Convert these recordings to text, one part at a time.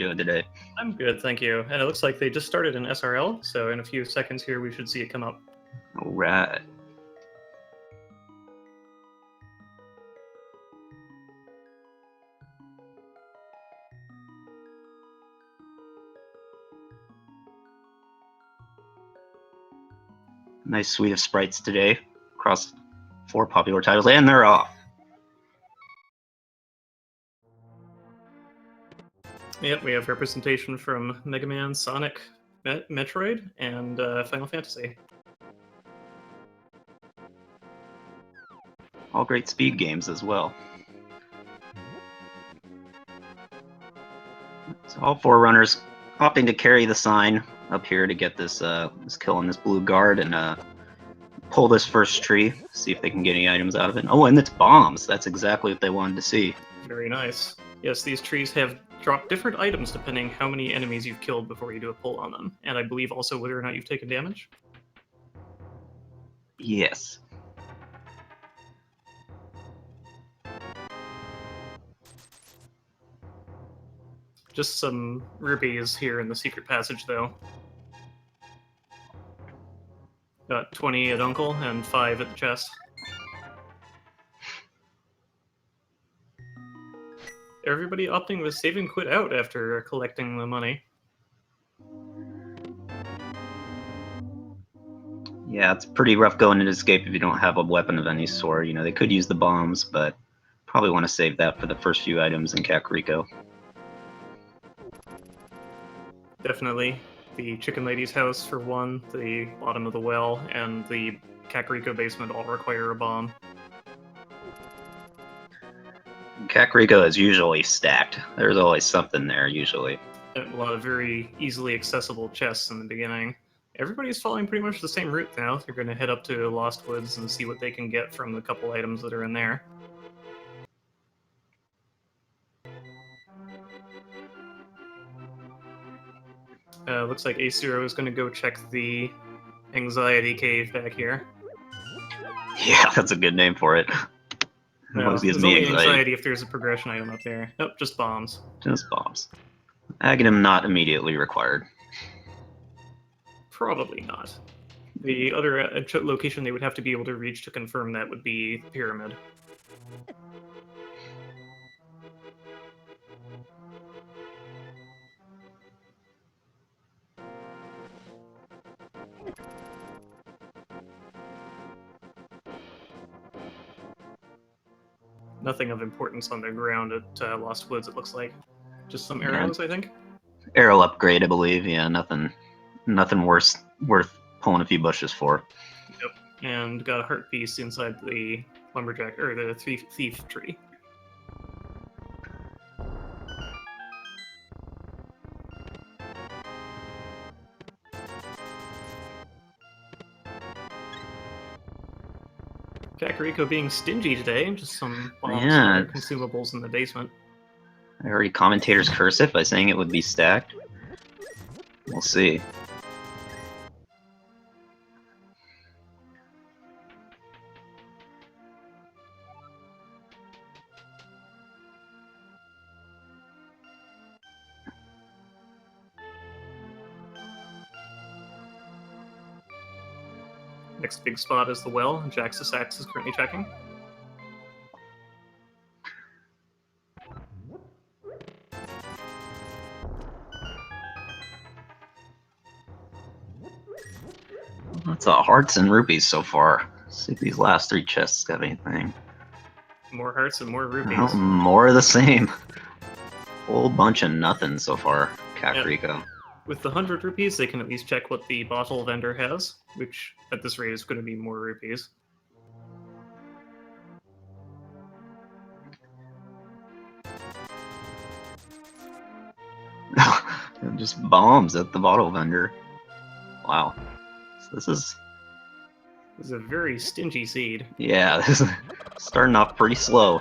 doing today? I'm good, thank you. And it looks like they just started an SRL, so in a few seconds here we should see it come up. All right. Nice suite of sprites today across 4 popular titles, and they're off. Yep, we have representation from Mega Man, Sonic, Metroid, and Final Fantasy. All great speed games as well. So all 4 runners opting to carry the sign up here to get this this kill on this blue guard and pull this first tree, see if they can get any items out of it. Oh, and it's bombs. That's exactly what they wanted to see. Very nice. Yes, these trees have dropped different items depending how many enemies you've killed before you do a pull on them, and I believe also whether or not you've taken damage. Yes. Just some rupees here in the secret passage, though. Got 20 at Uncle and 5 at the chest. Everybody opting to save and quit out after collecting the money. Yeah, it's pretty rough going into escape if you don't have a weapon of any sort. You know, they could use the bombs, but probably want to save that for the first few items in Kakariko. Definitely. The Chicken Lady's house, for one, the bottom of the well, and the Kakariko basement all require a bomb. Kakariko is usually stacked. There's always something there, usually. A lot of very easily accessible chests in the beginning. Everybody's following pretty much the same route now. They're going to head up to Lost Woods and see what they can get from the couple items that are in there. Looks like AceZer is going to go check the anxiety cave back here. Yeah, that's a good name for it. No, there's only anxiety if there's a progression item up there. Nope, just bombs. Just bombs. Aghanim not immediately required. Probably not. The other location they would have to be able to reach to confirm that would be the pyramid. Nothing of importance on the ground at Lost Woods, it looks like. Just some arrows, I think. Arrow upgrade, I believe. Yeah, nothing worth pulling a few bushes for. Yep, and got a heart piece inside the lumberjack or the thief tree. Kakariko being stingy today, just some bombs and other consumables in the basement. I already commentator's cursive by saying it would be stacked. We'll see. Next big spot is the well. JaxusX is currently checking. Lots of hearts and rupees so far. Let's see if these last 3 chests got anything. More hearts and more rupees. Oh, more of the same. Whole bunch of nothing so far, Kakariko. Yep. With the 100 rupees, they can at least check what the bottle vendor has, which at this rate is going to be more rupees. Just bombs at the bottle vendor. Wow. So this is a very stingy seed. Yeah, this is starting off pretty slow.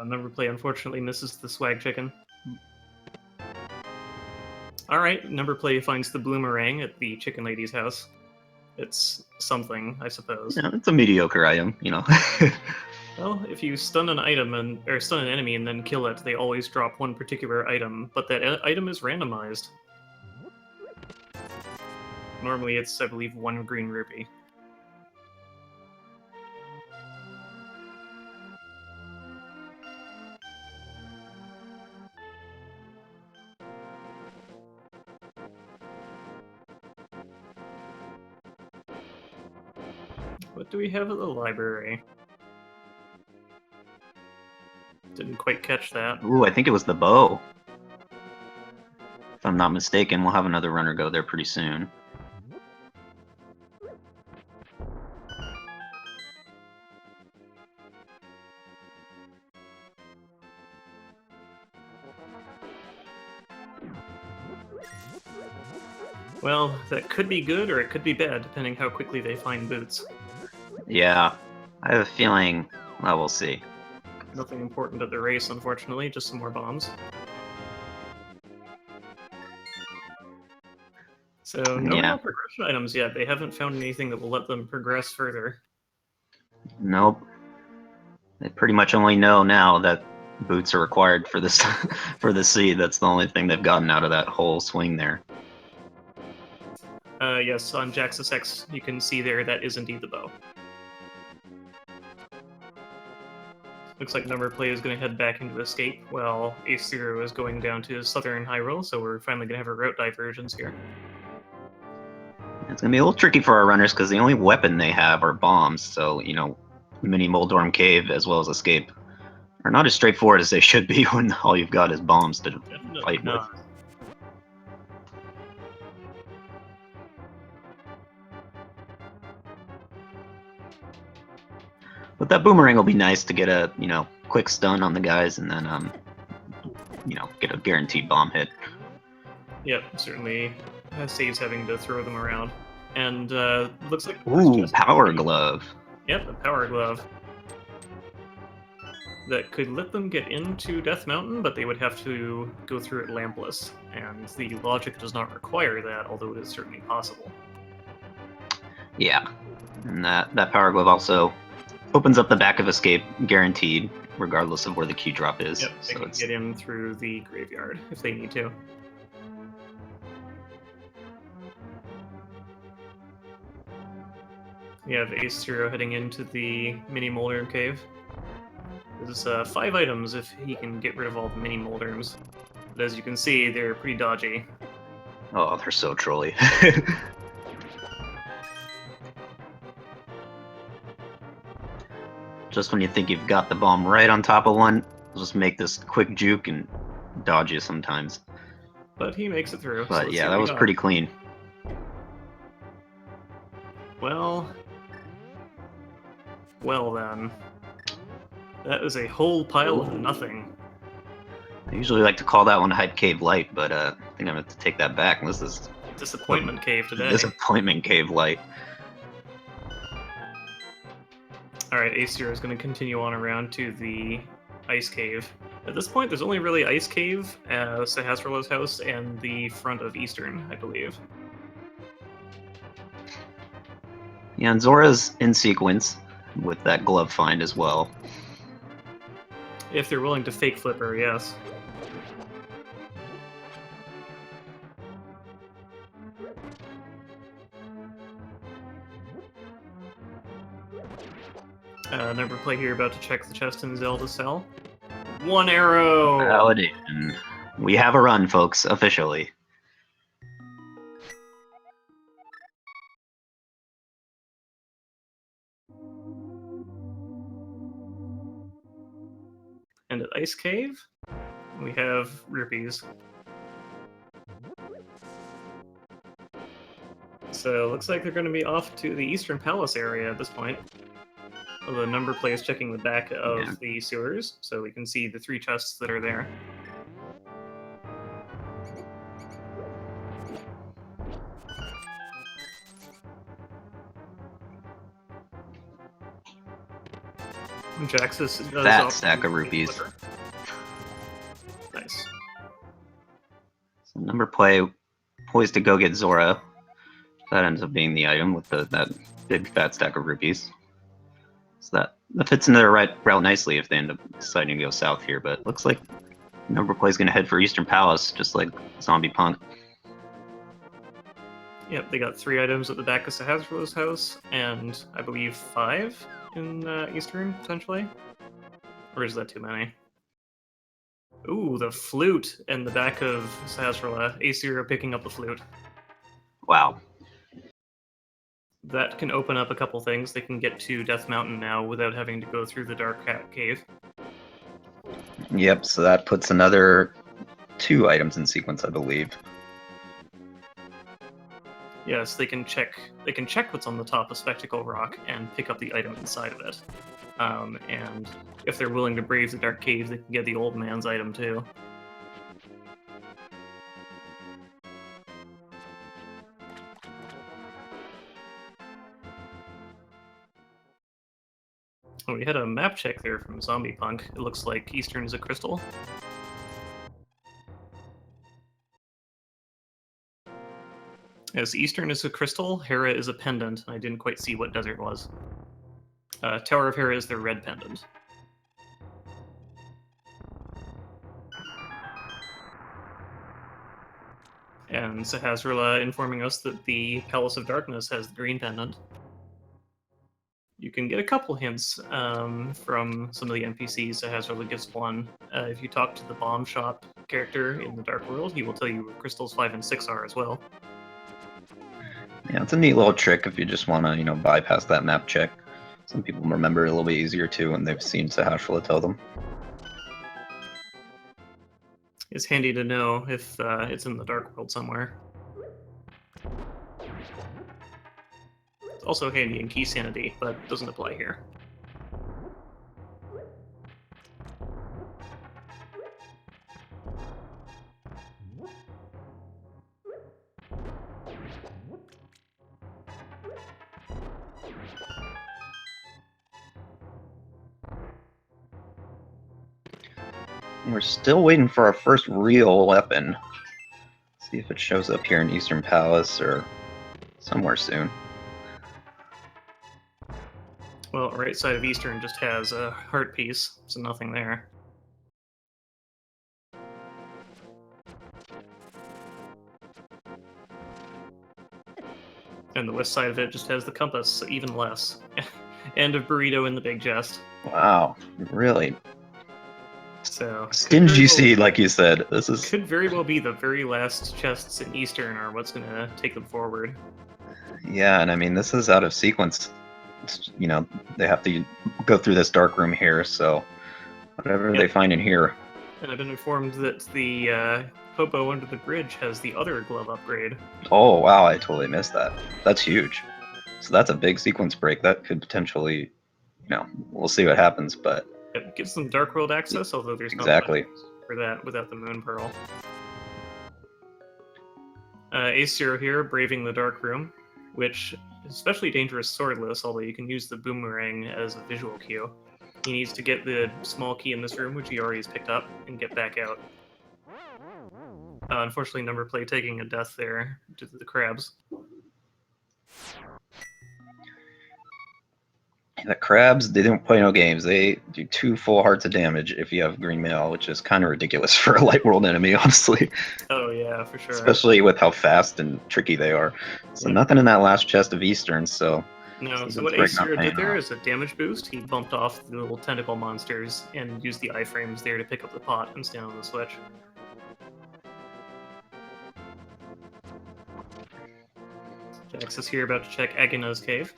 Numberplay unfortunately misses the swag chicken. Alright, Numberplay finds the bloomerang at the chicken lady's house. It's something, I suppose. Yeah, it's a mediocre item, you know. Well, if you stun an item or stun an enemy and then kill it, they always drop one particular item, but that item is randomized. Normally it's, I believe, 1 green rupee. What do we have at the library? Didn't quite catch that. Ooh, I think it was the bow. If I'm not mistaken, we'll have another runner go there pretty soon. Well, that could be good or it could be bad, depending how quickly they find boots. Yeah, I have a feeling. Well, we'll see. Nothing important at the race, unfortunately, just some more bombs. So, no real progression items yet. They haven't found anything that will let them progress further. Nope. They pretty much only know now that boots are required for this for the sea. That's the only thing they've gotten out of that whole swing there. Yes, on JaxusX, you can see there that is indeed the bow. Looks like Numberplay is going to head back into Escape, while AceZer is going down to Southern Hyrule, so we're finally going to have a route divergence here. It's going to be a little tricky for our runners because the only weapon they have are bombs, so, you know, Mini Moldorm Cave as well as Escape are not as straightforward as they should be when all you've got is bombs to fight with. But that boomerang will be nice to get a, you know, quick stun on the guys and then, you know, get a guaranteed bomb hit. Yep, certainly saves having to throw them around. And looks like... Ooh, Power Glove. Yep, a Power Glove. That could let them get into Death Mountain, but they would have to go through it lampless. And the logic does not require that, although it is certainly possible. Yeah, and that Power Glove also opens up the back of Escape, guaranteed, regardless of where the key drop is. Yep, they can get in through the graveyard if they need to. We have AceZer heading into the Mini Moldorm Cave. There's 5 items if he can get rid of all the Mini Moldorms. But as you can see, they're pretty dodgy. Oh, they're so trolly. Just when you think you've got the bomb right on top of one, just make this quick juke and dodge you sometimes. But he makes it through. But so yeah, that was pretty clean. Well then. That is a whole pile of nothing. I usually like to call that one Hype Cave Light, but I think I'm going to take that back. This is Disappointment Cave today. Disappointment Cave Light. Alright, AceZer is going to continue on around to the Ice Cave. At this point, there's only really Ice Cave, Sahasrarlo's house, and the front of Eastern, I believe. Yeah, and Zora's in sequence with that glove find as well. If they're willing to fake flip her, yes. Numberplay here about to check the chest in Zelda's cell. 1 arrow! Validation. We have a run, folks, officially. And at Ice Cave, we have rupees. So it looks like they're going to be off to the Eastern Palace area at this point. The Numberplay is checking the back of the sewers, so we can see the 3 chests that are there. Jaxus does Fat stack of rupees. Nice. So Numberplay poised to go get Zora. That ends up being the item with that big fat stack of rupees. So that fits into their route nicely if they end up deciding to go south here. But looks like Numberplay is going to head for Eastern Palace, just like ZombiePunk. Yep, they got 3 items at the back of Sahasrah's house, and I believe 5 in Eastern, potentially? Or is that too many? Ooh, the flute in the back of Sahasrah. AceZer picking up the flute. Wow. That can open up a couple things. They can get to Death Mountain now without having to go through the Dark Cat Cave. Yep, so that puts another 2 items in sequence, I believe. Yes, they can check what's on the top of Spectacle Rock and pick up the item inside of it. And if they're willing to brave the Dark Cave, they can get the old man's item too. Oh, we had a map check there from ZombiePunk. It looks like Eastern is a crystal. As Eastern is a crystal, Hera is a pendant. I didn't quite see what desert was. Tower of Hera is their red pendant. And Sahasrahla informing us that the Palace of Darkness has the green pendant. You can get a couple hints from some of the NPCs. Sahasrahla gives one. If you talk to the bomb shop character in the Dark World, he will tell you where crystals 5 and 6 are as well. Yeah, it's a neat little trick if you just want to, bypass that map check. Some people remember it a little bit easier too when they've seen Sahasrahla tell them. It's handy to know if it's in the Dark World somewhere. It's also handy in Key Sanity, but doesn't apply here. We're still waiting for our first real weapon. See if it shows up here in Eastern Palace or somewhere soon. Well, right side of Eastern just has a heart piece, so nothing there. And the west side of it just has the compass, so even less. And a burrito in the big chest. Wow, really? So Stingy seed, like you said. This is could very well be the very last chests in Eastern are what's going to take them forward. Yeah, and I mean this is out of sequence. It's, they have to go through this dark room here, so whatever they find in here. And I've been informed that the hobo under the bridge has the other glove upgrade. Oh wow, I totally missed that. That's huge. So that's a big sequence break. That could potentially, we'll see what happens, but It gives them Dark World access, although there's exactly not much for that without the Moon Pearl. AceZer here, braving the Dark Room, which is especially dangerous swordless, although you can use the boomerang as a visual cue. He needs to get the small key in this room, which he already has picked up, and get back out. Unfortunately, Numberplay taking a death there to the crabs. The crabs, they don't play no games. They do 2 full hearts of damage if you have green mail, which is kind of ridiculous for a light world enemy, honestly. Oh yeah, for sure. Especially with how fast and tricky they are. So nothing in that last chest of Eastern, so... No, so what AceZer did there is a damage boost. He bumped off the little tentacle monsters and used the iframes there to pick up the pot and stand on the switch. Jax is here about to check Agana's cave.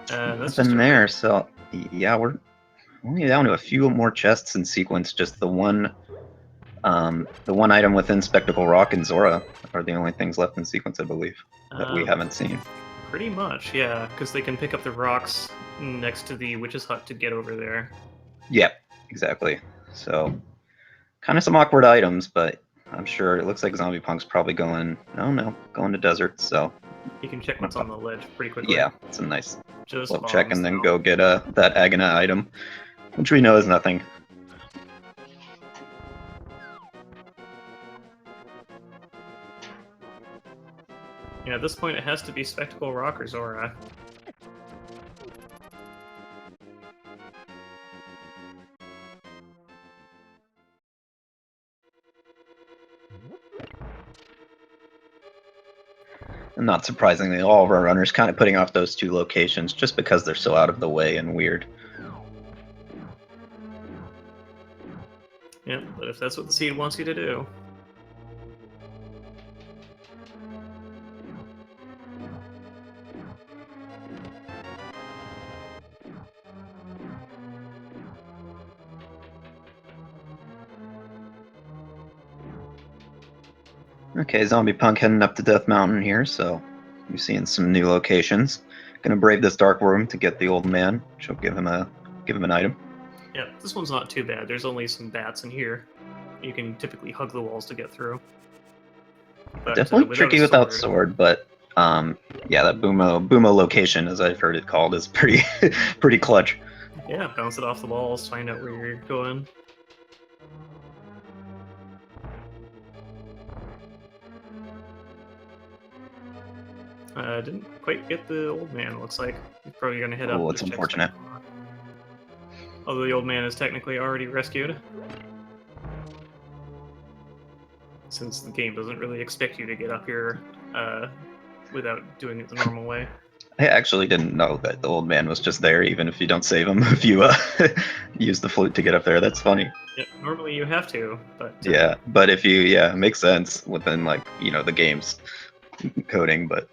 That's nothing there, so yeah, we're only down to a few more chests in sequence. Just the one item within Spectacle Rock and Zora are the only things left in sequence, I believe, that we haven't seen. Pretty much, yeah, because they can pick up the rocks next to the witch's hut to get over there. Yep, exactly. So, kind of some awkward items, but I'm sure it looks like ZombiePunk's probably going to desert, so... You can check what's on the ledge pretty quickly. Yeah, it's a nice little check, and then go get that Agana item, which we know is nothing. Yeah, at this point it has to be Spectacle Rock or Zora. And not surprisingly, all of our runners kind of putting off those two locations just because they're so out of the way and weird. Yeah, but if that's what the seed wants you to do. Okay, ZombiePunk heading up to Death Mountain here, so you're seeing some new locations. Gonna brave this dark room to get the old man, which will give him an item. Yeah, this one's not too bad. There's only some bats in here. You can typically hug the walls to get through. But, Definitely tricky without sword, but yeah, that Boomo location, as I've heard it called, is pretty pretty clutch. Yeah, bounce it off the walls, find out where you're going. Didn't quite get the old man, looks like. He's probably gonna hit up. Oh, it's unfortunate. Although the old man is technically already rescued. Since the game doesn't really expect you to get up here without doing it the normal way. I actually didn't know that the old man was just there, even if you don't save him. If you use the flute to get up there, that's funny. Yeah, normally you have to, but yeah, but if you it makes sense within like the game's coding, but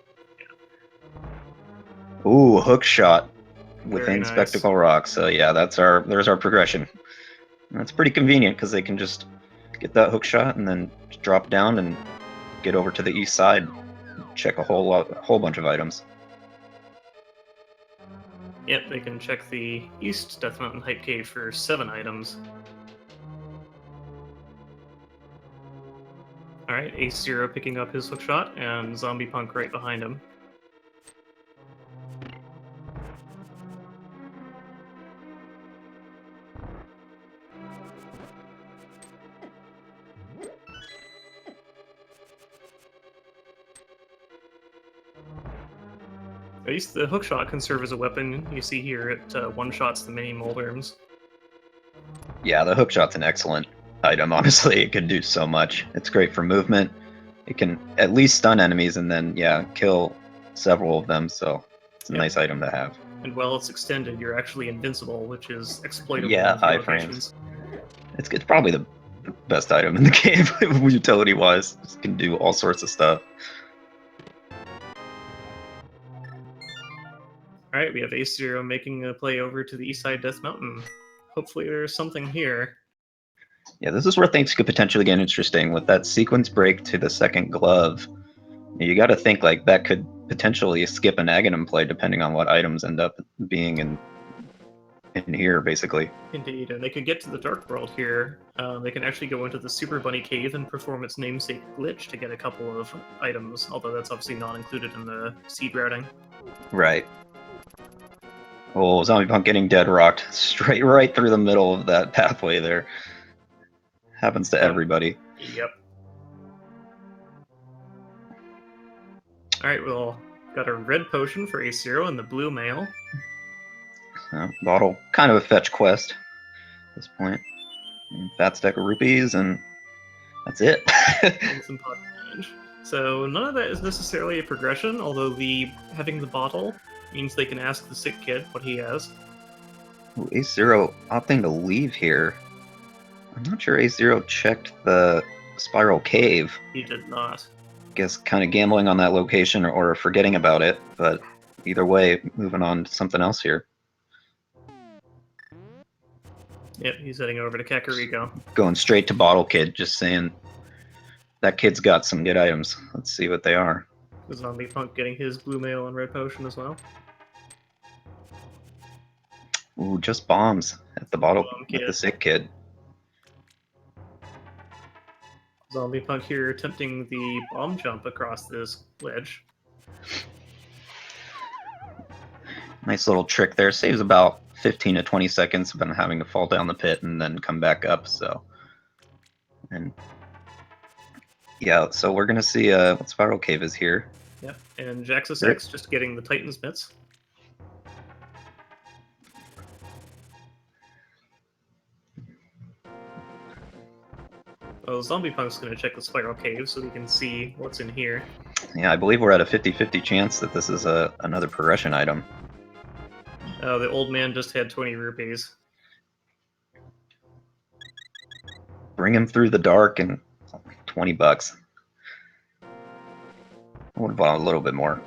ooh, hook shot within nice. Spectacle Rock. So yeah, there's our progression. And that's pretty convenient because they can just get that hook shot and then drop down and get over to the east side, check a whole bunch of items. Yep, they can check the East Death Mountain Hype Cave for 7 items. Alright, AceZer picking up his hookshot, and ZombiePunk right behind him. At least the hookshot can serve as a weapon. You see here it one-shots the mini moldworms. Yeah, the hookshot's an excellent item, honestly. It can do so much. It's great for movement. It can at least stun enemies and then, kill several of them, so it's a nice item to have. And while it's extended, you're actually invincible, which is exploitable. Yeah, iframes. It's probably the best item in the game, utility-wise. It can do all sorts of stuff. Alright, we have AceZer making a play over to the east side Death Mountain. Hopefully there's something here. Yeah, this is where things could potentially get interesting. With that sequence break to the second glove, you got to think like that could potentially skip an Ganon play depending on what items end up being in here, basically. Indeed, and they can get to the Dark World here. They can actually go into the Super Bunny Cave and perform its namesake glitch to get a couple of items, although that's obviously not included in the seed routing. Right. Oh, ZombiePunk getting dead rocked right through the middle of that pathway there. Happens to everybody. Yep. Alright, well, got a red potion for AceZer and the blue mail. Bottle, kind of a fetch quest at this point. Fat stack of rupees, and that's it. And some pot change. So none of that is necessarily a progression, although having the bottle means they can ask the sick kid what he has. Ooh, AceZer opting to leave here. I'm not sure AceZer checked the spiral cave. He did not. Guess kind of gambling on that location or forgetting about it, but either way, moving on to something else here. Yep, he's heading over to Kakariko. Going straight to Bottle Kid, just saying that kid's got some good items. Let's see what they are. ZombiePunk getting his blue mail and red potion as well. Ooh, just bombs at the bottle with the sick kid. ZombiePunk here attempting the bomb jump across this ledge. Nice little trick there. Saves about 15 to 20 seconds of having to fall down the pit and then come back up. So, and yeah, so we're gonna see what spiral cave is here. Yep, and JaxusX just getting the Titan's bits. Well, ZombiePunk's going to check the spiral cave so we can see what's in here. Yeah, I believe we're at a 50-50 chance that this is another progression item. The old man just had 20 rupees. Bring him through the dark and 20 bucks. I would have bought a little bit more.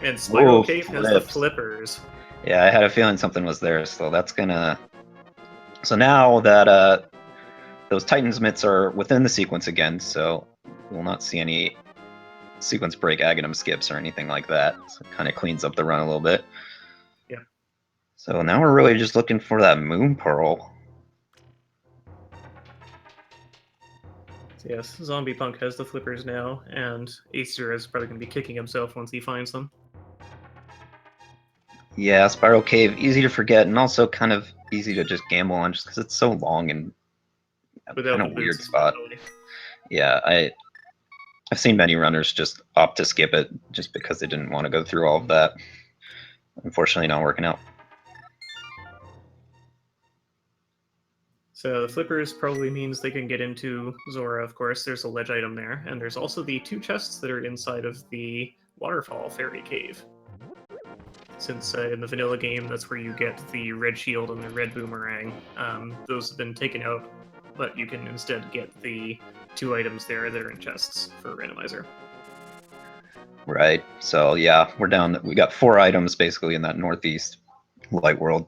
And Spiral Whoa, Cave has the flips. flippers. Yeah, I had a feeling something was there, so that's gonna... So now that those Titan's mitts are within the sequence again, so we'll not see any sequence break Aghanim skips or anything like that. So it kind of cleans up the run a little bit. Yeah. So now we're really just looking for that Moon Pearl. So yes, ZombiePunk has the flippers now, and AceZer is probably going to be kicking himself once he finds them. Yeah, Spiral Cave, easy to forget, and also kind of easy to just gamble on just because it's so long and Without kind the of weird boots, spot. especially. Yeah, I've seen many runners just opt to skip it just because they didn't want to go through all of that. Unfortunately, not working out. So the flippers probably means they can get into Zora, of course. There's a ledge item there, and there's also the 2 chests that are inside of the Waterfall Fairy Cave. Since in the vanilla game, that's where you get the red shield and the red boomerang. Those have been taken out, but you can instead get the 2 items there that are in chests for randomizer. Right. So yeah, we're down. We got 4 items basically in that northeast light world.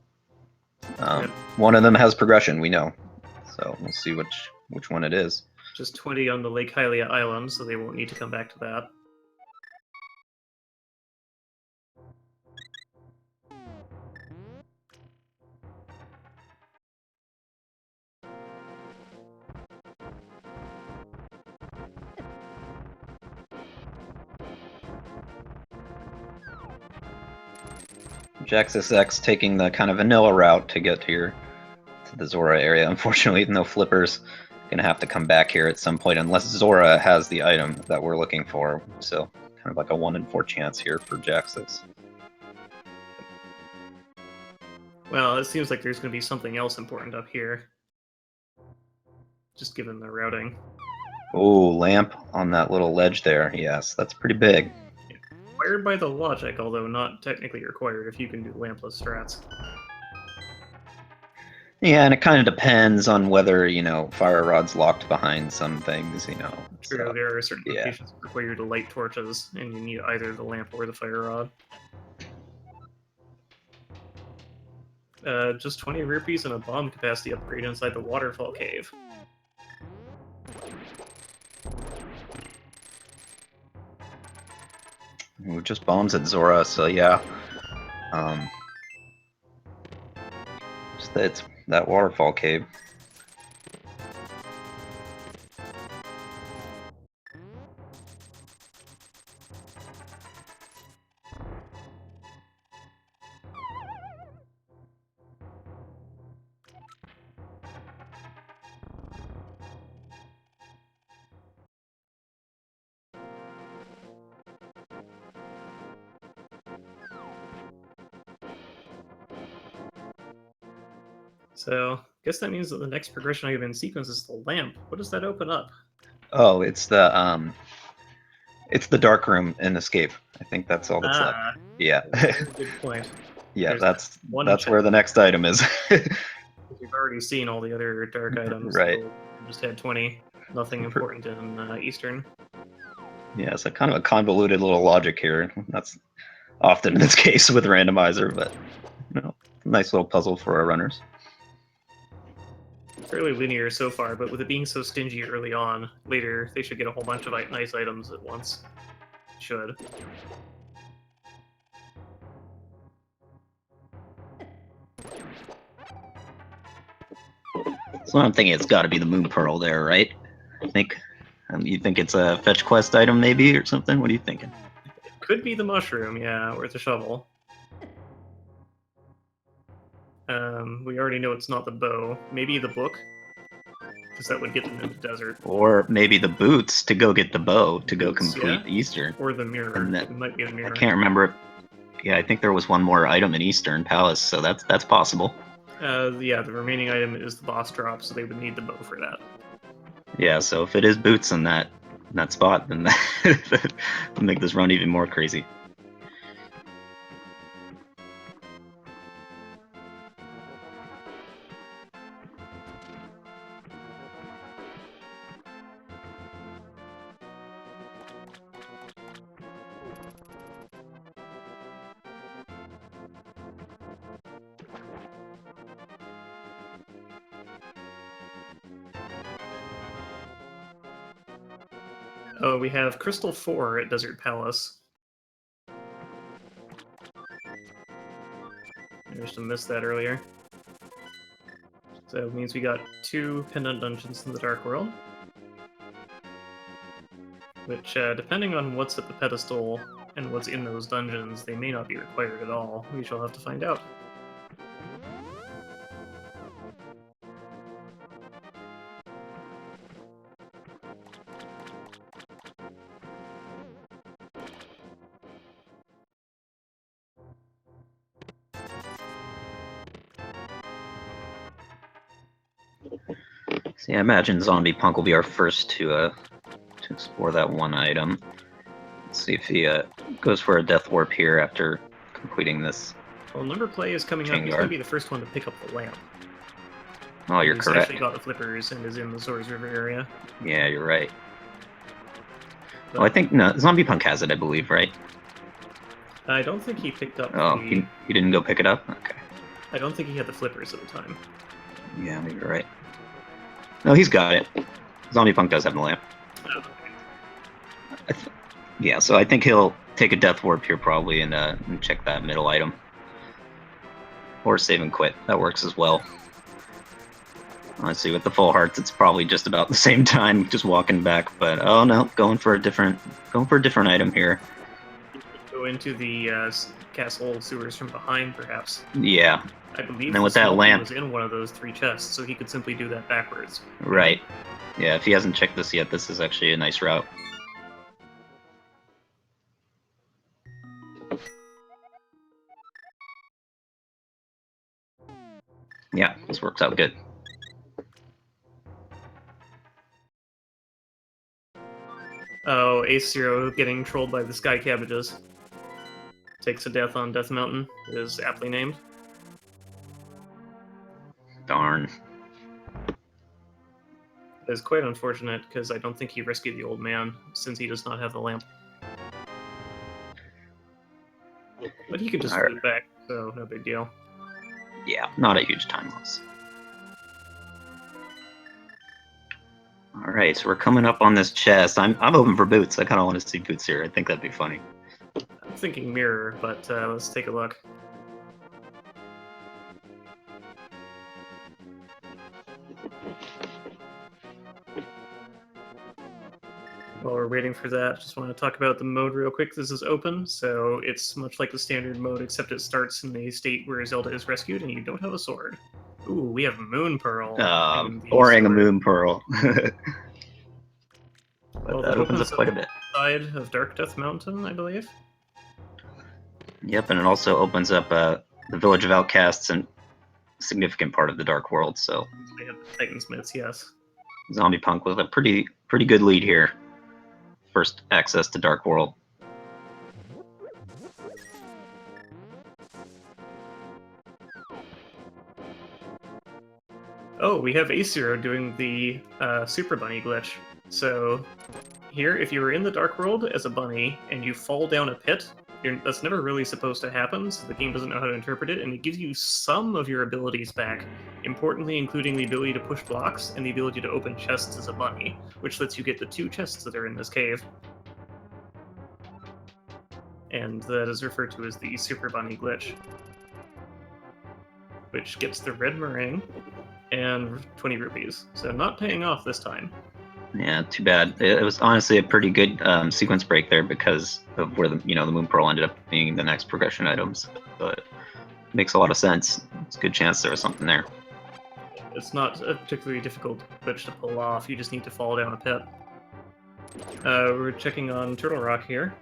Yep. One of them has progression, we know. So we'll see which one it is. Just 20 on the Lake Hylia Island, so they won't need to come back to that. JaxusX taking the kind of vanilla route to get here to the Zora area. Unfortunately, no flippers. Gonna have to come back here at some point unless Zora has the item that we're looking for. So kind of like a 1 in 4 chance here for Jaxus. Well, it seems like there's going to be something else important up here. Just given the routing. Oh, lamp on that little ledge there. Yes, that's pretty big. Required by the logic, although not technically required if you can do lampless strats. Yeah, and it kind of depends on whether, Fire Rod's locked behind some things, True, so, there are certain yeah. locations that require you to light torches, and you need either the lamp or the fire rod. Just 20 rupees and a bomb capacity upgrade inside the waterfall cave. Just bombs at Zora, so yeah. It's that waterfall cave. So, I guess that means that the next progression item in sequence is the lamp. What does that open up? Oh, it's the dark room in Escape. I think that's all that's left. Yeah. Good point. Yeah, There's that's where the next item is. We've already seen all the other dark items. Right. So we just had 20. Nothing important in Eastern. Yeah, so kind of a convoluted little logic here. That's often in this case with randomizer, but nice little puzzle for our runners. Fairly linear so far, but with it being so stingy early on, later they should get a whole bunch of nice items at once. Should. So I'm thinking it's got to be the Moon Pearl there, right? I think. You think it's a fetch quest item maybe or something? What are you thinking? Could be the mushroom, yeah, or the shovel. We already know it's not the bow. Maybe the book, because that would get them into the desert. Or maybe the boots to go get the bow to go Boots, complete yeah. Eastern. Or the mirror. And It might be the mirror. I can't remember. Yeah, I think there was one more item in Eastern Palace, so that's possible. Yeah, the remaining item is the boss drop, so they would need the bow for that. Yeah, so if it is boots in that spot, then that will make this run even more crazy. Oh, we have Crystal 4 at Desert Palace. I just missed that earlier. So it means we got 2 pendant dungeons in the Dark World. Which, depending on what's at the pedestal and what's in those dungeons, they may not be required at all. We shall have to find out. So yeah, I imagine ZombiePunk will be our first to explore that one item. Let's see if he goes for a death warp here after completing this. Well, Numberplay is coming up. He's going to be the first one to pick up the lamp. Oh, you're He's correct. actually got the flippers and is in the Zors River area. Yeah, you're right. But, I think no, ZombiePunk has it, I believe, right? I don't think he picked up Oh, the... he didn't go pick it up? Okay. I don't think he had the flippers at the time. Yeah, maybe you're right. No, he's got it. ZombiePunk does have the lamp. Oh, okay. Yeah, so I think he'll take a death warp here probably and check that middle item. Or save and quit. That works as well. Let's see, with the full hearts, it's probably just about the same time, just walking back. But oh no, going for a different item here. Go into the castle sewers from behind, perhaps. Yeah. I believe and then with that lamp was in one of those 3 chests, so he could simply do that backwards. Right. Yeah, if he hasn't checked this yet, this is actually a nice route. Yeah, this works out good. Oh, AceZero getting trolled by the sky cabbages. Takes a death on Death Mountain, is aptly named. Darn. It is quite unfortunate, because I don't think he rescued the old man, since he does not have the lamp. But he could just flip back, so no big deal. Yeah, not a huge time loss. Alright, so we're coming up on this chest. I'm open for boots. I kind of want to see boots here. I think that'd be funny. I'm thinking mirror, but let's take a look. While we're waiting for that, just want to talk about the mode real quick. This is open, so it's much like the standard mode, except it starts in a state where Zelda is rescued and you don't have a sword. Ooh, we have Moon Pearl. Boring a Moon Pearl. But well, that opens up quite a bit. Side of Dark Death Mountain, I believe. Yep, and it also opens up the Village of Outcasts and a significant part of the Dark World, so... We have the Titansmiths, yes. ZombiePunk with a pretty good lead here. First access to Dark World. Oh, we have AceZero doing the Super Bunny glitch. So here, if you were in the Dark World as a bunny and you fall down a pit, that's never really supposed to happen, so the game doesn't know how to interpret it, and it gives you some of your abilities back, importantly including the ability to push blocks and the ability to open chests as a bunny, which lets you get the 2 chests that are in this cave. And that is referred to as the Super Bunny glitch, which gets the red meringue and 20 rupees. So not paying off this time. Yeah, too bad. It was honestly a pretty good sequence break there because of where the Moon Pearl ended up being the next progression items. But it makes a lot of sense. It's a good chance there was something there. It's not a particularly difficult glitch to pull off. You just need to fall down a pit. We're checking on Turtle Rock here.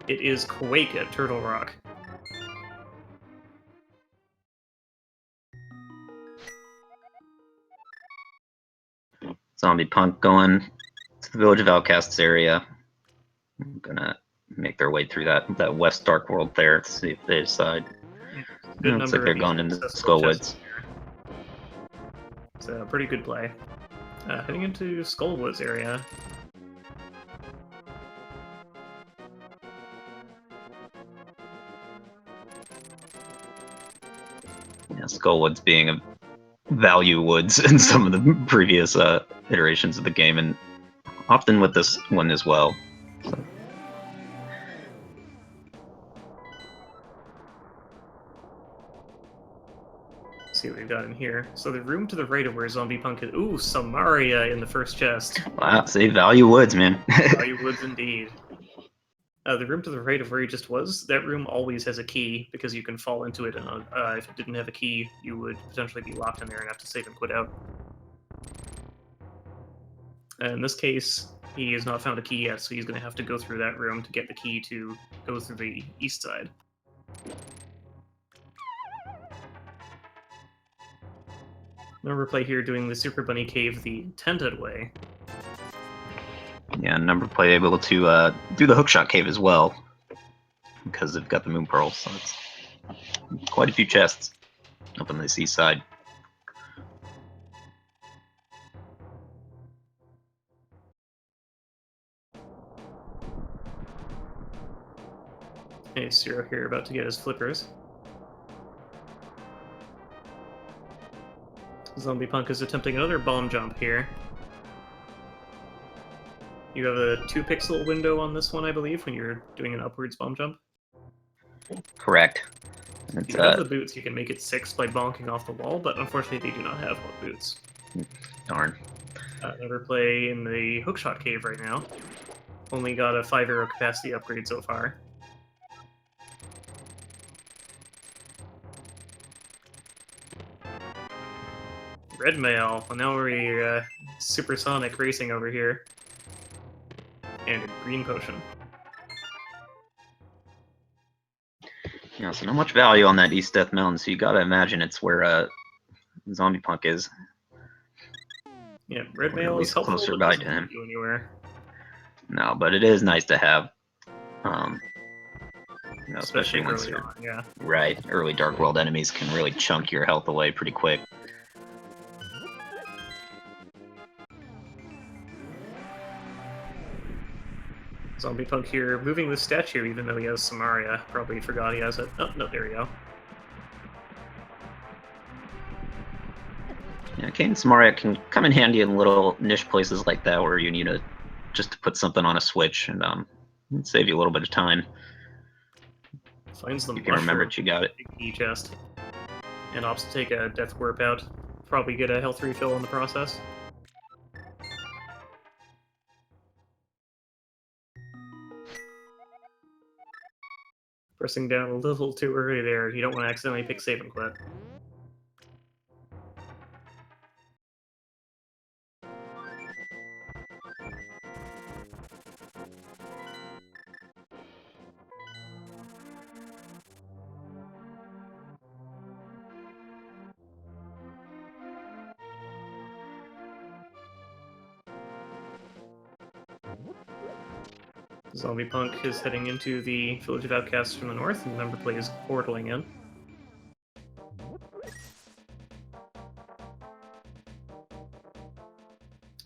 It is Quake at Turtle Rock. ZombiePunk going to the Village of Outcasts area. I'm gonna make their way through that West Dark World there to see if they decide. Good Looks like they're going into Skullwoods. It's a pretty good play. Heading into Skullwoods area. Yeah, Skullwoods being a value woods in some of the previous iterations of the game, and often with this one as well. So. See what we've got in here. So the room to the right of where ZombiePunk is. Ooh, Samaria in the first chest. Wow, see, value woods, man. Value woods indeed. The room to the right of where he just was, that room always has a key, because you can fall into it, and if it didn't have a key, you would potentially be locked in there and have to save and quit out. In this case, he has not found a key yet, so he's going to have to go through that room to get the key to go through the east side. Numberplay here doing the Super Bunny Cave the intended way. Yeah, Numberplay able to do the hookshot cave as well, because they've got the moon pearls, so it's quite a few chests up on the seaside. Hey, Zero here about to get his flippers. ZombiePunk is attempting another bomb jump here. You have a 2-pixel window on this one, I believe, when you're doing an upwards bomb jump. Correct. If you have the boots, you can make it 6 by bonking off the wall, but unfortunately they do not have boots. Darn. Numberplay in the hookshot cave right now. Only got a 5 arrow capacity upgrade so far. Red mail. Well, now we're supersonic racing over here. And a green potion. Yeah, so not much value on that East Death Mountain, so you gotta imagine it's where ZombiePunk is. Yeah, red mail is helpful, closer but by doesn't to him. get you anywhere. No, but it is nice to have. You know, especially once early you're on, yeah. right. Early Dark World enemies can really chunk your health away pretty quick. ZombiePunk here moving the statue even though he has Samaria. Probably forgot he has it. Oh, no, there we go. Yeah, Kane Samaria can come in handy in little niche places like that where you need just to put something on a switch and save you a little bit of time. Finds the you can remember that you got it. Big key chest. And opts to take a death warp out. Probably get a health refill in the process. Pressing down a little too early there. You don't want to accidentally pick save and quit. ZombiePunk is heading into the Village of Outcasts from the north, and Numberplay is portaling in.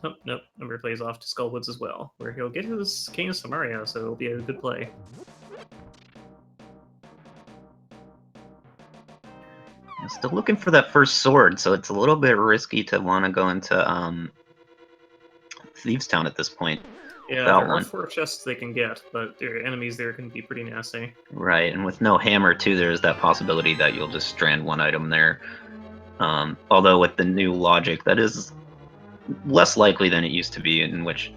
Oh, nope. Numberplay is off to Skullwoods as well, where he'll get his King of Samaria, so it'll be a good play. I'm still looking for that first sword, so it's a little bit risky to want to go into Thieves Town at this point. Yeah, there are 4 chests they can get, but their enemies there can be pretty nasty. Right, and with no hammer too, there's that possibility that you'll just strand one item there. Although with the new logic, that is less likely than it used to be, in which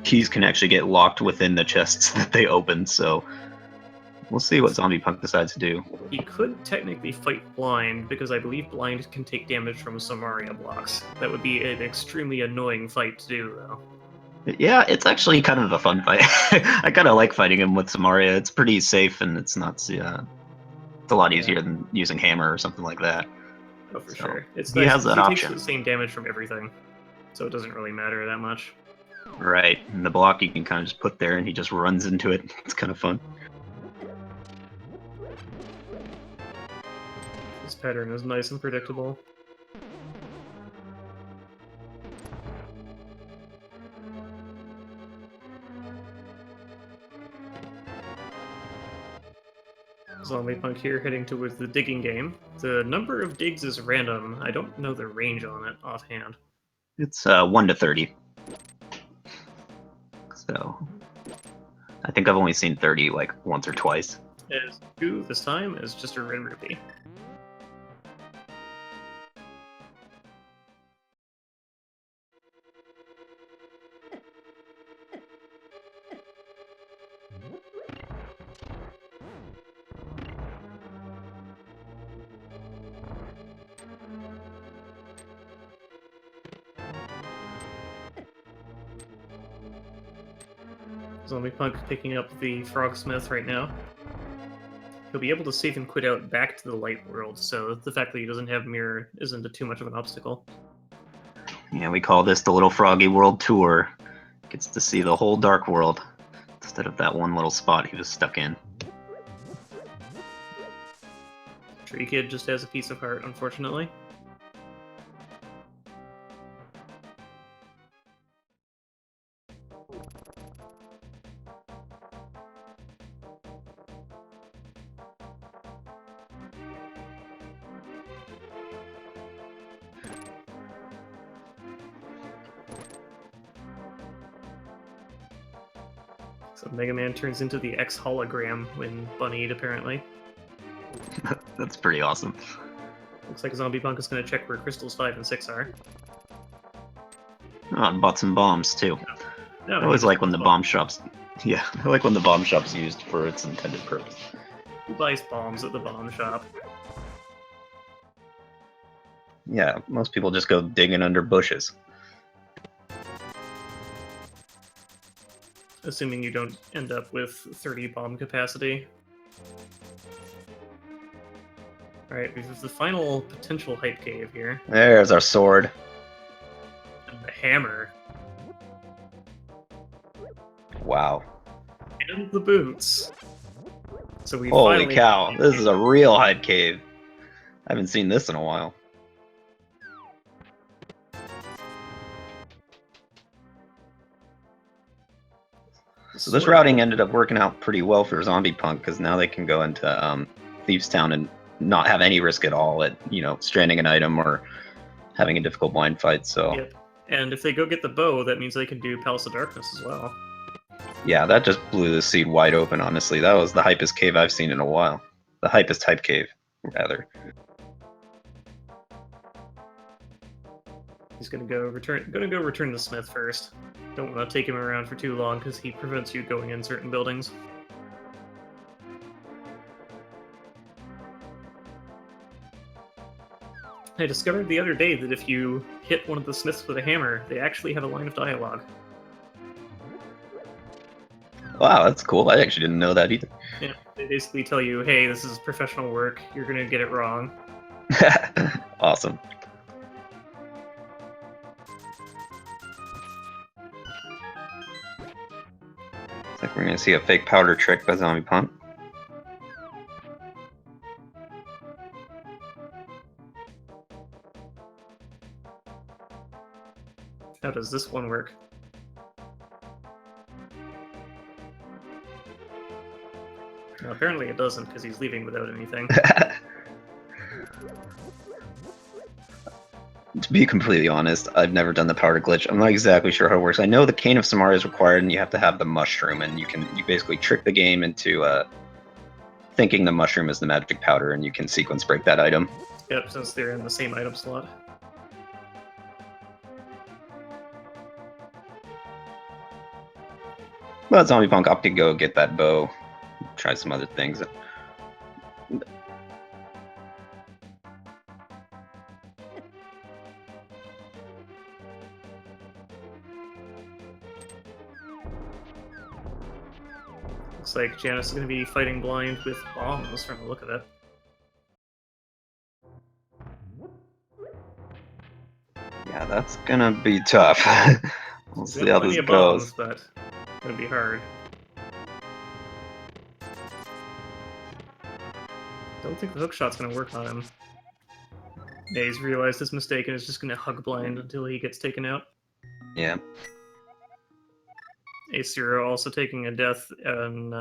keys can actually get locked within the chests that they open, so We'll see what ZombiePunk decides to do. He could technically fight blind, because I believe blind can take damage from Samaria blocks. That would be an extremely annoying fight to do, though. Yeah, it's actually kind of a fun fight. I kind of like fighting him with Samaria. It's pretty safe, and it's not. It's a lot easier than using hammer or something like that. Oh, for sure. It's he nice has that he option. takes the same damage from everything, so it doesn't really matter that much. Right, and the block you can kind of just put there, and he just runs into it. It's kind of fun. This pattern is nice and predictable. ZombiePunk here heading towards the digging game. The number of digs is random. I don't know the range on it offhand. It's 1 to 30. So I think I've only seen 30 like once or twice. As 2 this time is just a red rupee. ZombiePunk picking up the Frogsmith right now. He'll be able to save and quit out back to the light world, so the fact that he doesn't have mirror isn't too much of an obstacle. Yeah, we call this the Little Froggy World Tour. Gets to see the whole Dark World instead of that one little spot he was stuck in. Tree Kid just has a piece of heart, unfortunately. So Mega Man turns into the X-hologram when bunnied, apparently. That's pretty awesome. Looks like ZombiePunk is going to check where Crystals 5 and 6 are. Oh, and bought some bombs too. No, I always like when the bomb shops... Yeah, I like when the bomb shop's used for its intended purpose. Who buys bombs at the bomb shop? Yeah, most people just go digging under bushes. Assuming you don't end up with 30 bomb capacity. Alright, we have the final potential hype cave here. There's our sword. And the hammer. Wow. And the boots. So we Holy finally... cow, this is a real hype cave. I haven't seen this in a while. So this routing ended up working out pretty well for ZombiePunk, because now they can go into Thieves Town and not have any risk at all at, you know, stranding an item or having a difficult blind fight, so... Yep. And if they go get the bow, that means they can do Palace of Darkness as well. Yeah, that just blew the seed wide open, honestly. That was the hypest cave I've seen in a while. The hypest hype cave, rather. He's gonna go return the Smith first. Don't want to take him around for too long because he prevents you going in certain buildings. I discovered the other day that if you hit one of the Smiths with a hammer, they actually have a line of dialogue. Wow, that's cool. I actually didn't know that either. Yeah, they basically tell you, hey, this is professional work, you're gonna get it wrong. Awesome. Looks like we're gonna see a fake powder trick by ZombiePunk. How does this one work? Well, apparently it doesn't, because he's leaving without anything. To be completely honest, I've never done the powder glitch. I'm not exactly sure how it works. I know the Cane of Samaria is required, and you have to have the mushroom, and you basically trick the game into thinking the mushroom is the magic powder, and you can sequence break that item. Yep, since they're in the same item slot. But ZombiePunk opted to go get that bow, try some other things. Looks like Janice is going to be fighting blind with bombs from the look of it. Yeah, that's gonna be tough. We'll He's see got how plenty this of goes. bombs, but it's going to be hard. Don't think the hookshot's going to work on him. Yeah, he's realized his mistake and is just going to hug blind until he gets taken out. Yeah. AceZer also taking a death on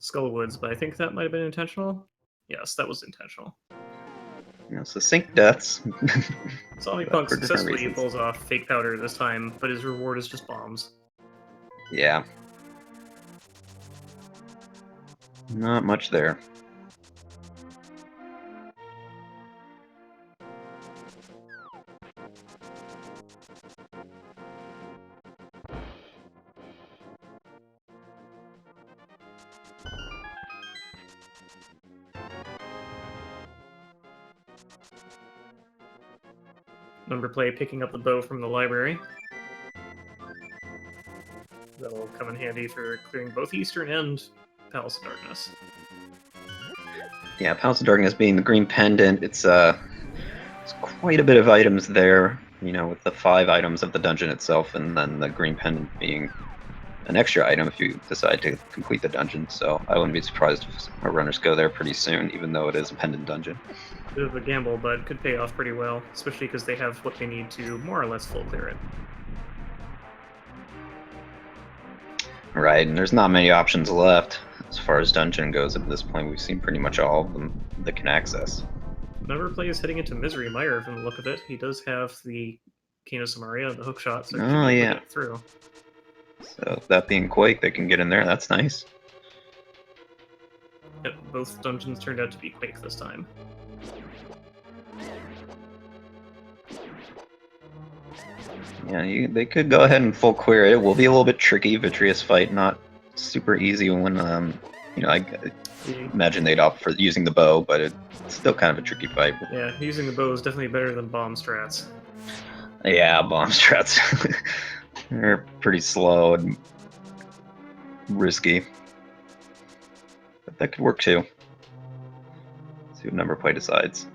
Skullwoods, but I think that might have been intentional. Yes, that was intentional. You know, succinct deaths. ZombiePunk For different successfully reasons. pulls off fake powder this time, but his reward is just bombs. Yeah. Not much there. Numberplay picking up the bow from the library. That'll come in handy for clearing both Eastern and Palace of Darkness. Yeah, Palace of Darkness being the green pendant, it's quite a bit of items there, you know, with the 5 items of the dungeon itself, and then the green pendant being an extra item if you decide to complete the dungeon. So I wouldn't be surprised if our runners go there pretty soon, even though it is a pendant dungeon. Bit of a gamble, but could pay off pretty well, especially because they have what they need to more or less full clear it. Right, and there's not many options left as far as dungeon goes at this point. We've seen pretty much all of them that can access. Numberplay is heading into Misery Mire from the look of it. He does have the Kano Samaria, the hookshot, so he should be able to get through. So that being Quake, they can get in there. That's nice. Yep, both dungeons turned out to be Quake this time. Yeah, they could go ahead and full clear it. It will be a little bit tricky. Vitreous fight, not super easy when, you know, I imagine they'd opt for using the bow, but it's still kind of a tricky fight. Yeah, using the bow is definitely better than bomb strats. Yeah, bomb strats. They're pretty slow and risky. But that could work too. See what Numberplay decides.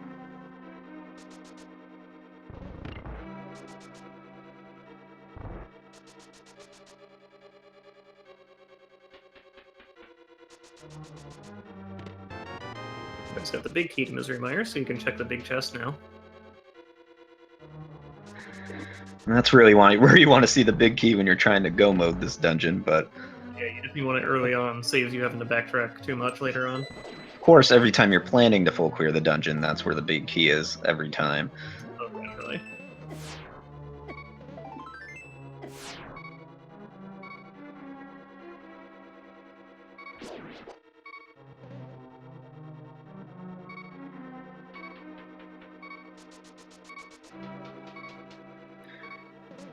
It's got the big key to Misery Mire, so you can check the big chest now. And that's really where you want to see the big key when you're trying to go mode this dungeon, but yeah, if you want it early on, saves you having to backtrack too much later on. Of course, every time you're planning to full clear the dungeon, that's where the big key is every time. Oh, naturally.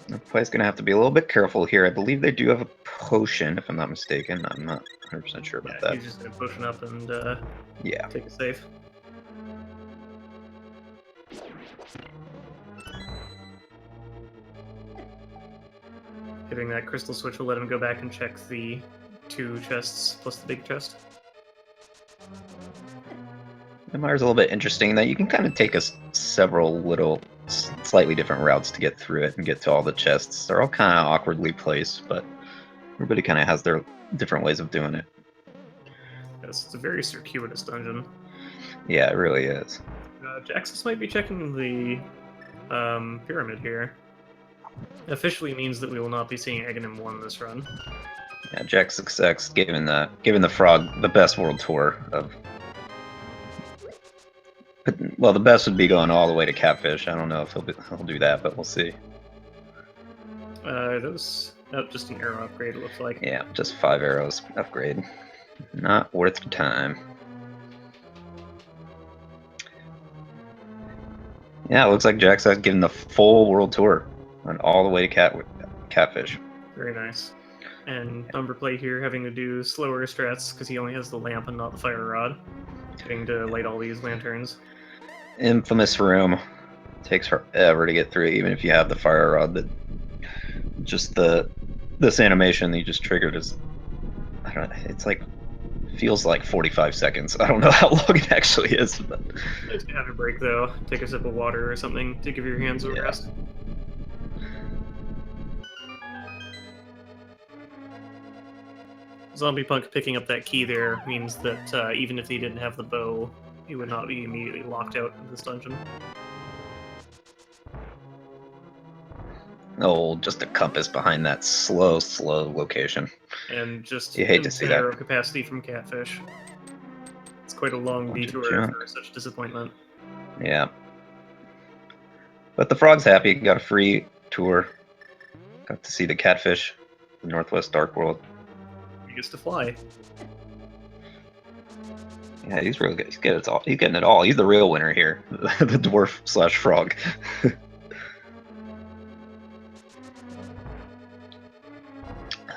The play's going to have to be a little bit careful here. I believe they do have a potion, if I'm not mistaken. I'm not 100% sure about that. He's just going to potion up and yeah, take it safe. Hitting that crystal switch will let him go back and check the 2 chests plus the big chest. The Mire's a little bit interesting in that you can kind of take us several little slightly different routes to get through it and get to all the chests. They're all kind of awkwardly placed, but everybody kind of has their different ways of doing it. Yes, it's a very circuitous dungeon. Yeah, it really is. Jaxus might be checking the pyramid here. Officially means that we will not be seeing Ganon 1 this run. Yeah, JaxusX giving the frog the best world tour of. Well, the best would be going all the way to Catfish. I don't know if he'll do that, but we'll see. Those just an arrow upgrade. It looks like. Yeah, just 5 arrows upgrade. Not worth the time. Yeah, it looks like JaxusX giving the full world tour, and all the way to Catfish. Very nice. And Numberplay here having to do slower strats because he only has the lamp and not the fire rod. Having to light all these lanterns. Infamous room. Takes forever to get through, even if you have the fire rod. Just this animation that you just triggered is, I don't know, it's like, feels like 45 seconds. I don't know how long it actually is. But Nice to have a break though. Take a sip of water or something to give your hands a rest. ZombiePunk picking up that key there means that even if he didn't have the bow, he would not be immediately locked out in this dungeon. Oh, just a compass behind that slow location. And just you hate to see that. arrow capacity from Catfish. It's quite a long detour for such disappointment. Yeah. But the frog's happy. Got a free tour. Got to see the Catfish, the Northwest Dark World. He gets to fly. Yeah, he's really good. He's getting it all. He's the real winner here. The dwarf / frog.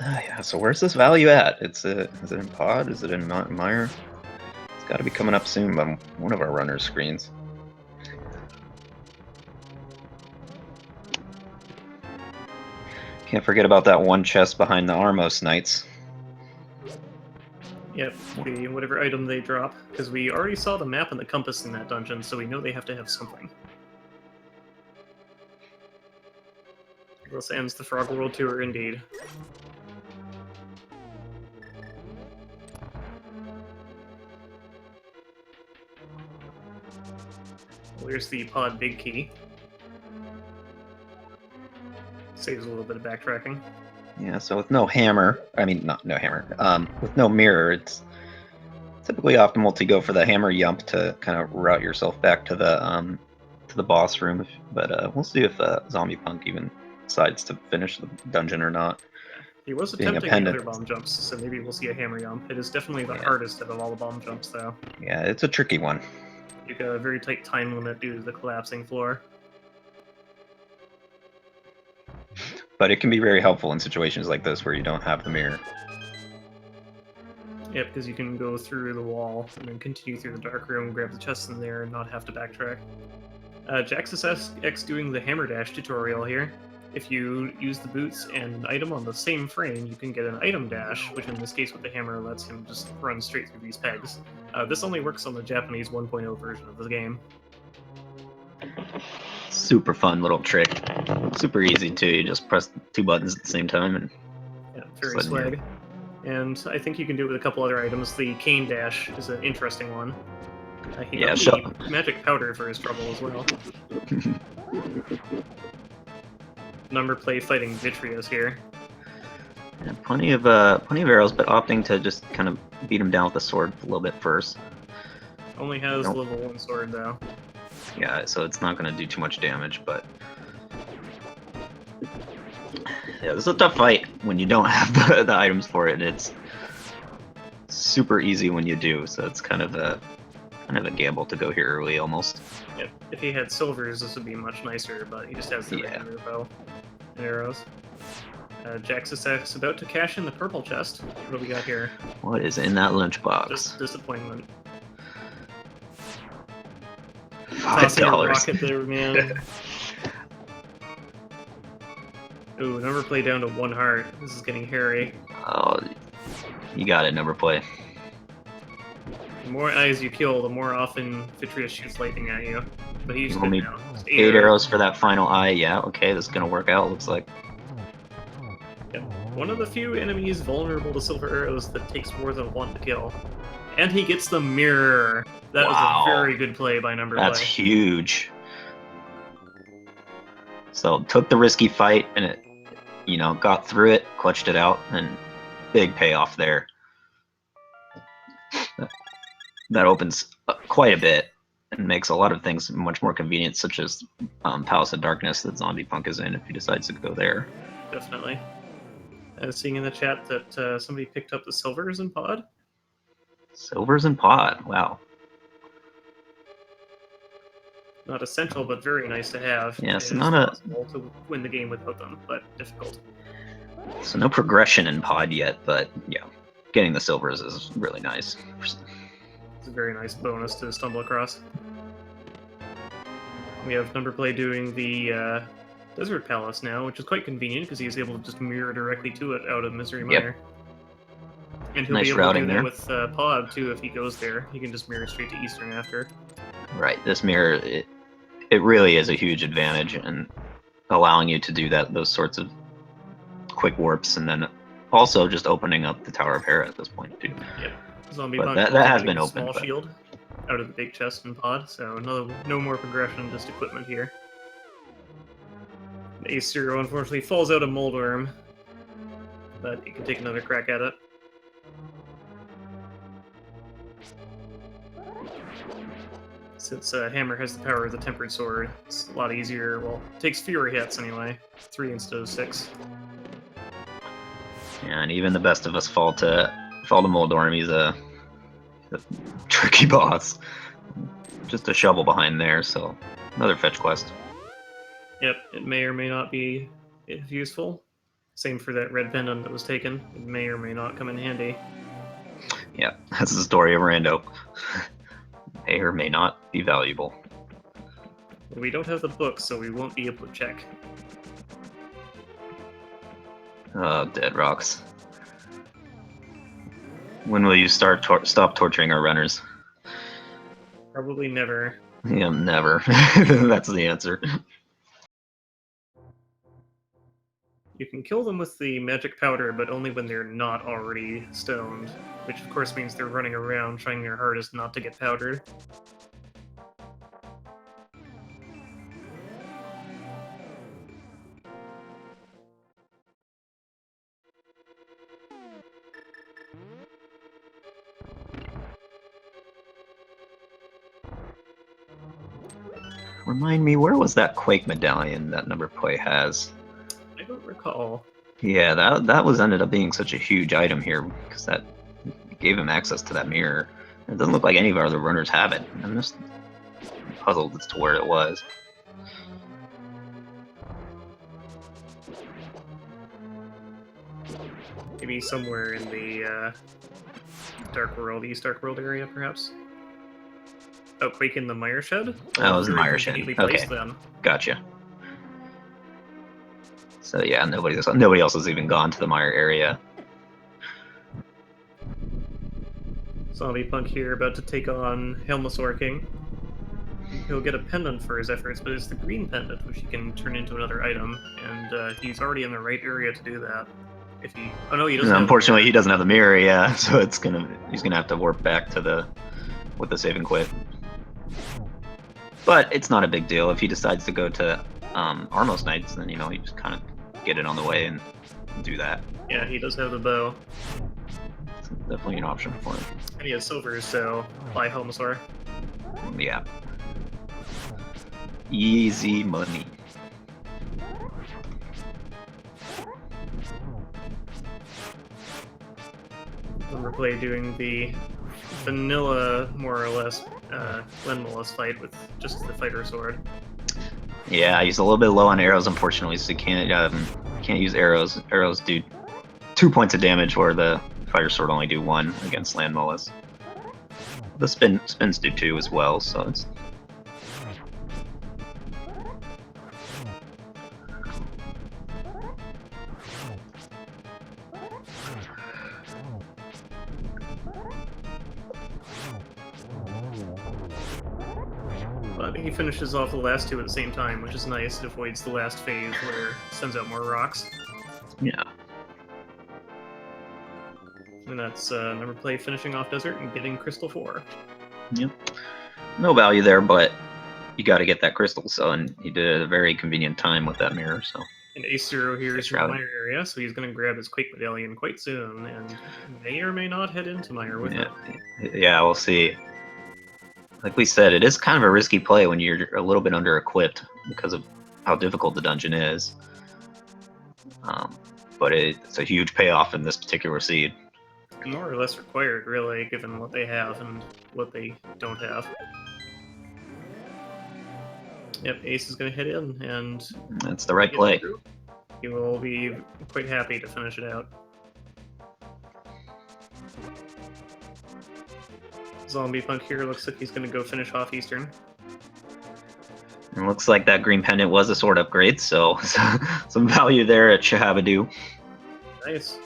Yeah, so where's this value at? Is it in Pod? Is it in Meyer? It's got to be coming up soon on one of our runner screens. Can't forget about that one chest behind the Armos Knights. Yep, whatever item they drop, because we already saw the map and the compass in that dungeon, so we know they have to have something. This ends the Frog World Tour, indeed. Well, here's the pod big key. Saves a little bit of backtracking. Yeah, so with no hammer, I mean, not no hammer, with no mirror, it's typically optimal to go for the hammer yump to kind of route yourself back to the boss room. But we'll see if ZombiePunk even decides to finish the dungeon or not. He was attempting the other bomb jumps, so maybe we'll see a hammer yump. It is definitely the hardest out of all the bomb jumps, though. Yeah, it's a tricky one. You've got a very tight time limit due to the collapsing floor. But it can be very helpful in situations like this where you don't have the mirror. Yep, because you can go through the wall and then continue through the dark room, grab the chest in there, and not have to backtrack. JaxusX doing the hammer dash tutorial here. If you use the boots and an item on the same frame, you can get an item dash, which in this case with the hammer lets him just run straight through these pegs. This only works on the Japanese 1.0 version of the game. Super fun little trick. Super easy too. You just press 2 buttons at the same time and very swag. And I think you can do it with a couple other items. The cane dash is an interesting one. He got the magic powder for his trouble as well. Numberplay fighting Vitreous here. Yeah, plenty of arrows, but opting to just kind of beat him down with the sword a little bit first. Only has level 1 sword though. Yeah, so it's not going to do too much damage, but yeah, this is a tough fight when you don't have the items for it. It's super easy when you do, so it's kind of a gamble to go here early almost. Yep. If he had silvers, this would be much nicer, but he just has the regular bow and arrows. JaxusX about to cash in the purple chest. What do we got here? What is in that lunchbox? Just disappointment. $5. Rocket there, man. Ooh, Numberplay down to 1 heart. This is getting hairy. Oh, you got it, Numberplay. The more eyes you kill, the more often Vitreous shoots lightning at you. But he's good now. 8 arrows for that final eye. Yeah, okay, this is gonna work out. Looks like. Yep. One of the few enemies vulnerable to silver arrows that takes more than 1 to kill. And he gets the mirror. That was a very good play by Numberplay. That's huge. So took the risky fight and it, got through it, clutched it out, and big payoff there. That opens quite a bit and makes a lot of things much more convenient, such as Palace of Darkness that ZombiePunk is in if he decides to go there. Definitely. I was seeing in the chat that somebody picked up the silvers in Pod. Silvers in Pod, wow. Not essential, but very nice to have. Yes, not possible to win the game without them, but difficult. So no progression in pod yet, but yeah, getting the silvers is really nice. It's a very nice bonus to stumble across. We have Numberplay doing the Desert Palace now, which is quite convenient because he's able to just mirror directly to it out of Misery Mire. And he'll Nice be able to routing do there. that with Pod too if he goes there. He can just mirror straight to Eastern after. Right, this mirror, it really is a huge advantage in allowing you to do those sorts of quick warps, and then also just opening up the Tower of Hera at this point too. Yep. Zombie But Punk that has been opened. Small shield out of the big chest and Pod, so no more progression, just equipment here. AceZer unfortunately falls out of Moldworm, but he can take another crack at it. Since Hammer has the power of the Tempered Sword, it's a lot easier. Well, it takes fewer hits anyway, 3 instead of 6. Yeah, and even the best of us fall to Moldorm. He's a tricky boss. Just a shovel behind there, so another fetch quest. Yep, it may or may not be useful. Same for that red pendant that was taken. It may or may not come in handy. Yeah, that's the story of Rando. May or may not be valuable. We don't have the book, so we won't be able to check. Oh, dead rocks. When will you stop torturing our runners? Probably never. Yeah, never. That's the answer. You can kill them with the magic powder, but only when they're not already stoned, which of course means they're running around trying their hardest not to get powdered. Remind me, where was that Quake medallion that Numberplay has? I don't recall. Yeah, that was ended up being such a huge item here because that gave him access to that mirror. It doesn't look like any of our other runners have it. I'm just puzzled as to where it was. Maybe somewhere in the East Dark World area, perhaps? Oh, Quake in the Mire Shed? Oh, it was the Mire Shed. Okay, then. Gotcha. So yeah, nobody else has even gone to the Mire area. ZombiePunk here, about to take on Helmosaur King. He'll get a pendant for his efforts, but it's the green pendant, which he can turn into another item, and he's already in the right area to do that. If he, oh no, he doesn't. Unfortunately, he doesn't have the mirror, yeah. So he's gonna have to warp back to with the save and quit. But it's not a big deal if he decides to go to Armos Knights. Then he just kind of get it on the way and do that. Yeah, he does have the bow. It's definitely an option for him. And he has silvers, so buy Helmosaur. Yeah. Easy money. Numberplay doing the vanilla, more or less, Glenmolas fight with just the fighter sword. Yeah, he's a little bit low on arrows, unfortunately, so he can't use arrows. Arrows do 2 points of damage, where the fighter sword only do 1 against Landmolus. The spins do 2 as well, so it's. But he finishes off the last 2 at the same time, which is nice. It avoids the last phase where it sends out more rocks. Yeah. And that's Numberplay finishing off Desert and getting Crystal 4. Yep. No value there, but you got to get that crystal. So, and he did it at a very convenient time with that mirror. So. And AceZer here is in the Mire area, so he's going to grab his Quake medallion quite soon, and may or may not head into Mire with it. Yeah, we'll see. Like we said, it is kind of a risky play when you're a little bit under-equipped because of how difficult the dungeon is. But it's a huge payoff in this particular seed. More or less required, really, given what they have and what they don't have. Yep, Ace is going to head in, and that's the right play. He will be quite happy to finish it out. ZombiePunk here looks like he's going to go finish off Eastern. It looks like that green pendant was a sword upgrade, so some value there at Shahabadoo. Nice.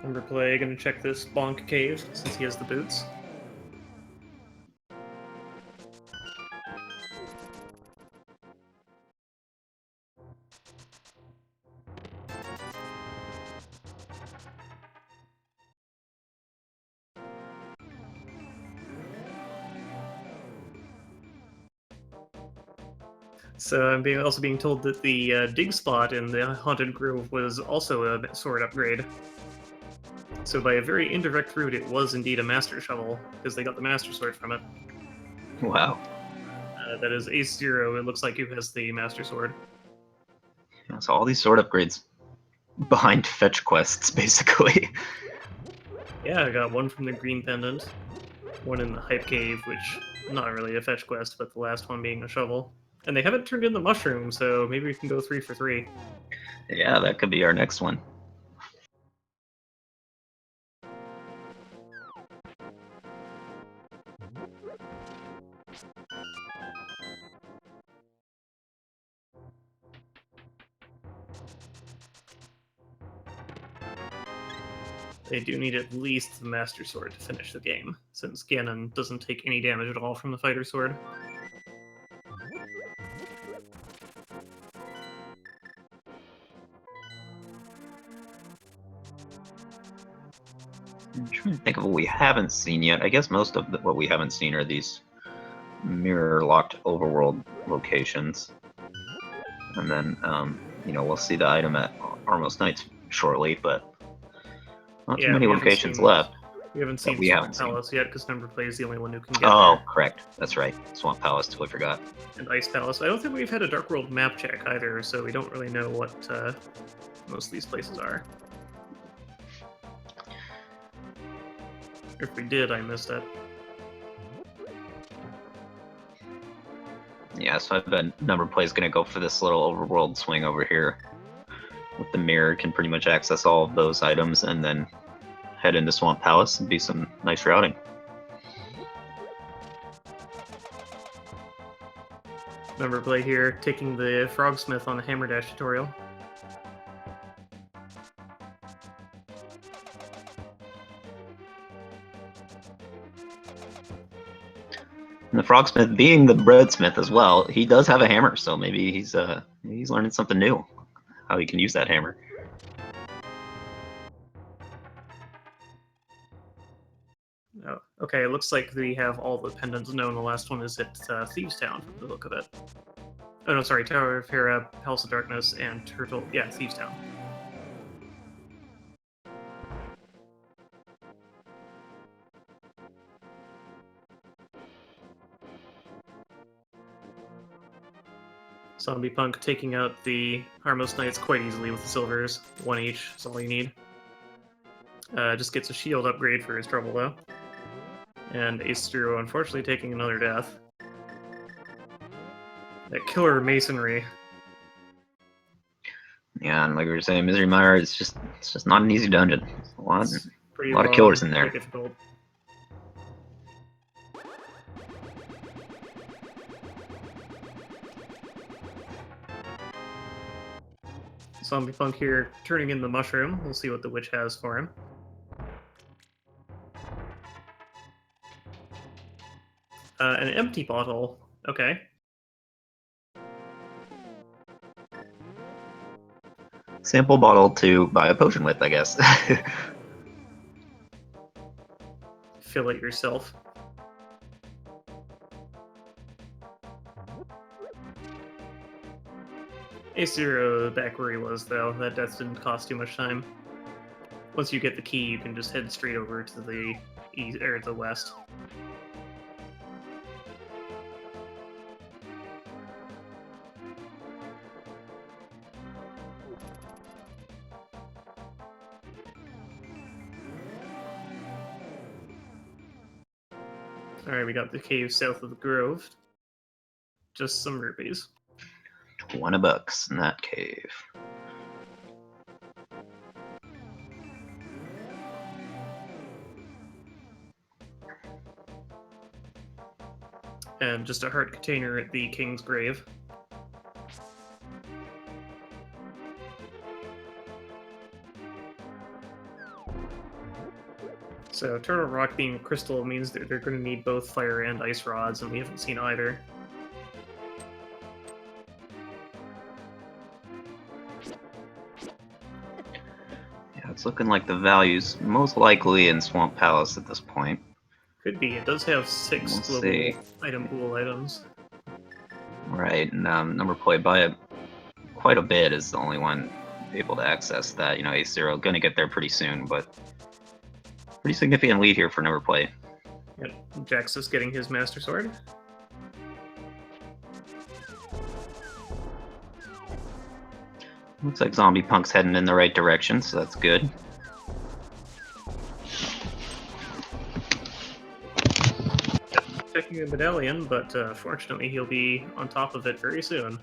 Numberplay gonna check this bonk cave since he has the boots. So I'm also being told that the dig spot in the Haunted Grove was also a sword upgrade. So by a very indirect route, it was indeed a Master Shovel, because they got the Master Sword from it. Wow. That is AceZer, it looks like, who has the Master Sword. Yeah, so all these sword upgrades behind fetch quests, basically. Yeah, I got one from the Green Pendant, one in the Hype Cave, which not really a fetch quest, but the last one being a shovel. And they haven't turned in the mushroom, so maybe we can go 3 for 3. Yeah, that could be our next one. They do need at least the Master Sword to finish the game, since Ganon doesn't take any damage at all from the Fighter Sword. I'm trying to think of what we haven't seen yet. I guess most of what we haven't seen are these mirror-locked overworld locations. And then, you know, we'll see the item at Armos Knights shortly, but not too many locations left. We haven't seen Swamp Palace yet, because Numberplay is the only one who can get Oh, there. correct. That's right. Swamp Palace, totally forgot. And Ice Palace. I don't think we've had a Dark World map check either, so we don't really know what most of these places are. If we did, I missed it. Yeah, so I bet Numberplay is going to go for this little overworld swing over here. With the mirror, can pretty much access all of those items and then head into Swamp Palace and do some nice routing. Numberplay here, taking the Frogsmith on the Hammer Dash tutorial. And the Frogsmith, being the Breadsmith as well, he does have a hammer, so maybe he's learning something new, how he can use that hammer. Oh, okay, it looks like we have all the pendants known. The last one is at Thieves Town, from the look of it. Oh no, sorry, Tower of Hera, Palace of Darkness, and Turtle... Yeah, Thieves Town. ZombiePunk taking out the Harmless Knights quite easily with the silvers. 1 each is all you need. Just gets a shield upgrade for his trouble, though. And AceZer, unfortunately, taking another death. That killer masonry. Yeah, and like we were saying, Misery Mire is just not an easy dungeon. There's a lot of killers in there. Quite difficult. ZombiePunk here turning in the mushroom. We'll see what the witch has for him. An empty bottle. Okay. Sample bottle to buy a potion with, I guess. Fill it yourself. AceZer back where he was, though. That death didn't cost too much time. Once you get the key, you can just head straight over to the east or the west. Alright, we got the cave south of the grove. Just some rupees. $20 in that cave. And just a heart container at the king's grave. So Turtle Rock being crystal means that they're going to need both fire and ice rods, and we haven't seen either. Yeah, it's looking like the value's most likely in Swamp Palace at this point. Could be. It does have 6 We'll global see. item pool items. Right, and Numberplay by quite a bit is the only one able to access that. You know, AceZer going to get there pretty soon, but pretty significant lead here for Numberplay. Yep, Jaxus getting his Master Sword. Looks like ZombiePunk's heading in the right direction, so that's good. Checking the medallion, but fortunately he'll be on top of it very soon.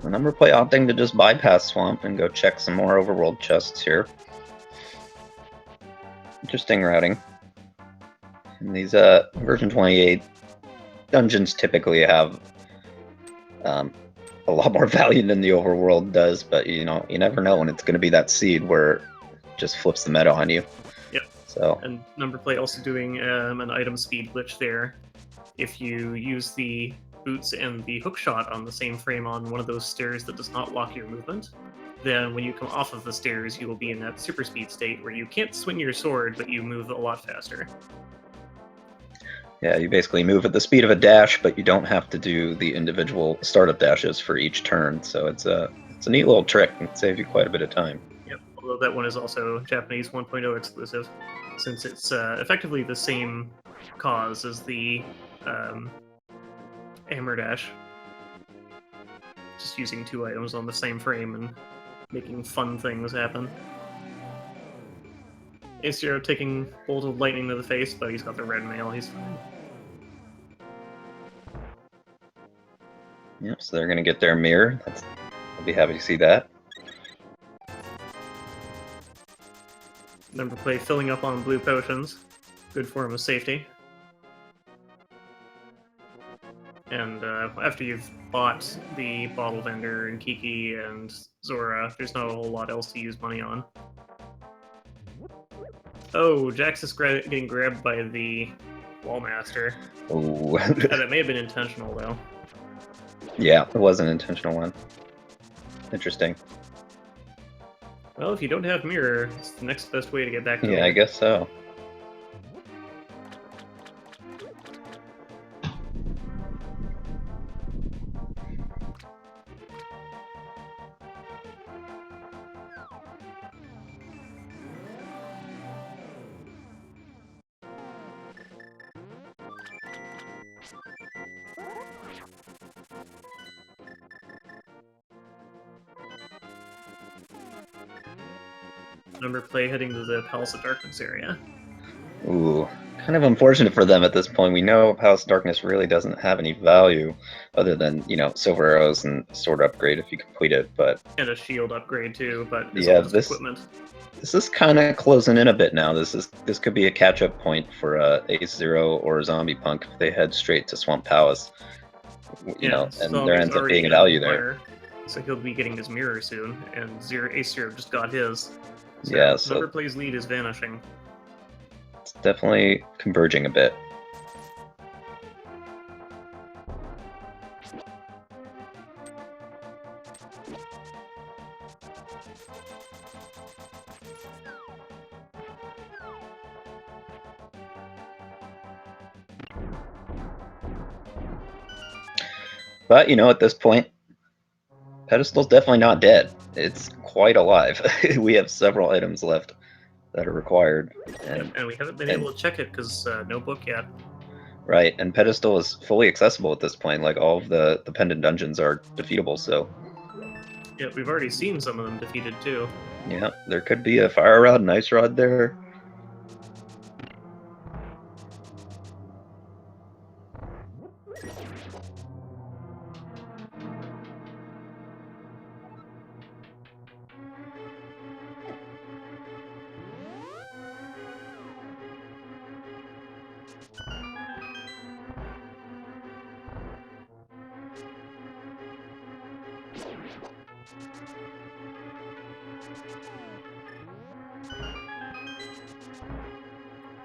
The Numberplay opting to just bypass Swamp and go check some more overworld chests here. Interesting routing. And these version 28 dungeons typically have a lot more value than the overworld does, but you know, you never know when it's going to be that seed where it just flips the meta on you. Yep. So. And Numberplay also doing an item speed glitch there. If you use the boots and the hookshot on the same frame on one of those stairs that does not lock your movement, then when you come off of the stairs, you will be in that super speed state where you can't swing your sword, but you move a lot faster. Yeah, you basically move at the speed of a dash, but you don't have to do the individual startup dashes for each turn. So it's a neat little trick and saves you quite a bit of time. Yep, although that one is also Japanese 1.0 exclusive, since it's effectively the same cause as the Hammer Dash. Just using 2 items on the same frame and making fun things happen. AceZer taking Bolt of Lightning to the face, but he's got the red mail, he's fine. Yep, so they're going to get their mirror. I'll be happy to see that. Numberplay filling up on blue potions. Good form of safety. And after you've bought the bottle vendor and Kiki and Zora, there's not a whole lot else to use money on. Oh, Jaxus getting grabbed by the Wallmaster. Oh. Yeah, that may have been intentional, though. Yeah, it was an intentional one. Interesting. Well, if you don't have mirror, it's the next best way to get back to Yeah, I guess so. Numberplay heading to the Palace of Darkness area. Ooh, kind of unfortunate for them at this point. We know Palace of Darkness really doesn't have any value other than, you know, silver arrows and sword upgrade if you complete it, but... And a shield upgrade too, but it's yeah, all just equipment. This is kind of closing in a bit now. This could be a catch-up point for AceZer or ZombiePunk if they head straight to Swamp Palace. You know, and there ends up being a value there. So he'll be getting his mirror soon, and AceZer just got his. So yeah, so Numberplay's lead is vanishing. It's definitely converging a bit. But, you know, at this point, Pedestal's definitely not dead. It's quite alive. We have several items left that are required. And we haven't been able to check it because no book yet. Right, and Pedestal is fully accessible at this point. Like, all of the pendant dungeons are defeatable, so Yeah, we've already seen some of them defeated too. yeah, there could be a fire rod and ice rod there.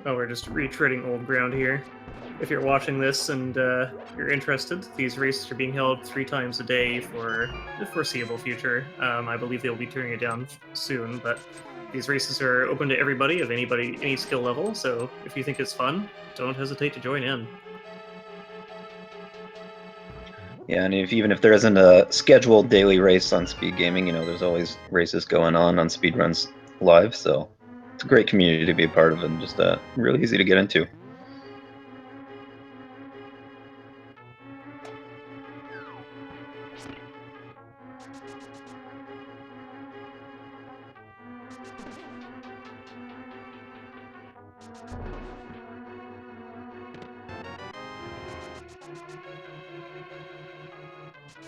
Oh, we're just retreading old ground here. If you're watching this and you're interested, these races are being held 3 times a day for the foreseeable future. I believe they'll be turning it down soon, but these races are open to everybody of any skill level. So if you think it's fun, don't hesitate to join in. Yeah, and even if there isn't a scheduled daily race on Speed Gaming, there's always races going on Speedruns Live, so it's a great community to be a part of and just really easy to get into.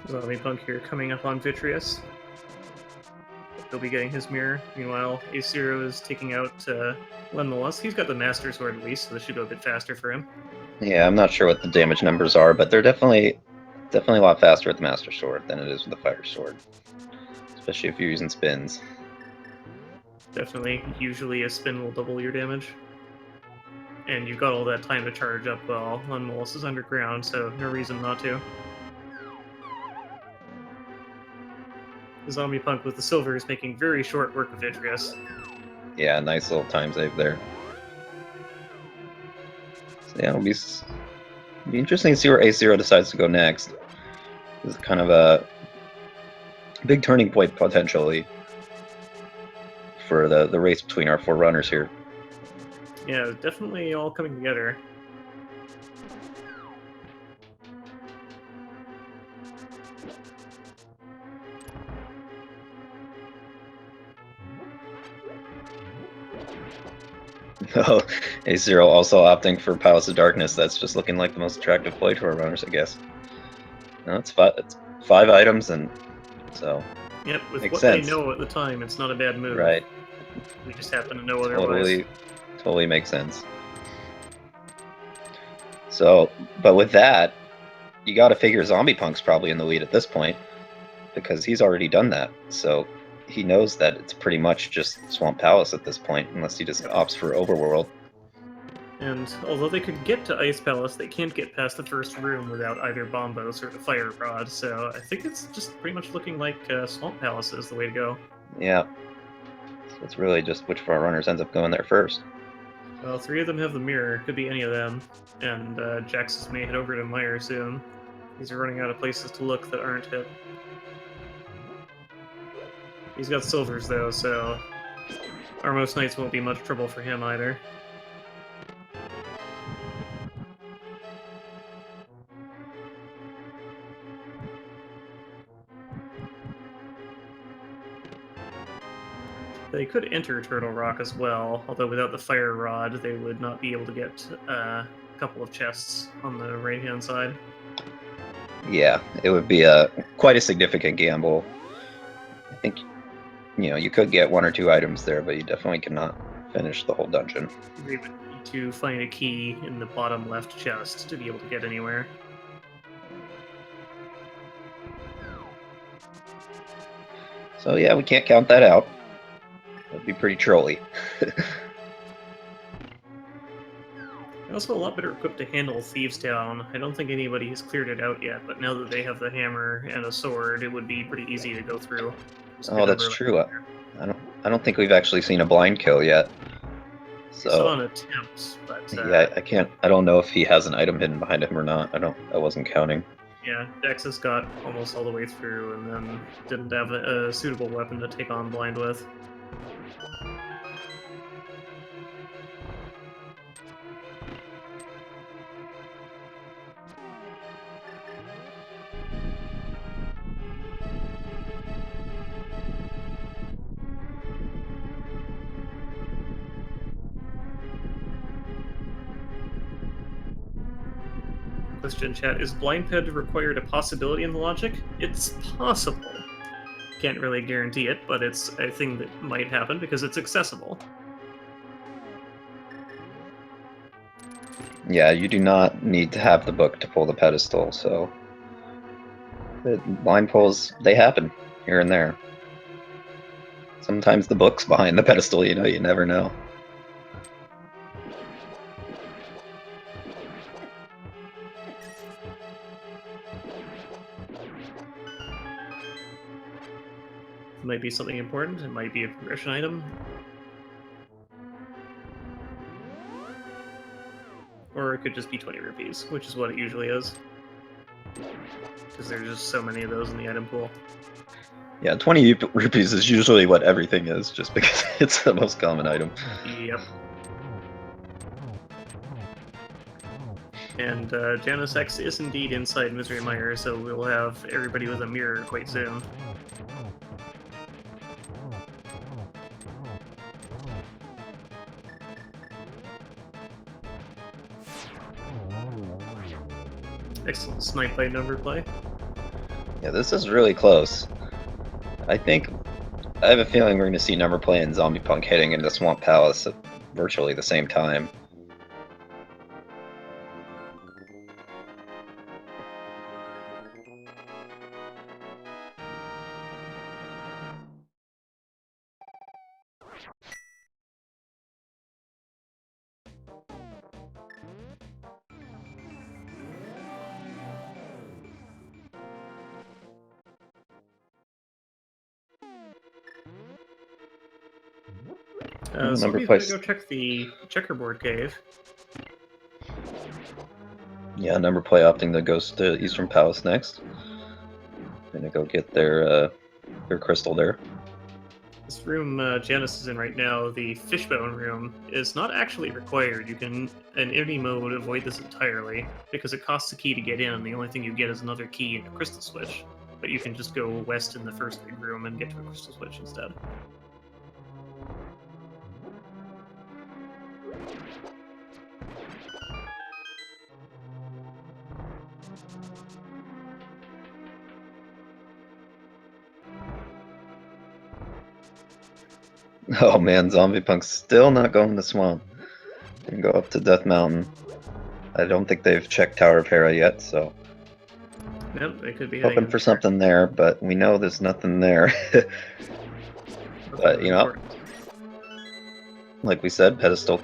ZombiePunk here coming up on Vitreous. He'll be getting his mirror. Meanwhile, AceZer is taking out Lenmolas. He's got the Master Sword at least, so this should go a bit faster for him. Yeah, I'm not sure what the damage numbers are, but they're definitely a lot faster with the Master Sword than it is with the Fire Sword, especially if you're using spins. Definitely, usually a spin will double your damage. And you've got all that time to charge up while Lenmolas is underground, so no reason not to. The ZombiePunk with the silver is making very short work of Vitreous. Yeah, nice little time save there. So yeah, it'll be interesting to see where AceZer decides to go next. This is kind of a big turning point potentially for the race between our 4 runners here. Yeah, definitely all coming together. Oh, AceZer also opting for Palace of Darkness. That's just looking like the most attractive play to our runners, I guess. No, it's 5 items, and so Yep, with makes what sense. they know at the time, it's not a bad move. Right. We just happen to know otherwise. Totally makes sense. So, but with that, you got to figure ZombiePunk's probably in the lead at this point because he's already done that. So he knows that it's pretty much just Swamp Palace at this point, unless he just opts for Overworld. And although they could get to Ice Palace, they can't get past the first room without either Bombos or the Fire Rod, so I think it's just pretty much looking like Swamp Palace is the way to go. Yeah. So it's really just which of our runners ends up going there first. Well, 3 of them have the mirror, could be any of them, and Jaxus may head over to Meyer soon. He's running out of places to look that aren't hit. He's got silvers though, so Armos Knights won't be much trouble for him either. They could enter Turtle Rock as well, although without the Fire Rod, they would not be able to get a couple of chests on the right-hand side. Yeah, it would be quite a significant gamble. I think, you could get 1 or 2 items there, but you definitely cannot finish the whole dungeon. We would need to find a key in the bottom left chest to be able to get anywhere. So yeah, we can't count that out. That'd be pretty trolly. They're also a lot better equipped to handle Thieves Town. I don't think anybody has cleared it out yet, but now that they have the hammer and a sword, it would be pretty easy to go through. Oh, that's true. I don't think we've actually seen a blind kill yet. So I saw an attempt, but yeah, I don't know if he has an item hidden behind him or not. I wasn't counting. yeah, Jaxus got almost all the way through and then didn't have a suitable weapon to take on blind with. Question chat, is blind ped required a possibility in the logic? It's possible. Can't really guarantee it, but it's a thing that might happen because it's accessible. Yeah, you do not need to have the book to pull the pedestal, so blind pulls, they happen here and there. Sometimes the book's behind the pedestal, you know, you never know. It might be something important, it might be a progression item. Or it could just be 20 rupees, which is what it usually is. Because there's just so many of those in the item pool. Yeah, 20 rupees is usually what everything is, just because it's the most common item. Yep. And JaxusX is indeed inside Misery Mire, so we'll have everybody with a mirror quite soon. Excellent snipe by Numberplay. Yeah, this is really close. I have a feeling we're going to see Numberplay and ZombiePunk hitting into Swamp Palace at virtually the same time. Somebody's gonna go check the checkerboard cave. Yeah, Numberplay opting to go to Eastern Palace next. Gonna go get their crystal there. This room Janice is in right now, the fishbone room, is not actually required. You can, in any mode, avoid this entirely, because it costs a key to get in, and the only thing you get is another key and a crystal switch. But you can just go west in the first big room and get to a crystal switch instead. Oh man, ZombiePunk's still not going to Swamp. They can go up to Death Mountain. I don't think they've checked Tower of Hera yet, so Yep, they could be hoping for something there, but we know there's nothing there. But, you know, like we said, pedestal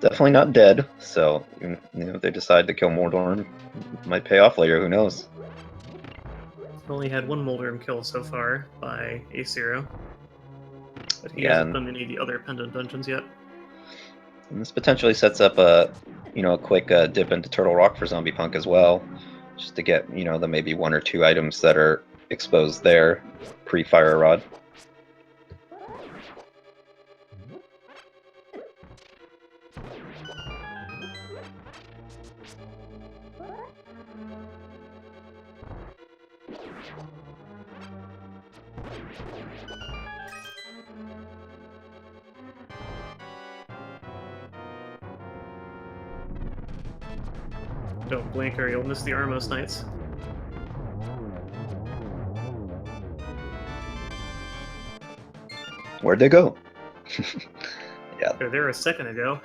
definitely not dead, so you know, if they decide to kill Mordor, it might pay off later, who knows. We've only had one Moldorm kill so far by AceZer0187, but he Yeah, hasn't done any of the other pendant dungeons yet. And this potentially sets up a quick dip into Turtle Rock for ZombiePunk as well, just to get, the maybe 1 or 2 items that are exposed there pre-Fire Rod. Don't blink or you'll miss the Armos Knights. Where'd they go? Yeah. They're there a second ago.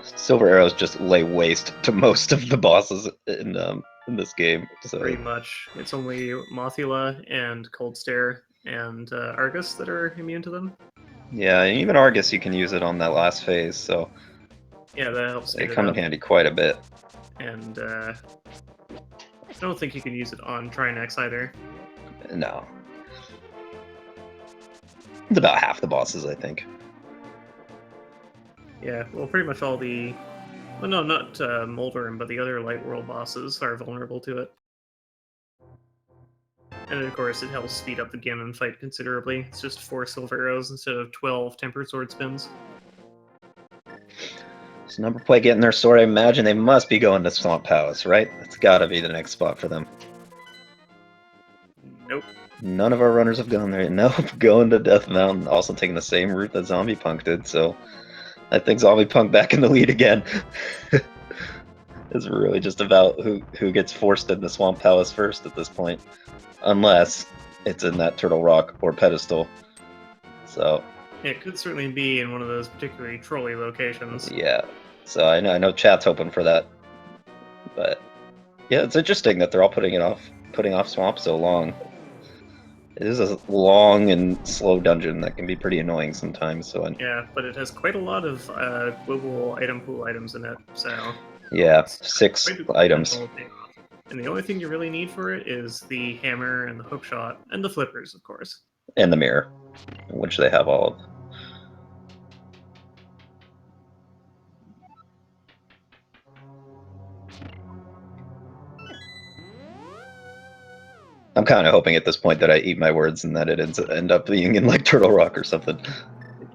Silver Arrows just lay waste to most of the bosses in this game. So pretty much. It's only Mothula and Cold Stare and Argus that are immune to them. Yeah, and even Argus you can use it on that last phase, so yeah, that helps. They come in handy quite a bit. And I don't think you can use it on Trinex either. No. It's about half the bosses, I think. Yeah, well, pretty much all the... Well, no, not Moldorm, but the other Light World bosses are vulnerable to it. And of course, it helps speed up the Ganon fight considerably. It's just 4 silver arrows instead of 12 tempered sword spins. So Numberplay getting their sword, I imagine they must be going to Swamp Palace, right? That's gotta be the next spot for them. Nope. None of our runners have gone there. Nope, going to Death Mountain, also taking the same route that ZombiePunk did, so I think ZombiePunk back in the lead again. It's really just about who gets forced in the Swamp Palace first at this point, unless it's in that Turtle Rock or pedestal. So It could certainly be in one of those particularly trolly locations. yeah, so I know chat's hoping for that, but yeah, it's interesting that they're all putting off Swamp so long. It is a long and slow dungeon that can be pretty annoying sometimes. So Yeah, but it has quite a lot of global item pool items in it, so yeah, it's 6 quite a items potential to pay off. And the only thing you really need for it is the hammer and the hook shot and the flippers, of course. and the mirror, which they have all of. I'm kind of hoping at this point that I eat my words and that it end up being in like Turtle Rock or something.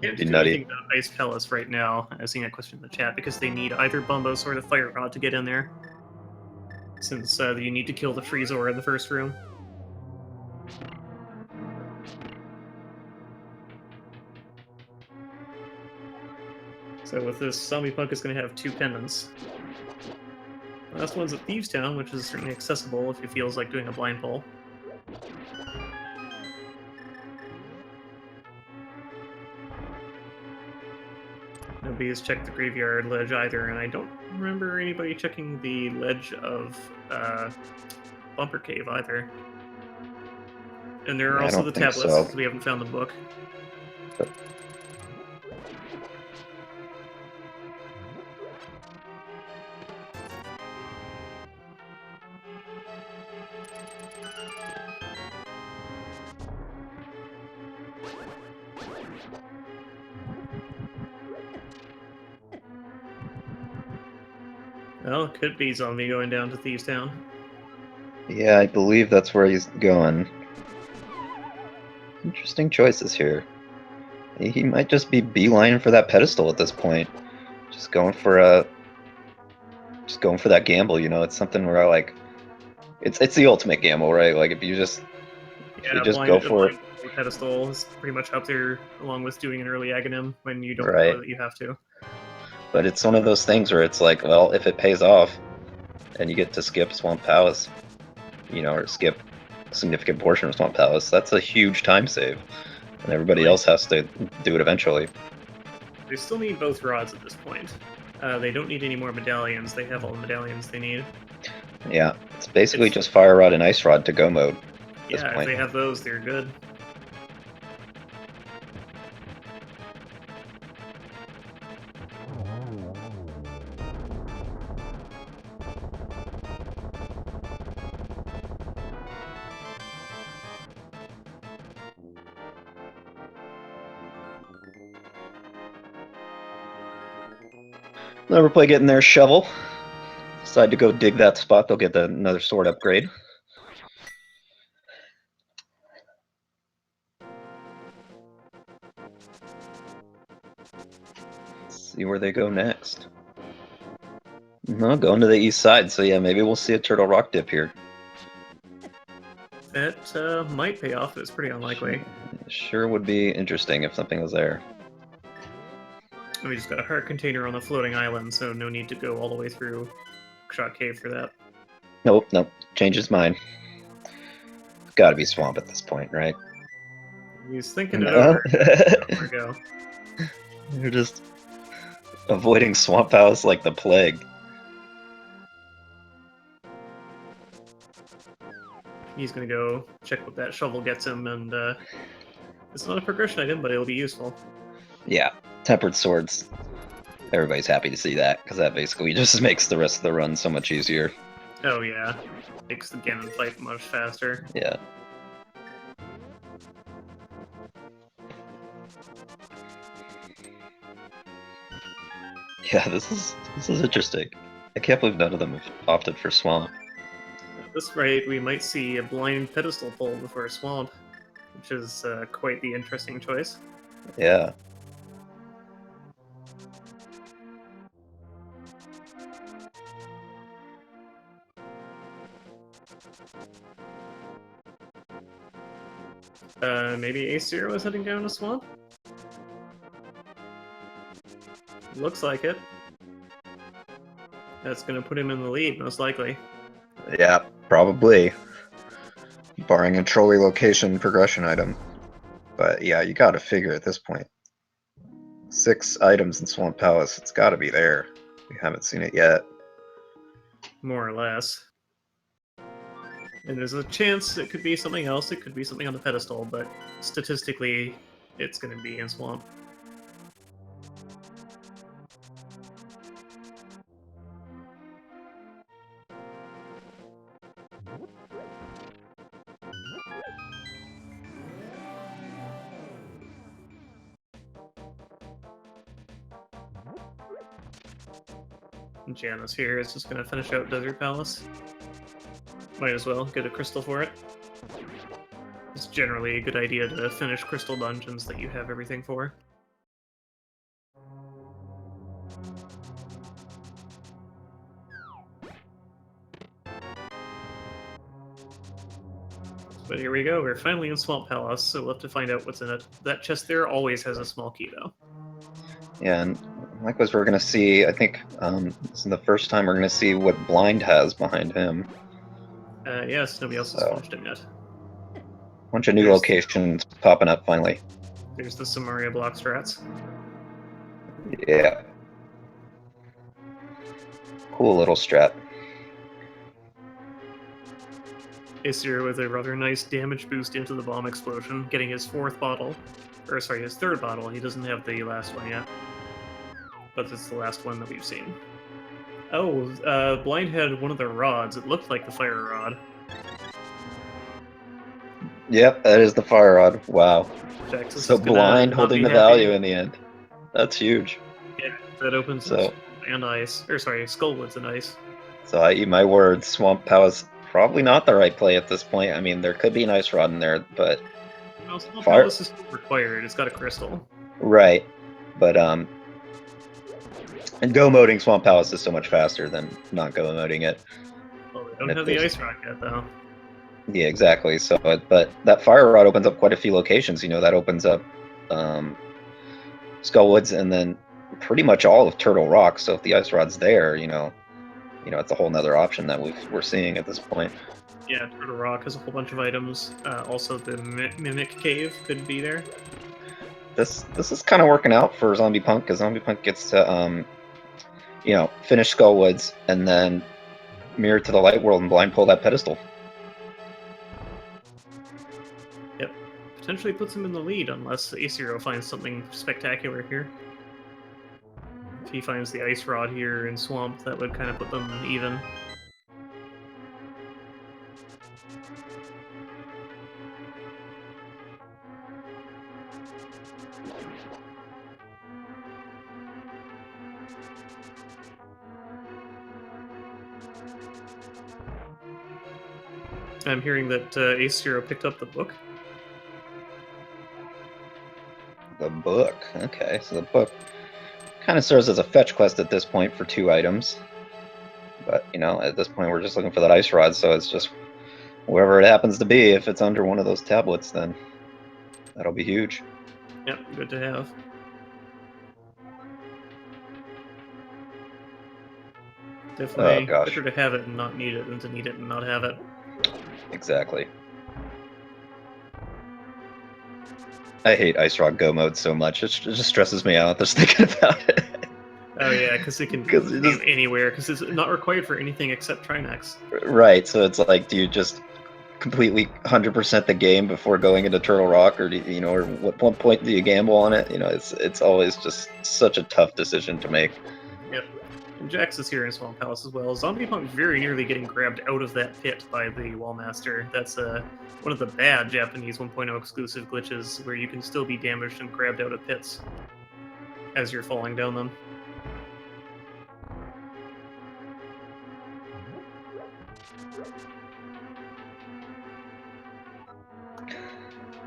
Can't Be do nutty. anything about Ice Palace right now. I was seeing that question in the chat because they need either Bumbos or the Fire Rod to get in there. Since you need to kill the Freezor in the first room. So with this, ZombiePunk is going to have 2 pendants. The last one's at Thieves Town, which is certainly accessible if he feels like doing a blind pull. Nobody has checked the graveyard ledge either, and I don't remember anybody checking the ledge of Bumper Cave either. And there are I also don't the think tablets, so. because we haven't found the book. Well, it could be Zombie going down to Thieves Town. Yeah, I believe that's where he's going. Interesting choices here. He might just be beelining for that pedestal at this point. Just going for that gamble, you know. It's something where it's the ultimate gamble, right? Like if you just go for it, blind pedestal is pretty much up there, along with doing an early Aghanim when you don't right? know that you have to. But it's one of those things where it's like, well, if it pays off, and you get to skip Swamp Palace, you know, or skip a significant portion of Swamp Palace, that's a huge time save, and everybody else has to do it eventually. They still need both rods at this point. They don't need any more medallions. They have all the medallions they need. Yeah, it's basically just Fire Rod and Ice Rod to go mode. Yeah, if they have those, they're good. Numberplay getting their shovel. Decide to go dig that spot. They'll get another sword upgrade. Let's see where they go next. No, going to the east side. So yeah, maybe we'll see a Turtle Rock dip here. That might pay off, but it's pretty unlikely. Sure would be interesting if something was there. We just got a heart container on the floating island, so no need to go all the way through Shot Cave for that. Nope, change his mind. Gotta be Swamp at this point, right? He's thinking it over. There we go. You're just avoiding Swamp Palace like the plague. He's gonna go check what that shovel gets him, and it's not a progression item, but it'll be useful. Yeah, tempered swords. Everybody's happy to see that, because that basically just makes the rest of the run so much easier. Oh yeah, makes the Ganon fight much faster. Yeah. Yeah, this is interesting. I can't believe none of them have opted for Swamp. At this rate, we might see a blind pedestal pull before Swamp, which is quite the interesting choice. Yeah. Maybe AceZer is heading down to Swamp? Looks like it. That's gonna put him in the lead, most likely. Yeah, probably. Barring a trolley location progression item. But yeah, you gotta figure at this point. 6 items in Swamp Palace, it's gotta be there. We haven't seen it yet. More or less. And there's a chance it could be something else, it could be something on the pedestal, but statistically, it's gonna be in Swamp. Janice here is just gonna finish out Desert Palace. Might as well get a crystal for it. It's generally a good idea to finish crystal dungeons that you have everything for. But here we go, we're finally in Swamp Palace, so we'll have to find out what's in it. That chest there always has a small key, though. Yeah, and likewise we're gonna see, I think, this is the first time we're gonna see what Blind has behind him. Yes, nobody else has finished him yet. Bunch of new locations popping up finally. There's the Samaria block strats. Yeah. Cool little strat. AceZer with a rather nice damage boost into the bomb explosion, getting his 4th bottle. Or, sorry, his 3rd bottle. He doesn't have the last one yet. But it's the last one that we've seen. Oh, Blind had one of the rods. It looked like the fire rod. Yep, that is the fire rod. Wow. Jaxus So Blind holding the value in the end. That's huge. Yeah, that opens So, and ice. Or sorry, Skullwoods and ice. so I eat my words. Swamp Palace probably not the right play at this point. I mean, there could be an ice rod in there, but No, Swamp Palace is still required. It's got a crystal. Right, but and go moding Swamp Palace is so much faster than not go moding it. Well, they don't have the ice rod yet, though. Yeah, exactly. So, but that fire rod opens up quite a few locations. You know, that opens up Skullwoods and then pretty much all of Turtle Rock. So if the ice rod's there, you know, it's a whole nother option that we're seeing at this point. Yeah, Turtle Rock has a whole bunch of items. Also, the Mimic Cave could be there. This is kind of working out for ZombiePunk because ZombiePunk gets to finish Skullwoods and then mirror to the light world and blind pull that pedestal. Yep, potentially puts him in the lead unless AceZer finds something spectacular here. If he finds the ice rod here in Swamp, that would kind of put them even. I'm hearing that AceZer picked up the book. The book. Okay, so the book kind of serves as a fetch quest at this point for 2 items. But, at this point we're just looking for that ice rod, so it's just wherever it happens to be. If it's under one of those tablets, then that'll be huge. Yep, good to have. Definitely better to have it and not need it than to need it and not have it. Exactly. I hate Ice Rod Go mode so much. It just stresses me out just thinking about it. Oh yeah, because it can be anywhere, because it's not required for anything except Trinex. Right, so it's like, do you just completely 100% the game before going into Turtle Rock, or or what point do you gamble on it? It's always just such a tough decision to make. Yep. And Jax is here in Swamp Palace as well. ZombiePunk very nearly getting grabbed out of that pit by the Wallmaster. That's one of the bad Japanese 1.0 exclusive glitches where you can still be damaged and grabbed out of pits as you're falling down them.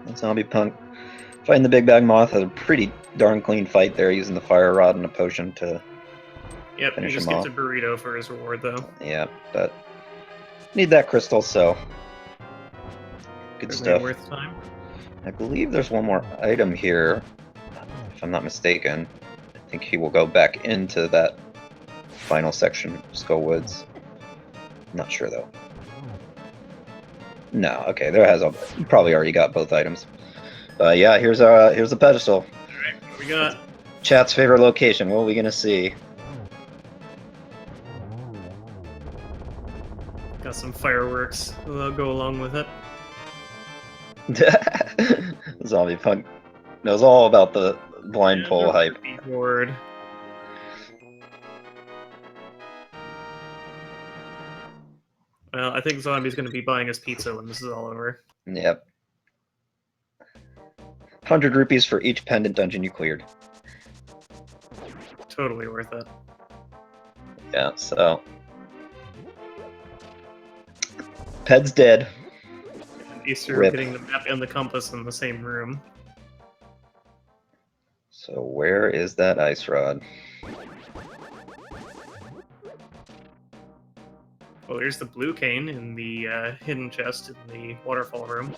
ZombiePunk fighting the Big Bag Moth had a pretty darn clean fight there, using the fire rod and a potion to Yep, he just gets a burrito for his reward, though. Yeah, but need that crystal, so good stuff. Worth time. I believe there's one more item here, if I'm not mistaken. I think he will go back into that final section of Skull Woods. Not sure though. No, okay, there has probably already got both items. Yeah, here's the pedestal. Alright, what we got? Chat's favorite location. What are we gonna see? Got some fireworks. They'll go along with it. ZombiePunk knows all about the blind pole hype. Board. Well, I think Zombie's going to be buying us pizza when this is all over. Yep. 100 rupees for each pendant dungeon you cleared. Totally worth it. Yeah, so... Ped's dead. Easter Rip. getting the map and the compass in the same room. So where is that ice rod? Well, there's the blue cane in the hidden chest in the waterfall room.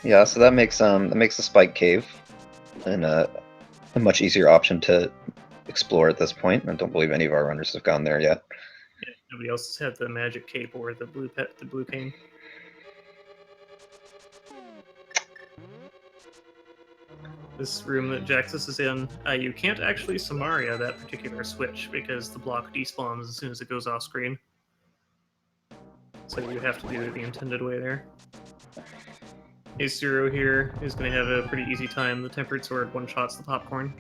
Yeah, so that makes the spike cave and a much easier option to explore at this point. I don't believe any of our runners have gone there yet. Yeah, nobody else has had the magic cape or the blue cane. This room that Jaxus is in, you can't actually Samaria that particular switch because the block despawns as soon as it goes off screen. So you have to do it the intended way there. AceZer here is going to have a pretty easy time. The tempered sword one-shots the popcorn.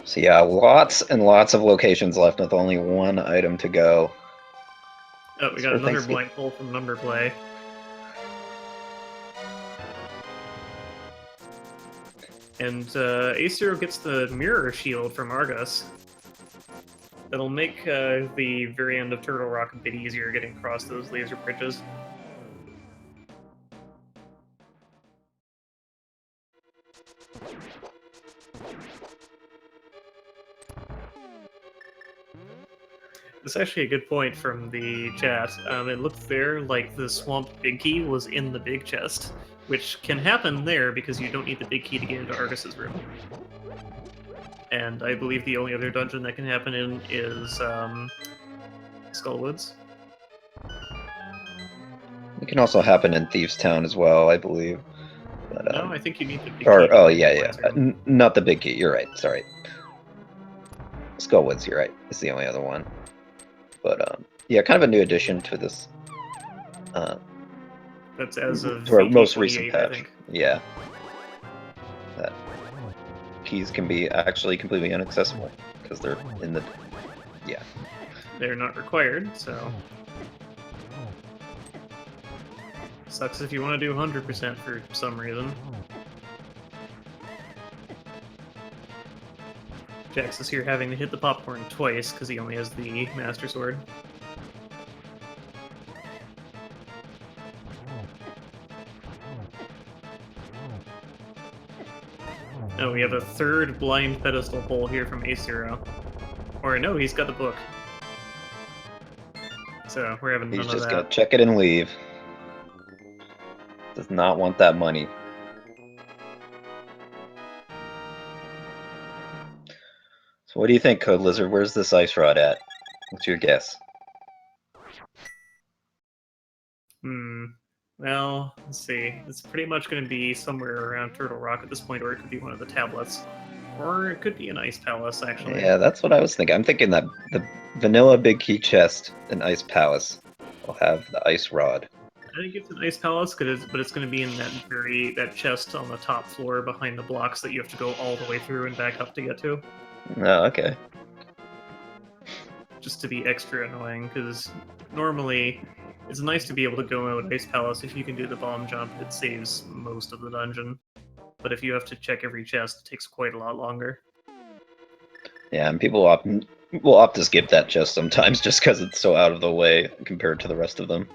So yeah, lots and lots of locations left with only one item to go. Oh, we got another blind pull from Numberplay. And AceZer gets the mirror shield from Argus. That'll make the very end of Turtle Rock a bit easier getting across those laser bridges. That's actually a good point from the chat. It looked there like the swamp big key was in the big chest, which can happen there because you don't need the big key to get into Argus's room. And I believe the only other dungeon that can happen in is Skullwoods. It can also happen in Thieves' Town as well, I believe. But, No, I think you need the big key. oh yeah. Not the big key. You're right. Sorry. Skullwoods. You're right. It's the only other one. But yeah, kind of a new addition to this. That's as of to our most recent I patch. think. Yeah. That keys can be actually completely inaccessible because they're in the. Yeah. They're not required, so. Sucks if you want to do 100% for some reason. Jaxus here having to hit the popcorn twice because he only has the Master Sword. Oh, we have a third blind pedestal pull here from AceZer. Or no, he's got the book. So we're having none of that. He's just gonna check it and leave. Does not want that money. So what do you think, Code Lizard? Where's this ice rod at? What's your guess? Well, let's see. It's pretty much going to be somewhere around Turtle Rock at this point, or it could be one of the tablets. Or it could be an ice palace, actually. Yeah, that's what I was thinking. I'm thinking that the vanilla big key chest and ice palace will have the ice rod. I think it's an ice palace, but it's going to be in that chest on the top floor behind the blocks that you have to go all the way through and back up to get to. Oh, okay. Just to be extra annoying, because normally it's nice to be able to go into Ice Palace. If you can do the bomb jump, it saves most of the dungeon. But if you have to check every chest, it takes quite a lot longer. Yeah, and people will opt to skip that chest sometimes just because it's so out of the way compared to the rest of them.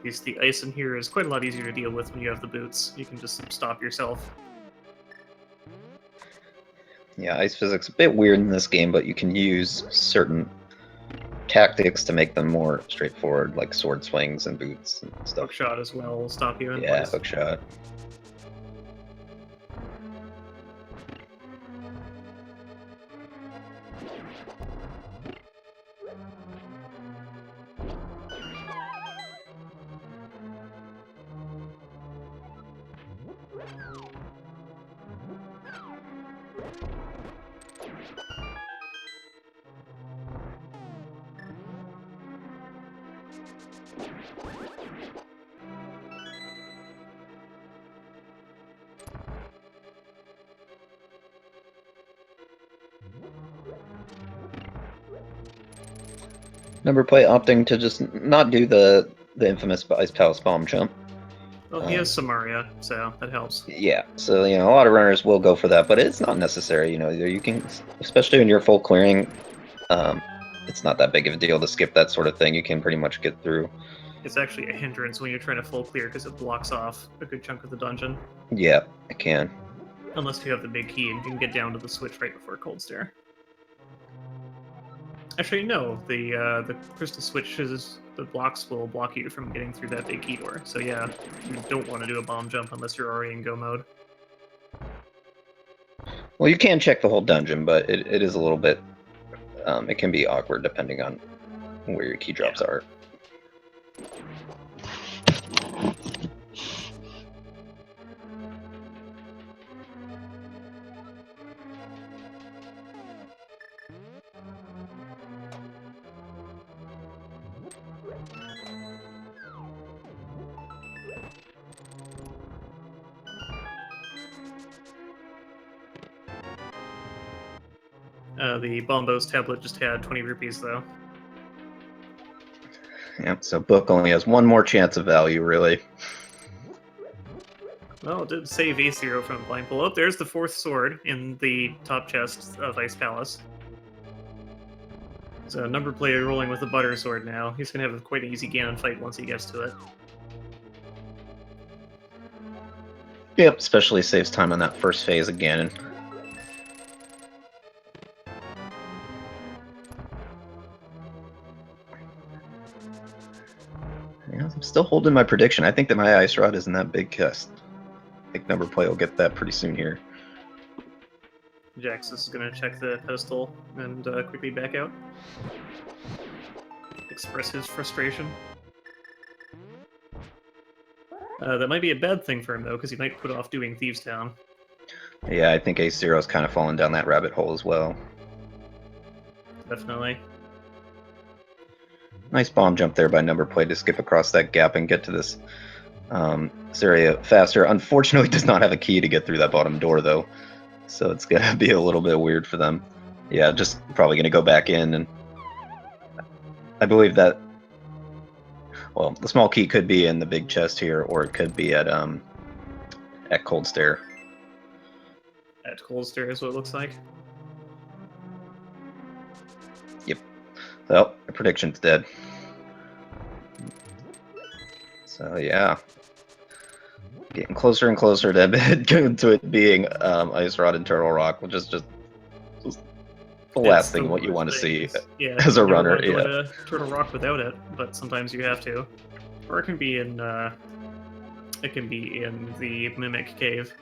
Because the ice in here is quite a lot easier to deal with when you have the boots. You can just stop yourself. Yeah, ice physics a bit weird in this game, but you can use certain tactics to make them more straightforward, like sword swings and boots and stuff. Hookshot as well will stop you in Yeah, place. hookshot. Numberplay opting to just not do the infamous Ice Palace bomb jump. Well, he has Samaria, so that helps. Yeah, so a lot of runners will go for that, but it's not necessary. You can, especially when you're full clearing, it's not that big of a deal to skip that sort of thing. You can pretty much get through. It's actually a hindrance when you're trying to full clear because it blocks off a good chunk of the dungeon. Yeah, I can. Unless you have the big key and you can get down to the switch right before Cold Stare. Actually, no. The crystal switches, the blocks will block you from getting through that big key door. So yeah, you don't want to do a bomb jump unless you're already in go mode. Well, you can check the whole dungeon, but it is a little bit. It can be awkward depending on where your key drops are. The Bombos tablet just had 20 rupees, though. Yep, so book only has one more chance of value, really. Well, it did save AceZer from blind pull. Oh, there's the fourth sword in the top chest of Ice Palace. So Numberplay rolling with the butter sword now. He's going to have quite an easy Ganon fight once he gets to it. Yep, especially saves time on that first phase again. Yeah, I'm still holding my prediction. I think that my Ice Rod is in that big chest. I think Numberplay will get that pretty soon here. Jaxus is going to check the pedestal and quickly back out. Express his frustration. That might be a bad thing for him, though, because he might put off doing Thieves Town. Yeah, I think AceZero's kind of fallen down that rabbit hole as well. Definitely. Nice bomb jump there by Numberplay to skip across that gap and get to this area faster. Unfortunately, does not have a key to get through that bottom door, though. So it's going to be a little bit weird for them. Yeah, just probably going to go back in. And I believe that, well, the small key could be in the big chest here, or it could be at Cold Stare. At Cold Stare is what it looks like. Yep. So, the prediction's dead. So, yeah. Getting closer and closer to it being Ice Rod and Turtle Rock, which is just the last thing what you want to see as a runner. Yeah. Go to Turtle Rock without it, but sometimes you have to. Or it can be in the Mimic Cave,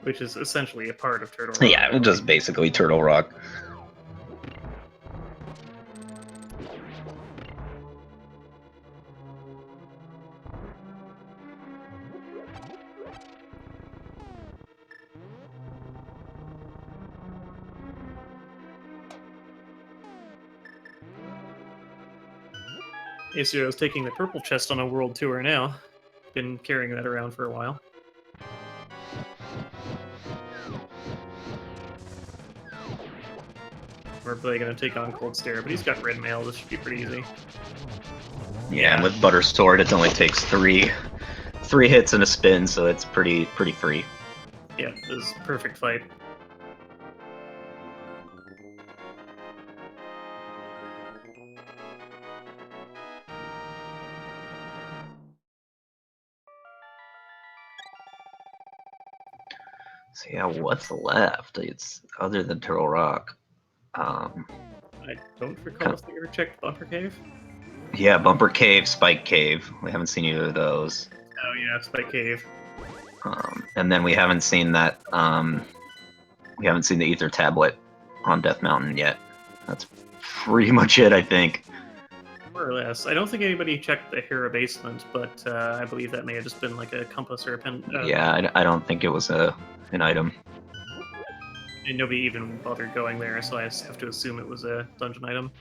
which is essentially a part of Turtle Rock. Yeah, just basically Turtle Rock. AceZer is taking the purple chest on a world tour now. Been carrying that around for a while. We're probably going to take on Cold Stare, but he's got red mail. This should be pretty easy. Yeah, and with Butter Sword, it only takes 3. 3 hits and a spin, so it's pretty free. Yeah, this is a perfect fight. So yeah, what's left? It's other than Turtle Rock. I don't recall if they ever checked Bumper Cave. Yeah, Bumper Cave, Spike Cave. We haven't seen either of those. Oh yeah, Spike Cave. And then we haven't seen that. We haven't seen the Ether Tablet on Death Mountain yet. That's pretty much it, I think. More or less. I don't think anybody checked the Hera basement, but I believe that may have just been like a compass or a pen. Yeah, I don't think it was an item. And nobody even bothered going there, so I have to assume it was a dungeon item.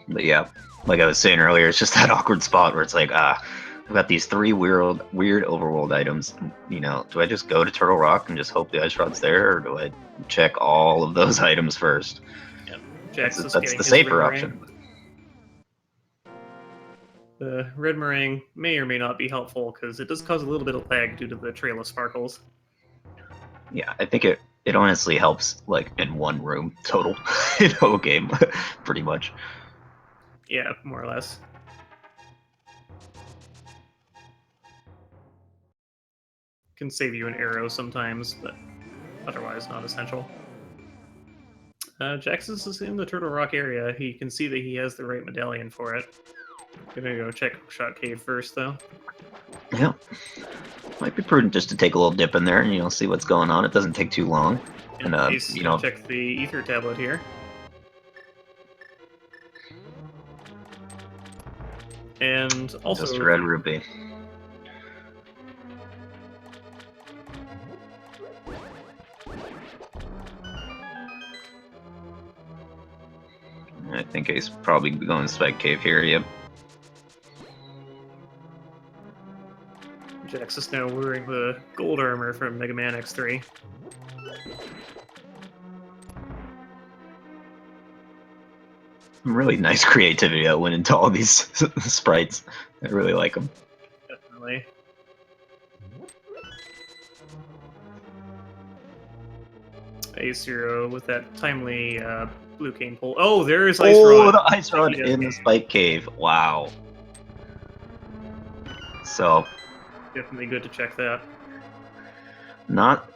But yeah, like I was saying earlier, it's just that awkward spot where it's like, I've got these 3 weird overworld items. You know, do I just go to Turtle Rock and just hope the Ice Rod's there, or do I check all of those items first? Yep. That's the safer option. The red meringue may or may not be helpful because it does cause a little bit of lag due to the trail of sparkles. Yeah, I think it honestly helps like in 1 room total in the whole game, pretty much. Yeah, more or less. Can save you an arrow sometimes, but otherwise not essential. Jaxus is in the Turtle Rock area. He can see that he has the right medallion for it. Gonna go check Shot Cave first, though. Yeah, might be prudent just to take a little dip in there and see what's going on. It doesn't take too long. And check the Ether Tablet here. And also just a red rupee. I think he's probably going Spike Cave here, yep. Jax is now wearing the gold armor from Mega Man X3. Some really nice creativity that went into all these sprites. I really like them. Definitely. AceZer with that timely blue cane pull. Oh, there's Ice Rod. Oh, the Ice Rod in the Spike Cave. Wow. So Definitely good to check that. Not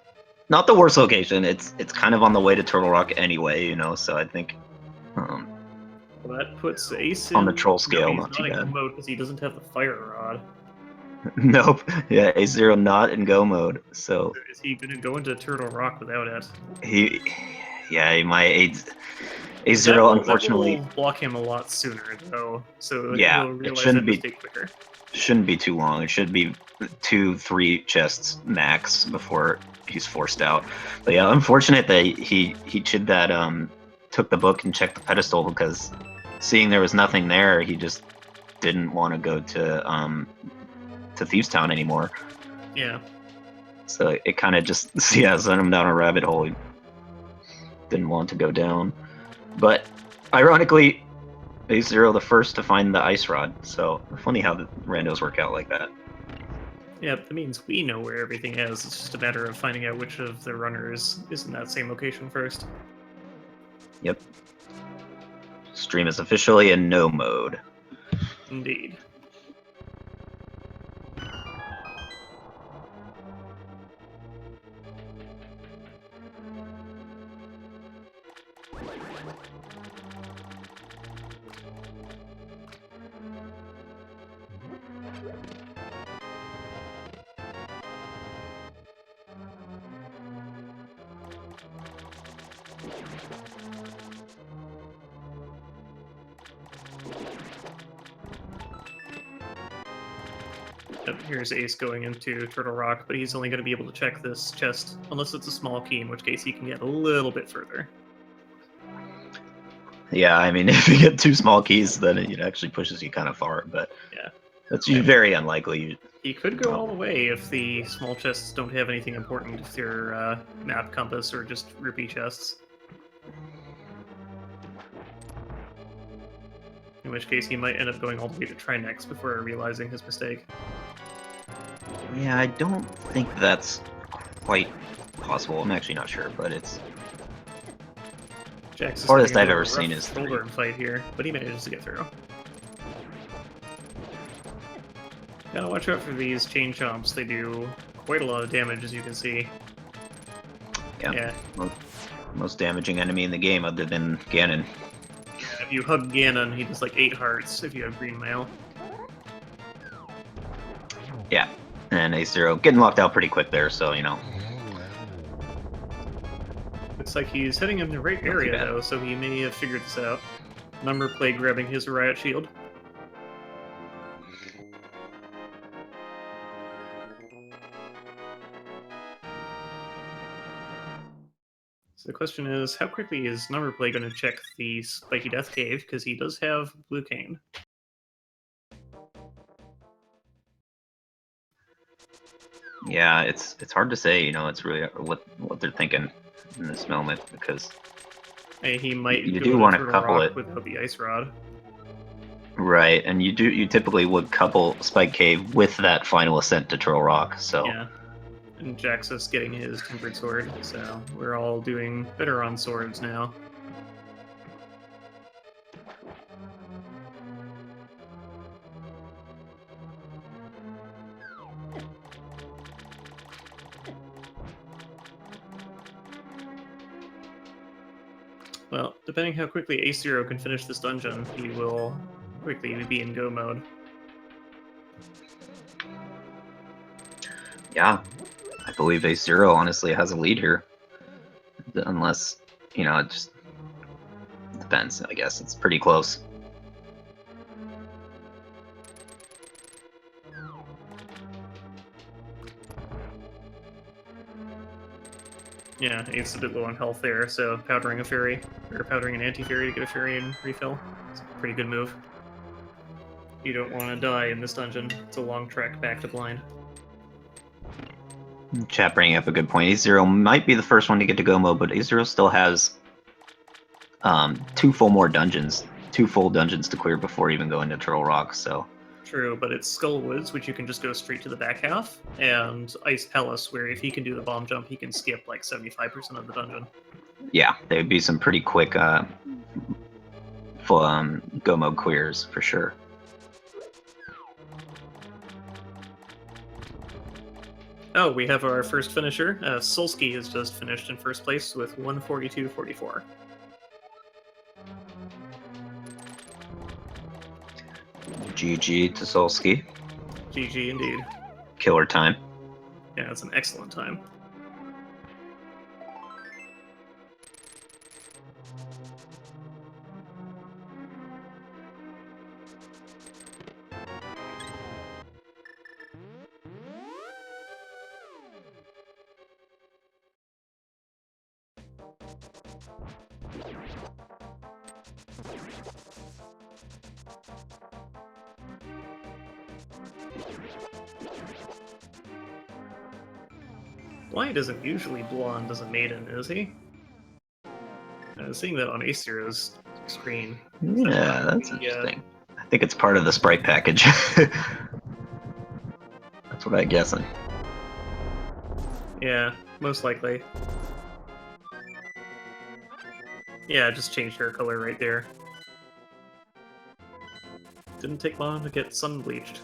the worst location. It's kind of on the way to Turtle Rock anyway, so I think Well, that puts Ace on the troll scale, not too bad. Mode because he doesn't have the fire rod. Nope. Yeah, AceZer not in go mode. So is he gonna go into Turtle Rock without it? He might. AceZer unfortunately that will block him a lot sooner though. So yeah, he'll realize it shouldn't that be mistake quicker. Shouldn't be too long. It should be 2-3 chests max before he's forced out. But yeah, unfortunate that he did that. Took the book and checked the pedestal because seeing there was nothing there, he just didn't want to go to Thieves Town anymore. Yeah. So it kind of just sent him down a rabbit hole he didn't want to go down. But ironically, AceZer the first to find the Ice Rod. So funny how the randos work out like that. Yeah, that means we know where everything is. It's just a matter of finding out which of the runners is in that same location first. Yep. Stream is officially in no mode. Indeed. Yep, here's Ace going into Turtle Rock, but he's only going to be able to check this chest unless it's a small key, in which case he can get a little bit further. Yeah, I mean, if you get 2 small keys, then it actually pushes you kind of far, but yeah, that's very unlikely. He could go all the way if the small chests don't have anything important, if they're map compass or just rupee chests. In which case he might end up going all the way to try next before realizing his mistake. Yeah, I don't think that's quite possible. I'm actually not sure, but it's Jax is farthest having a I've bit ever of a seen rough is shoulder 3. fight here, but he manages to get through. Gotta watch out for these chain chomps. They do quite a lot of damage, as you can see. Yeah. Most damaging enemy in the game other than Ganon. If you hug Ganon, he does like 8 hearts if you have green mail. Yeah. And AceZer getting locked out pretty quick there, so, you know. Looks like he's heading in the right area, bad. though, so he may have figured this out. Numberplay grabbing his riot shield. So the question is, how quickly is Numberplay going to check the Spiky Death Cave? Because he does have Blue Cane. Yeah, it's hard to say, you know, it's really what they're thinking in this moment, because He might you go do to want to Turtle couple Rock it. without the Ice Rod. Right, and you typically would couple Spike Cave with that final ascent to Turtle Rock, so Yeah. And Jaxus getting his Tempered Sword, so we're all doing better on swords now. Well, depending how quickly AceZer can finish this dungeon, he will quickly be in go mode. yeah, I believe AceZer honestly has a lead here, unless, you know, it just depends. I guess it's pretty close. Yeah, it's a bit low on health there, so powdering a fairy, or powdering an anti-fairy to get a fairy and refill. It's a pretty good move. You don't want to die in this dungeon. It's a long trek back to blind. Chat bringing up a good point. AceZer might be the first one to get to go mode, but AceZer still has 2 full dungeons to clear before even going to Turtle Rock, so True, but it's Skullwoods, which you can just go straight to the back half, and Ice Palace, where if he can do the bomb jump, he can skip like 75% of the dungeon. yeah, there would be some pretty quick full go mode clears for sure. Oh, we have our first finisher. Solsky has just finished in first place with 142.44. GG to Solsky. GG indeed. Killer time. Yeah, it's an excellent time. Blind isn't usually blonde as a maiden, is he? Seeing that on AceZer's screen. Yeah, that's interesting. I think it's part of the sprite package. That's what I'm guessing. Yeah, most likely. Yeah, just changed hair color right there. Didn't take long to get sun bleached.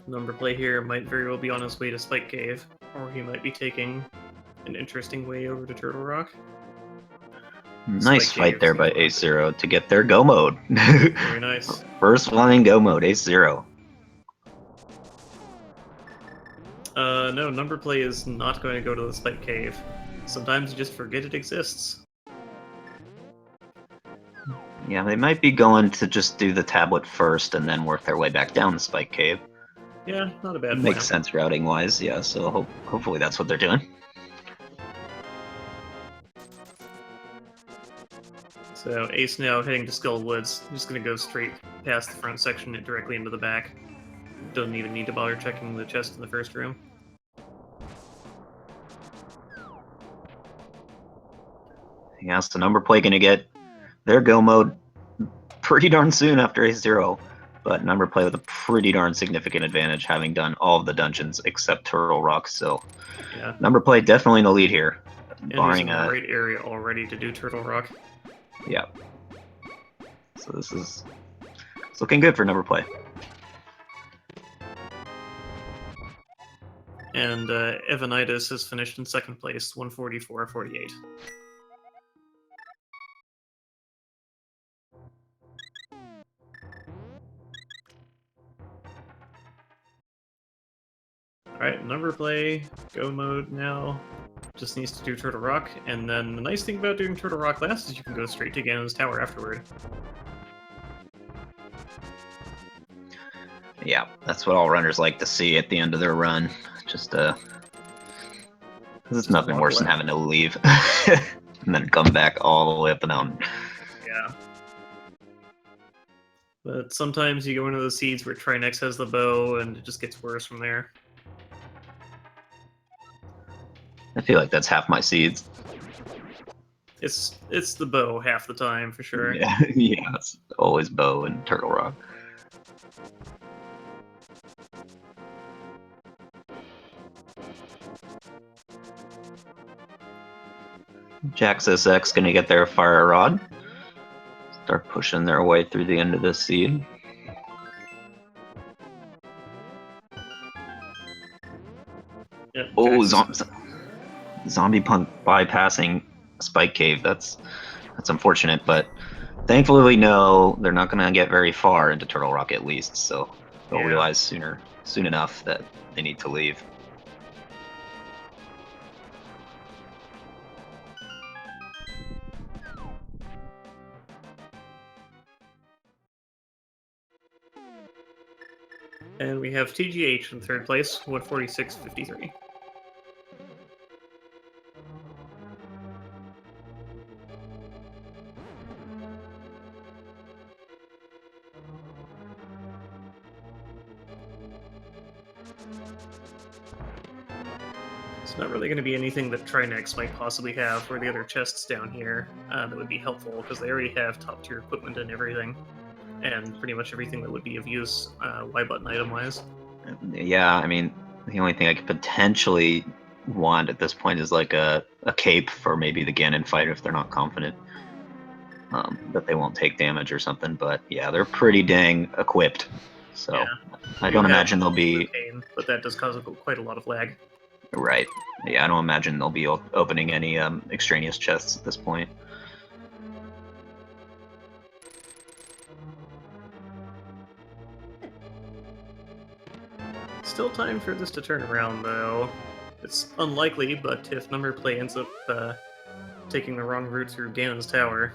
Numberplay here might very well be on his way to Spike Cave, or he might be taking an interesting way over to Turtle Rock. Nice Spike fight Cave there by seems AceZer to get their go mode. Very nice. First one in go mode, AceZer. No, Numberplay is not going to go to the Spike Cave. Sometimes you just forget it exists. Yeah, they might be going to just do the tablet first and then work their way back down the Spike Cave. Yeah, not a bad plan. Makes sense routing wise, yeah, so hopefully that's what they're doing. So Ace now heading to Skull Woods. Just gonna go straight past the front section and directly into the back. Doesn't even need to bother checking the chest in the first room. Yeah, so Numberplay gonna get their go mode pretty darn soon after AceZer0187, but Numberplay with a pretty darn significant advantage, having done all of the dungeons except Turtle Rock. So Yeah. Numberplay definitely in the lead here, And barring he's in the right area already to do Turtle Rock. yeah. So this is it's looking good for Numberplay. And Evanitis has finished in second place, 144.48. Alright, Numberplay, go mode now. Just needs to do Turtle Rock, and then the nice thing about doing Turtle Rock last is you can go straight to Ganon's Tower afterward. Yeah, that's what all runners like to see at the end of their run. Just because it's nothing worse than having to leave and then come back all the way up the mountain. Yeah. But sometimes you go into the seeds where Trinex has the bow, and it just gets worse from there. I feel like that's half my seeds. It's the bow half the time, for sure. Yeah, yeah, it's always bow and Turtle Rock. JaxusX gonna get their fire rod. Start pushing their way through the end of this seed. Yep, Oh, Jaxus. ZombiePunk bypassing Spike Cave. That's unfortunate, but thankfully we know they're not gonna get very far into Turtle Rock at least, so they'll realize soon enough that they need to leave. And we have TGH in third place, 146.53. It's not really going to be anything that Trinex might possibly have for the other chests down here that would be helpful, because they already have top tier equipment and everything. And pretty much everything that would be of use Y-button item-wise. Yeah, I mean, the only thing I could potentially want at this point is like a cape for maybe the Ganon fight if they're not confident that they won't take damage or something. But yeah, they're pretty dang equipped. So Yeah. I don't imagine they'll be... But that does cause quite a lot of lag. Right. Yeah, I don't imagine they'll be opening any extraneous chests at this point. Still time for this to turn around, though. It's unlikely, but if Numberplay ends up taking the wrong route through Ganon's Tower...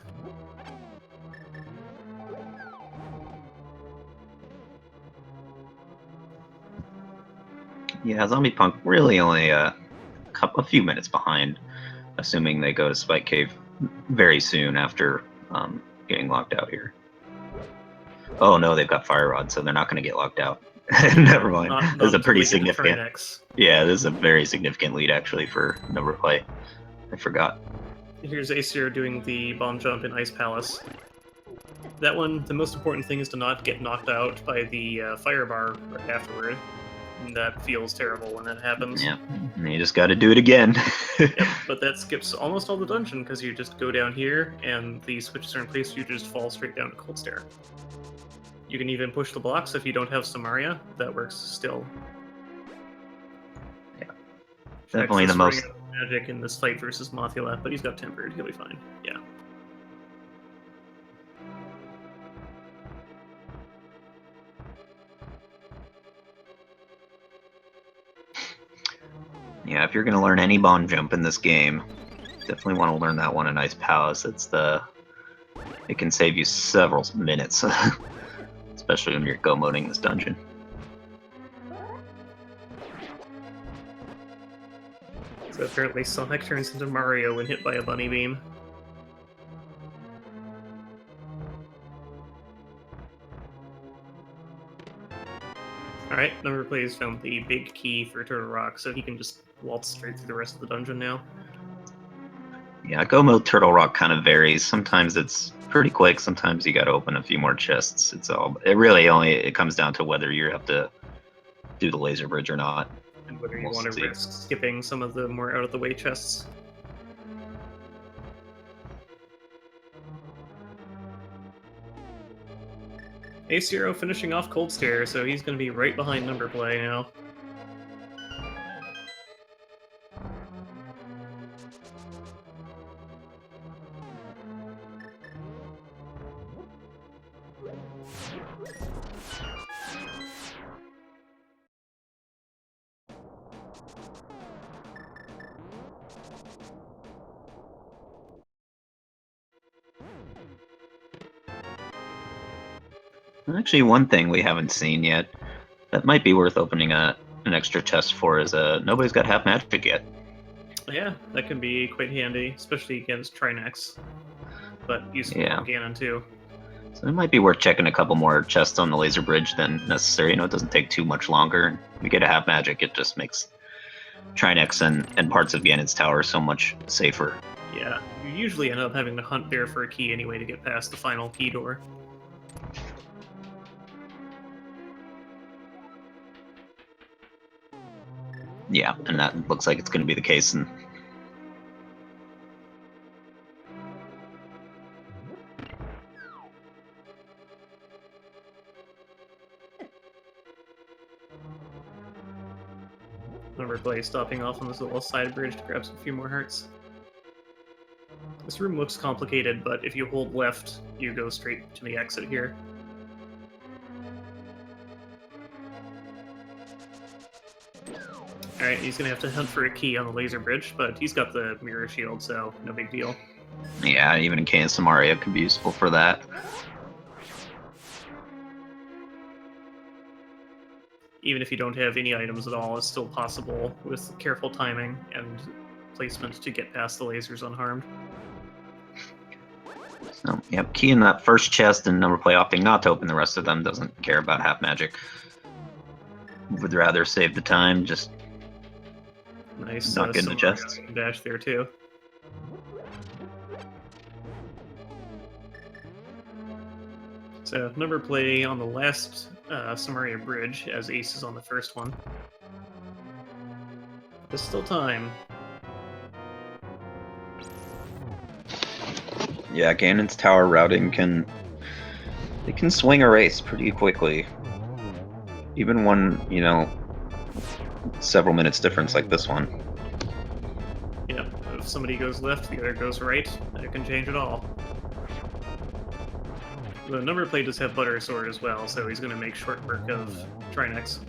Yeah, ZombiePunk really only a few minutes behind, assuming they go to Spike Cave very soon after getting locked out here. Oh no, they've got Fire Rod, so they're not going to get locked out. Never mind. This is a pretty significant. Yeah, this is a very significant lead actually for Numberplay. I forgot. Here's AceZer doing the bomb jump in Ice Palace. That one, the most important thing is to not get knocked out by the fire bar right afterward. And that feels terrible when that happens. Yeah, you just got to do it again. Yep, but that skips almost all the dungeon because you just go down here and the switches are in place, you just fall straight down to Cold Stare. You can even push the blocks if you don't have Samaria. That works still. Yeah, definitely the most magic in this fight versus Mothula, but he's got tempered. He'll be fine. Yeah. Yeah, if you're going to learn any bomb jump in this game, definitely want to learn that one in Ice Palace. It can save you several minutes, especially when you're go-moding this dungeon. So apparently Sonic turns into Mario when hit by a bunny beam. Alright, Numberplay has found the big key for Turtle Rock, so he can just waltz straight through the rest of the dungeon now. Yeah, go mode Turtle Rock kind of varies. Sometimes it's pretty quick. Sometimes you got to open a few more chests. It comes down to whether you have to do the laser bridge or not. And whether you We'll want to see. risk skipping some of the more out-of-the-way chests. AceZero finishing off Cold Stare, so he's going to be right behind Numberplay now. Actually, one thing we haven't seen yet that might be worth opening an extra chest for is nobody's got half magic yet. Yeah, that can be quite handy, especially against Trinex. But useful Yeah. on Ganon too. So it might be worth checking a couple more chests on the laser bridge than necessary. It doesn't take too much longer. If you get a half magic, it just makes Trinex and parts of Ganon's tower so much safer. Yeah, you usually end up having to hunt there for a key anyway to get past the final key door. Yeah, and that looks like it's going to be the case. And Numberplay stopping off on this little side bridge to grab some few more hearts. This room looks complicated, but if you hold left, you go straight to the exit here. Alright, he's gonna have to hunt for a key on the laser bridge, but he's got the mirror shield, so no big deal. yeah, even in Samaria could be useful for that. Even if you don't have any items at all, it's still possible with careful timing and placement to get past the lasers unharmed. So, yep, key in that first chest, and Numberplay opting not to open the rest of them. Doesn't care about half magic. Would rather save the time, just Nice. not getting the chests. Dash there too. So Numberplay on the last Samaria bridge, as Ace is on the first one. There's still time. Yeah, Ganon's tower routing can swing a race pretty quickly. Even one, several minutes difference like this one. Yeah, if somebody goes left, the other goes right, it can change it all. The Numberplay does have Butter Sword as well, so he's going to make short work of Trinex.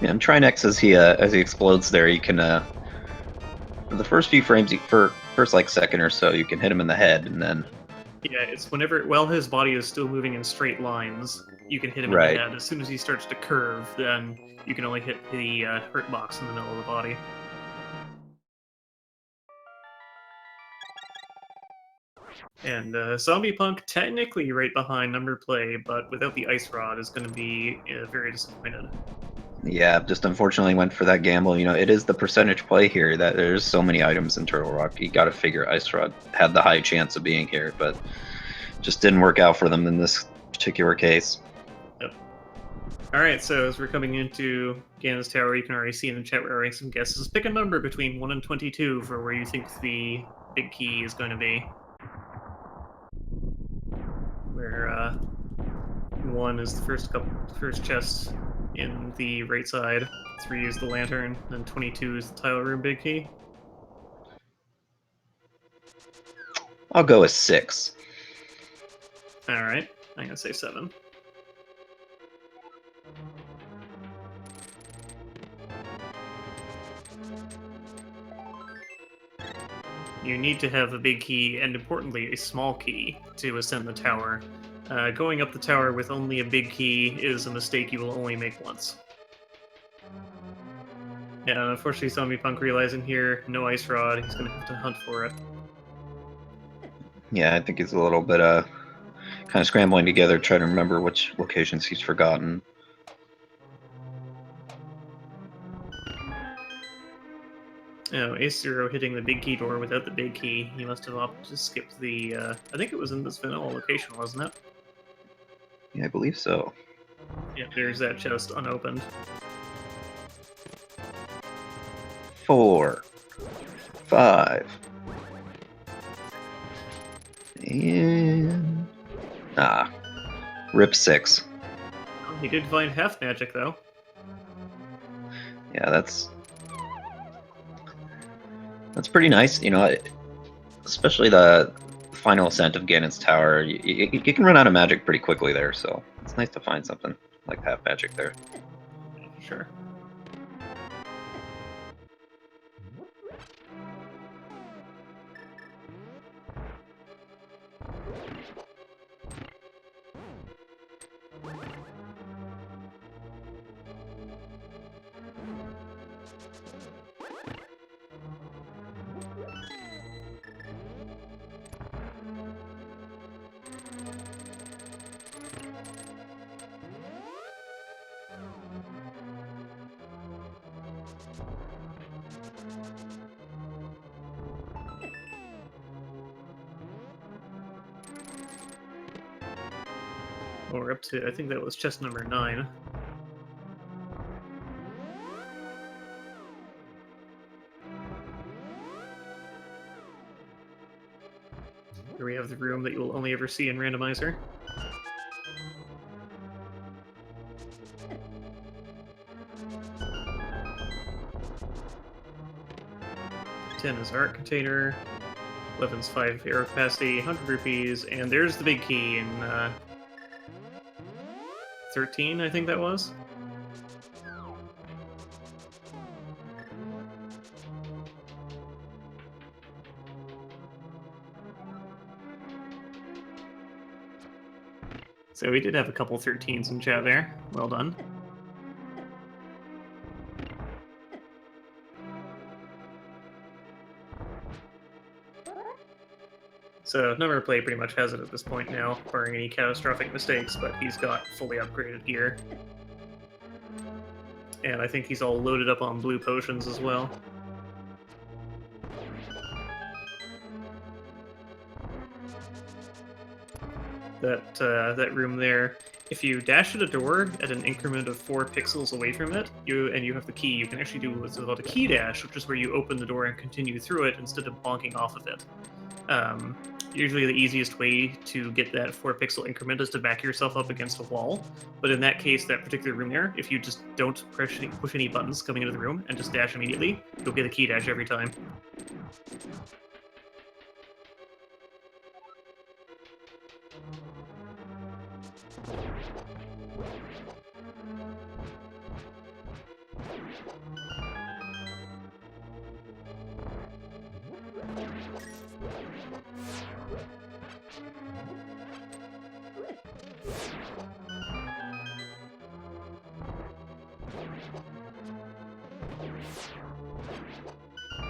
Yeah, and Trinex as he explodes there, you can for the first few frames, first like second or so, you can hit him in the head, and then Yeah, it's while his body is still moving in straight lines, you can hit him Right. in the head. As soon as he starts to curve, then you can only hit the hurt box in the middle of the body. And ZombiePunk, technically right behind Numberplay, but without the Ice Rod, is going to be very disappointed. yeah, just unfortunately went for that gamble. It is the percentage play here that there's so many items in Turtle Rock. You got to figure Ice Rod had the high chance of being here, but just didn't work out for them in this particular case. Alright, so as we're coming into Ganon's Tower, you can already see in the chat we're already some guesses. Pick a number between 1 and 22 for where you think the big key is going to be. Where 1 is the first chest in the right side, 3 is the lantern, and 22 is the tile room big key. I'll go with 6. Alright, I'm gonna say 7. You need to have a big key, and importantly, a small key, to ascend the tower. Going up the tower with only a big key is a mistake you will only make once. Yeah, unfortunately, ZombiePunk realizing here, no Ice Rod, he's gonna have to hunt for it. Yeah, I think he's a little bit kind of scrambling together, trying to remember which locations he's forgotten. Oh, AceZer hitting the big key door without the big key. He must have opted to skip the. I think it was in this vanilla location, wasn't it? Yeah, I believe so. Yeah, there's that chest unopened. 4, 5, and rip 6. Oh, he did find half magic though. Yeah, that's pretty nice. You know, especially the final ascent of Ganon's tower. You can run out of magic pretty quickly there, so it's nice to find something like half magic there. Yeah, for sure. Well, we're up to, I think that was chest number 9. Here we have the room that you will only ever see in Randomizer. Ten is art container. 11's 5 air capacity, 100 rupees, and there's the big key in 13, I think that was. So we did have a couple 13s in chat there. Well done. So Numberplay pretty much has it at this point now, barring any catastrophic mistakes, but he's got fully upgraded gear. And I think he's all loaded up on blue potions as well. That room there, if you dash at a door at an increment of 4 pixels away from it, and you have the key, you can actually do what's called a key dash, which is where you open the door and continue through it instead of bonking off of it. Usually the easiest way to get that 4-pixel increment is to back yourself up against a wall, but in that case, that particular room there, if you just don't push any buttons coming into the room and just dash immediately, you'll get a key dash every time.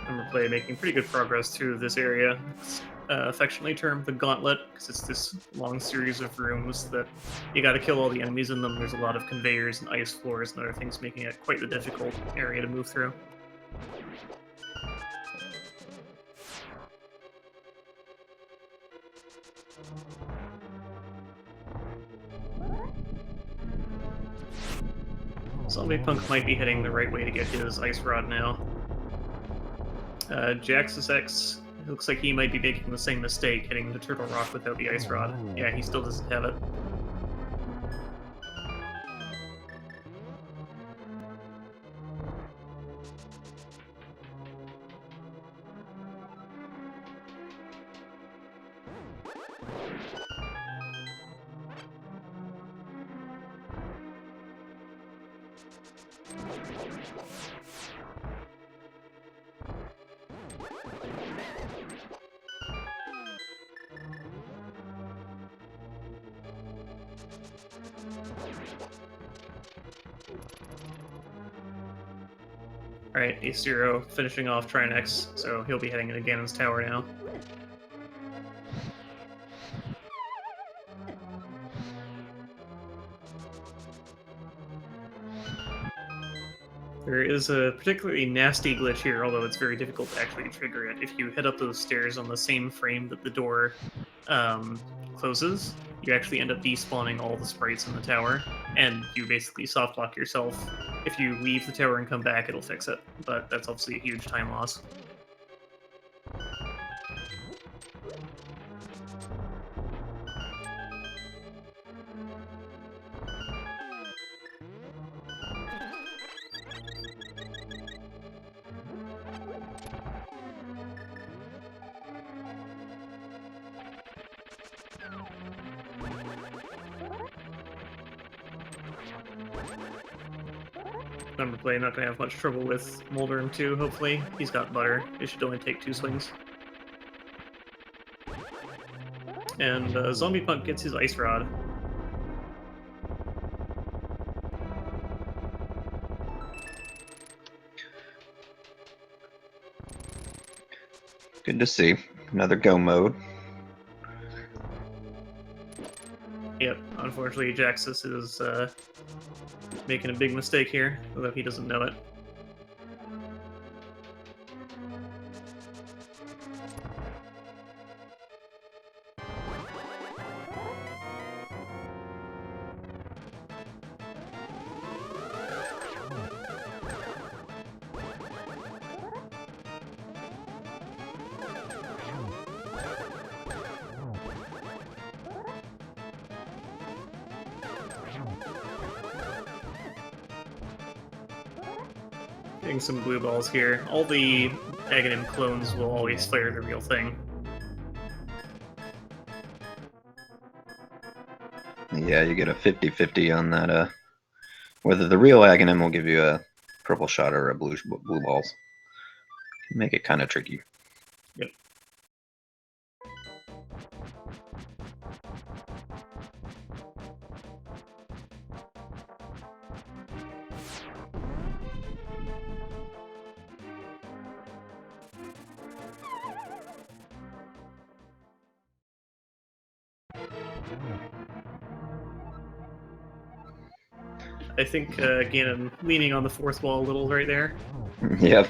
Numberplay making pretty good progress through this area. It's affectionately termed the gauntlet because it's this long series of rooms that you got to kill all the enemies in them. There's a lot of conveyors and ice floors and other things, making it quite the difficult area to move through. ZombiePunk might be heading the right way to get his ice rod now. JaxusX, it looks like he might be making the same mistake, hitting the Turtle Rock without the ice rod. Yeah, he still doesn't have it. Alright, AceZer finishing off Trinex, so he'll be heading into Ganon's tower now. There is a particularly nasty glitch here, although it's very difficult to actually trigger it. If you head up those stairs on the same frame that the door closes, you actually end up despawning all the sprites in the tower, and you basically soft lock yourself. If you leave the tower and come back, it'll fix it, but that's obviously a huge time loss. Numberplay, not gonna have much trouble with Moldern too, hopefully. He's got butter. It should only take 2 swings. And ZombiePunk gets his ice rod. Good to see. Another go mode. Yep, unfortunately Jaxus is making a big mistake here, although he doesn't know it. Getting some blue balls here. All the Ganon clones will always fire the real thing. Yeah, you get a 50-50 on that. Whether the real Aghanim will give you a purple shot or a blue balls. Make it kind of tricky. Yep. I think, Ganon leaning on the fourth wall a little right there. Yep.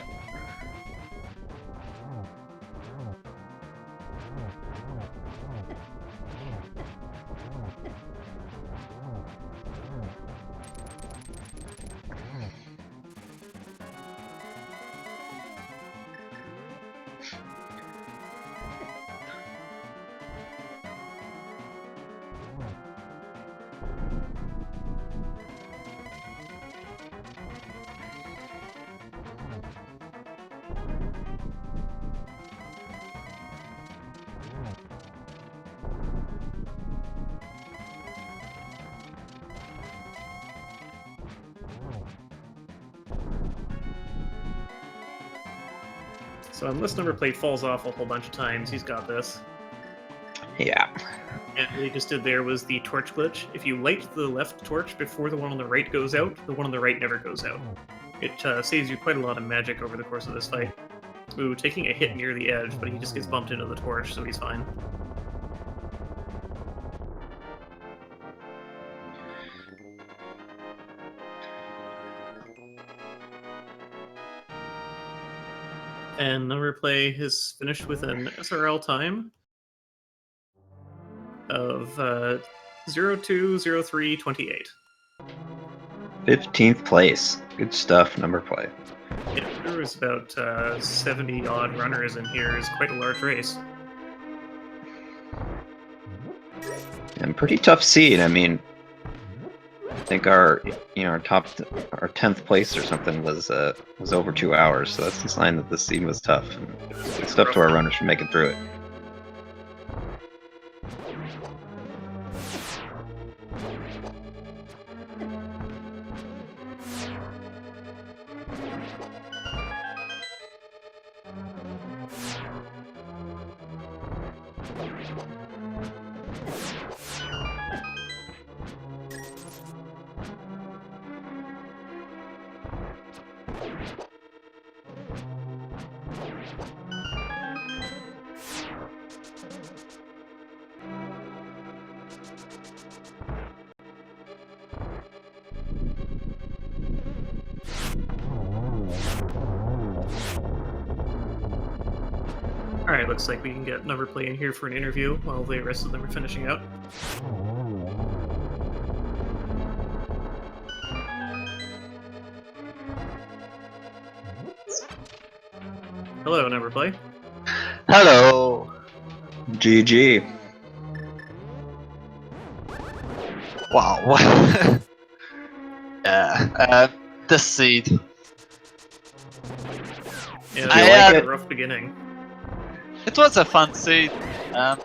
So unless Numberplay falls off a whole bunch of times, he's got this. Yeah. And what he just did there was the torch glitch. If you light the left torch before the one on the right goes out, the one on the right never goes out. It saves you quite a lot of magic over the course of this fight. Ooh, taking a hit near the edge, but he just gets bumped into the torch, so he's fine. And Numberplay is finished with an SRL time of 020328. 15th place. Good stuff, Numberplay. Yeah, there was about 70 odd runners in here. It's quite a large race. And pretty tough seed. I mean, I think our our 10th place or something was over 2 hours. So that's a sign that the seed was tough. And good stuff to our runners for making through it. Alright, looks like we can get Numberplay in here for an interview while the rest of them are finishing out. Hello, Numberplay. Hello. GG. Wow. Yeah. The seed. Yeah, I, that was uh, a rough beginning. It was a fun seed. I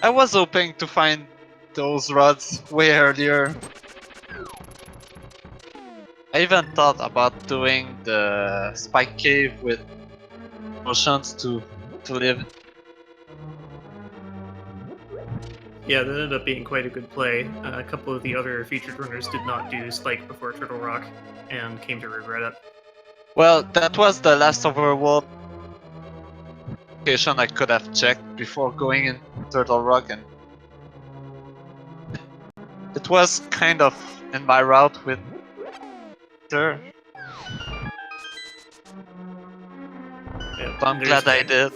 was hoping to find those rods way earlier. I even thought about doing the spike cave with potions to live. Yeah, that ended up being quite a good play. A couple of the other featured runners did not do Spike before Turtle Rock, and came to regret it. Well, that was the last overworld location I could have checked before going in Turtle Rock, and it was kind of in my route with her. Yeah, So I'm there's glad I Ja- did.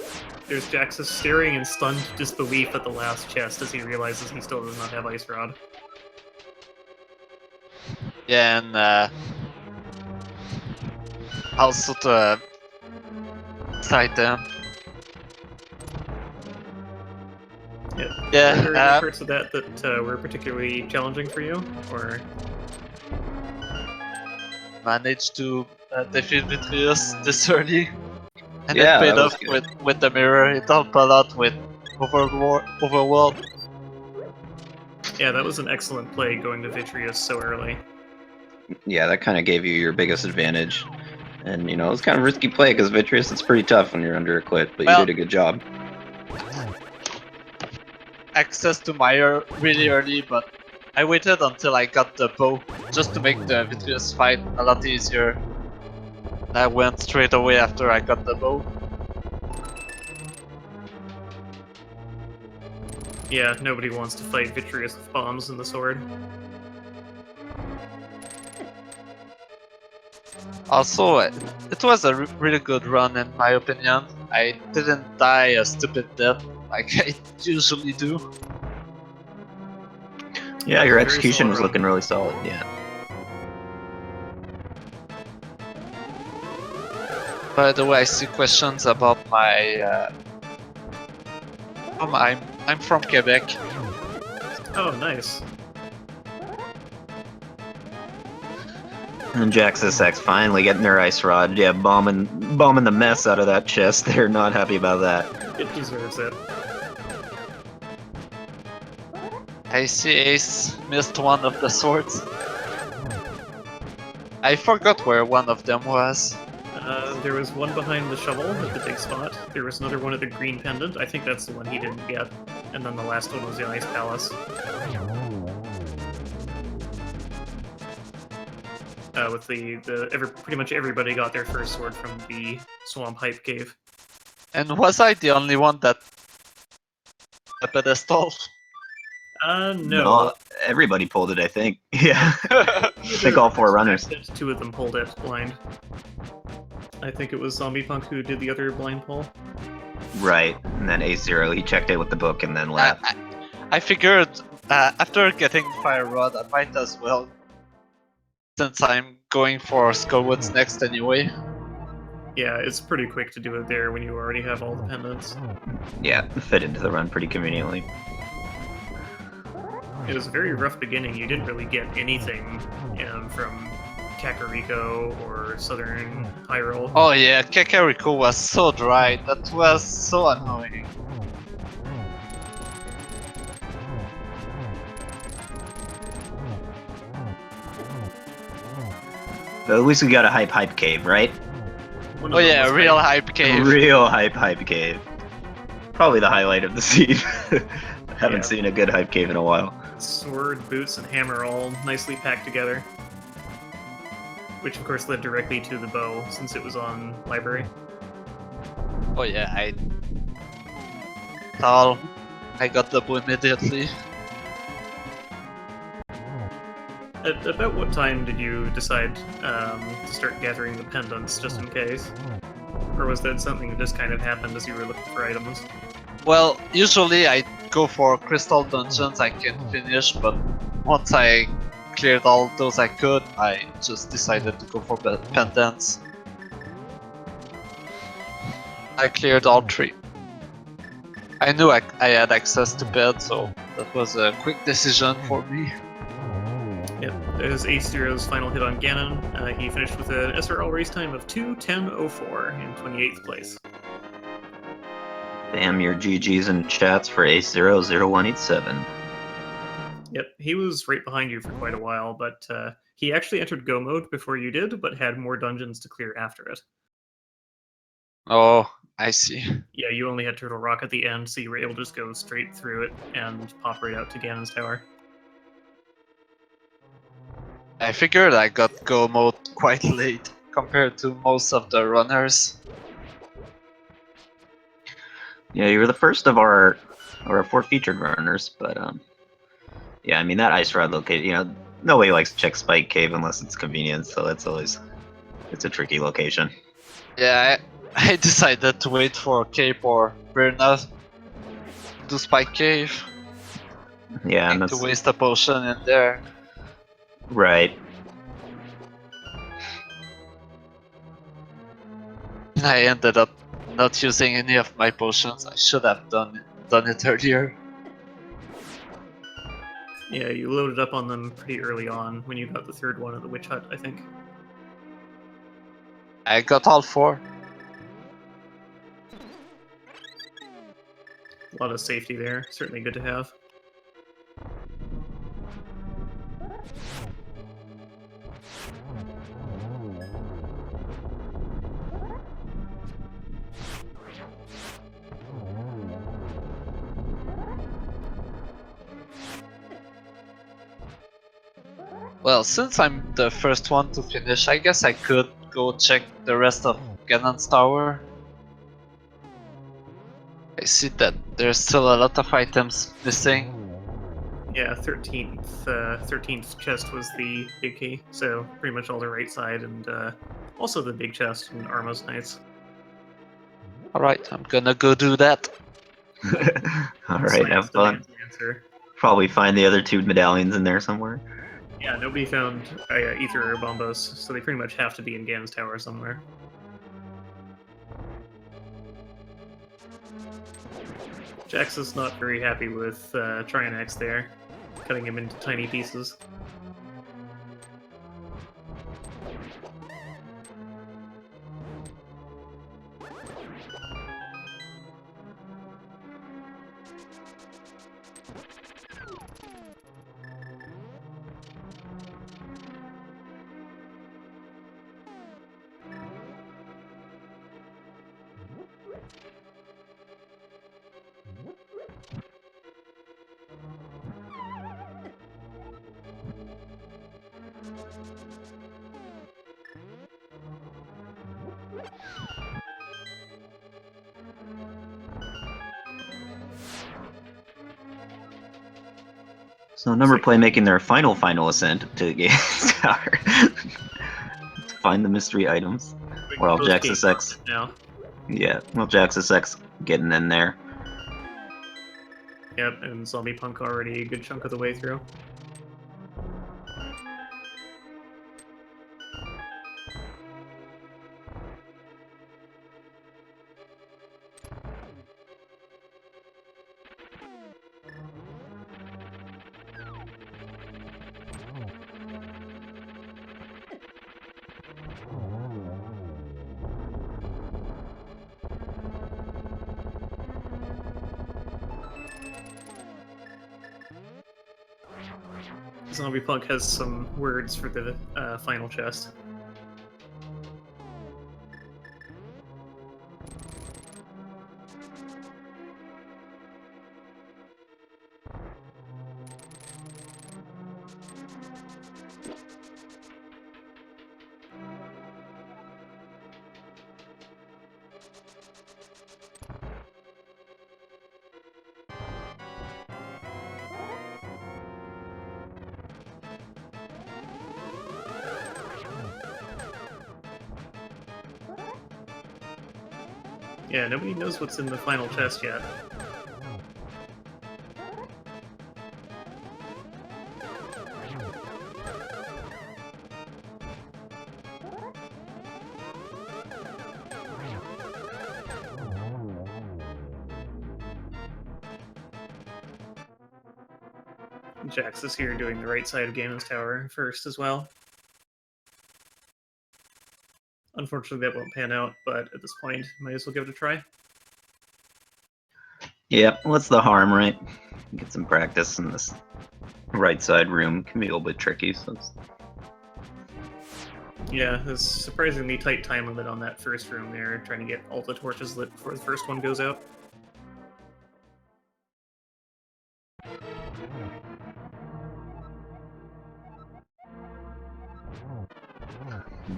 There's Jaxus staring in stunned disbelief at the last chest as he realizes he still does not have Ice Rod. Yeah, and also to side them. Yeah. Yeah, Were there any parts of that that were particularly challenging for you, or? managed to defeat Vitreous this early. And Yeah, it paid that was off good. with the mirror. It helped a lot with Overworld. Yeah, that was an excellent play going to Vitreous so early. Yeah, that kind of gave you your biggest advantage. And, you know, it was kind of risky play because Vitreous is pretty tough when you're under equipped, but Well- you did a good job. Access to Mire really early, but I waited until I got the bow just to make the Vitreous fight a lot easier. I went straight away after I got the bow. Yeah, nobody wants to fight Vitreous with bombs and the sword. Also, it was a really good run in my opinion. I didn't die a stupid death like I usually do. Yeah, your Very execution solid was run. looking really solid, yeah. By the way, I see questions about my. I'm from Quebec. Oh, nice. And JaxusX finally getting their Ice Rod. Yeah, bombing the mess out of that chest. They're not happy about that. It deserves it. I see Ace missed one of the swords. I forgot where one of them was. There was one behind the shovel at the big spot. There was another one at the green pendant. I think that's the one he didn't get. And then the last one was the Ice Palace. With pretty much everybody got their first sword from the Swamp Hype Cave. And was I the only one that the pedestal? No. Everybody pulled it, I think. Yeah. I think all four runners. Two of them pulled it blind. I think it was ZombiePunk who did the other blind pull. Right. And then AceZer, he checked it with the book and then left. I figured after getting Fire Rod, I might as well, since I'm going for Skullwoods next anyway. Yeah, it's pretty quick to do it there when you already have all the pendants. Yeah, fit into the run pretty conveniently. It was a very rough beginning. You didn't really get anything from Kakariko or Southern Hyrule. Oh yeah, Kakariko was so dry. That was so annoying. But at least we got a hype cave, right? One of Oh them yeah, was real hype. hype cave. Real hype cave. Probably the highlight of the seed. Haven't Yeah. seen a good hype cave in a while. Sword, boots, and hammer all nicely packed together. Which of course led directly to the bow, since it was on library. Oh yeah, I got the bow immediately. At about what time did you decide to start gathering the pendants, just in case? Or was that something that just kind of happened as you were looking for items? Well, usually I go for crystal dungeons I can finish, but once I cleared all those I could, I just decided to go for pendants. I cleared all 3. I knew I had access to bed, so that was a quick decision for me. Yep, there's AceZero's final hit on Ganon. He finished with an SRL race time of 2:10:04 in 28th place. Damn your GGs and chats for AceZer0187. Yep, he was right behind you for quite a while, but he actually entered Go mode before you did, but had more dungeons to clear after it. Oh, I see. Yeah, you only had Turtle Rock at the end, so you were able to just go straight through it and pop right out to Ganon's tower. I figured I got Go mode quite late compared to most of the runners. Yeah, you were the first of our 4 featured runners, but yeah, I mean that ice rod location, you know, nobody likes to check Spike Cave unless it's convenient, so it's a tricky location. Yeah, I decided to wait for Cape or Birna to Spike Cave. Yeah, and To that's waste a potion in there. right. I ended up not using any of my potions. I should have done it earlier. Yeah, you loaded up on them pretty early on when you got the 3rd one at the Witch Hut, I think. I got all 4. A lot of safety there, certainly good to have. Well, since I'm the first one to finish, I guess I could go check the rest of Ganon's tower. I see that there's still a lot of items missing. Yeah, 13th chest was the big key, so pretty much all the right side, and also the big chest in Arma's Knights. Alright, I'm gonna go do that. Alright, Science have fun. demands an answer. Probably find the other 2 medallions in there somewhere. Yeah, nobody found Aether or Bombos, so they pretty much have to be in Ganon's tower somewhere. Jax is not very happy with Trianax there, cutting him into tiny pieces. So Numberplay making their final ascent to Ganon's tower to find the mystery items. Well, Both games JaxusX. now. Yeah, well, JaxusX getting in there. Yep, and ZombiePunk already a good chunk of the way through. ZombiePunk has some words for the final chest. Yeah, nobody knows what's in the final chest yet. Jax is here doing the right side of Ganon's tower first as well. Unfortunately, that won't pan out, but at this point, might as well give it a try. Yeah, what's the harm, right? Get some practice in this right side room. Can be a little bit tricky, so it's... Yeah, there's a surprisingly tight time limit on that first room there, trying to get all the torches lit before the first one goes out.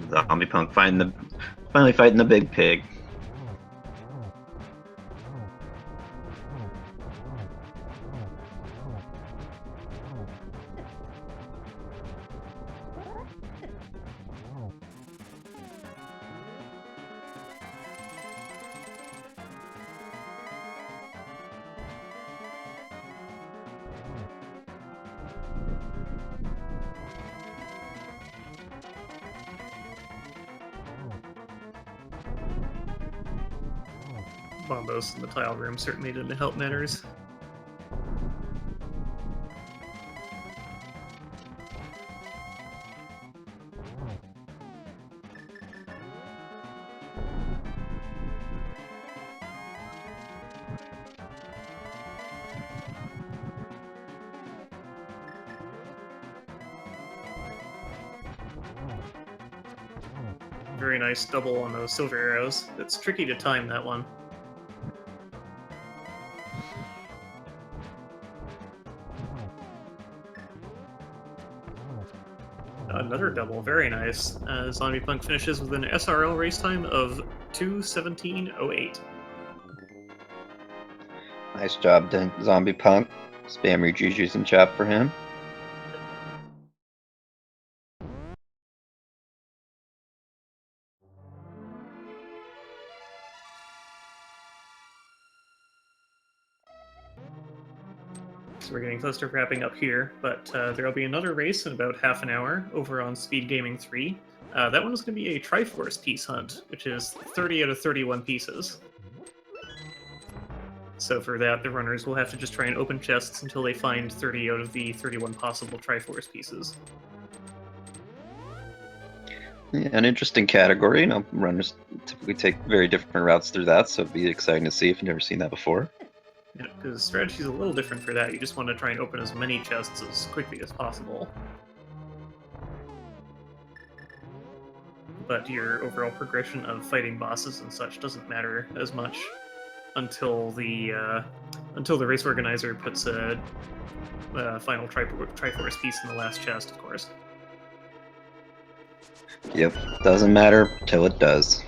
ZombiePunk finally fighting the big pig. Bombos in the tile room certainly didn't help matters. Very nice double on those silver arrows. It's tricky to time that one. Another double, very nice. ZombiePunk finishes with an SRL race time of 2:17:08. Nice job, ZombiePunk. Spam your jujus in chat for him. So we're getting close to wrapping up here, but there'll be another race in about half an hour over on Speed Gaming 3. That one is going to be a Triforce piece hunt, which is 30 out of 31 pieces. So for that, the runners will have to just try and open chests until they find 30 out of the 31 possible Triforce pieces. Yeah, an interesting category. You know, runners typically take very different routes through that, so it'd be exciting to see if you've never seen that before. Yeah, because strategy's a little different for that. You just want to try and open as many chests as quickly as possible. But your overall progression of fighting bosses and such doesn't matter as much until the race organizer puts a final Triforce piece in the last chest, of course. Yep, doesn't matter till it does.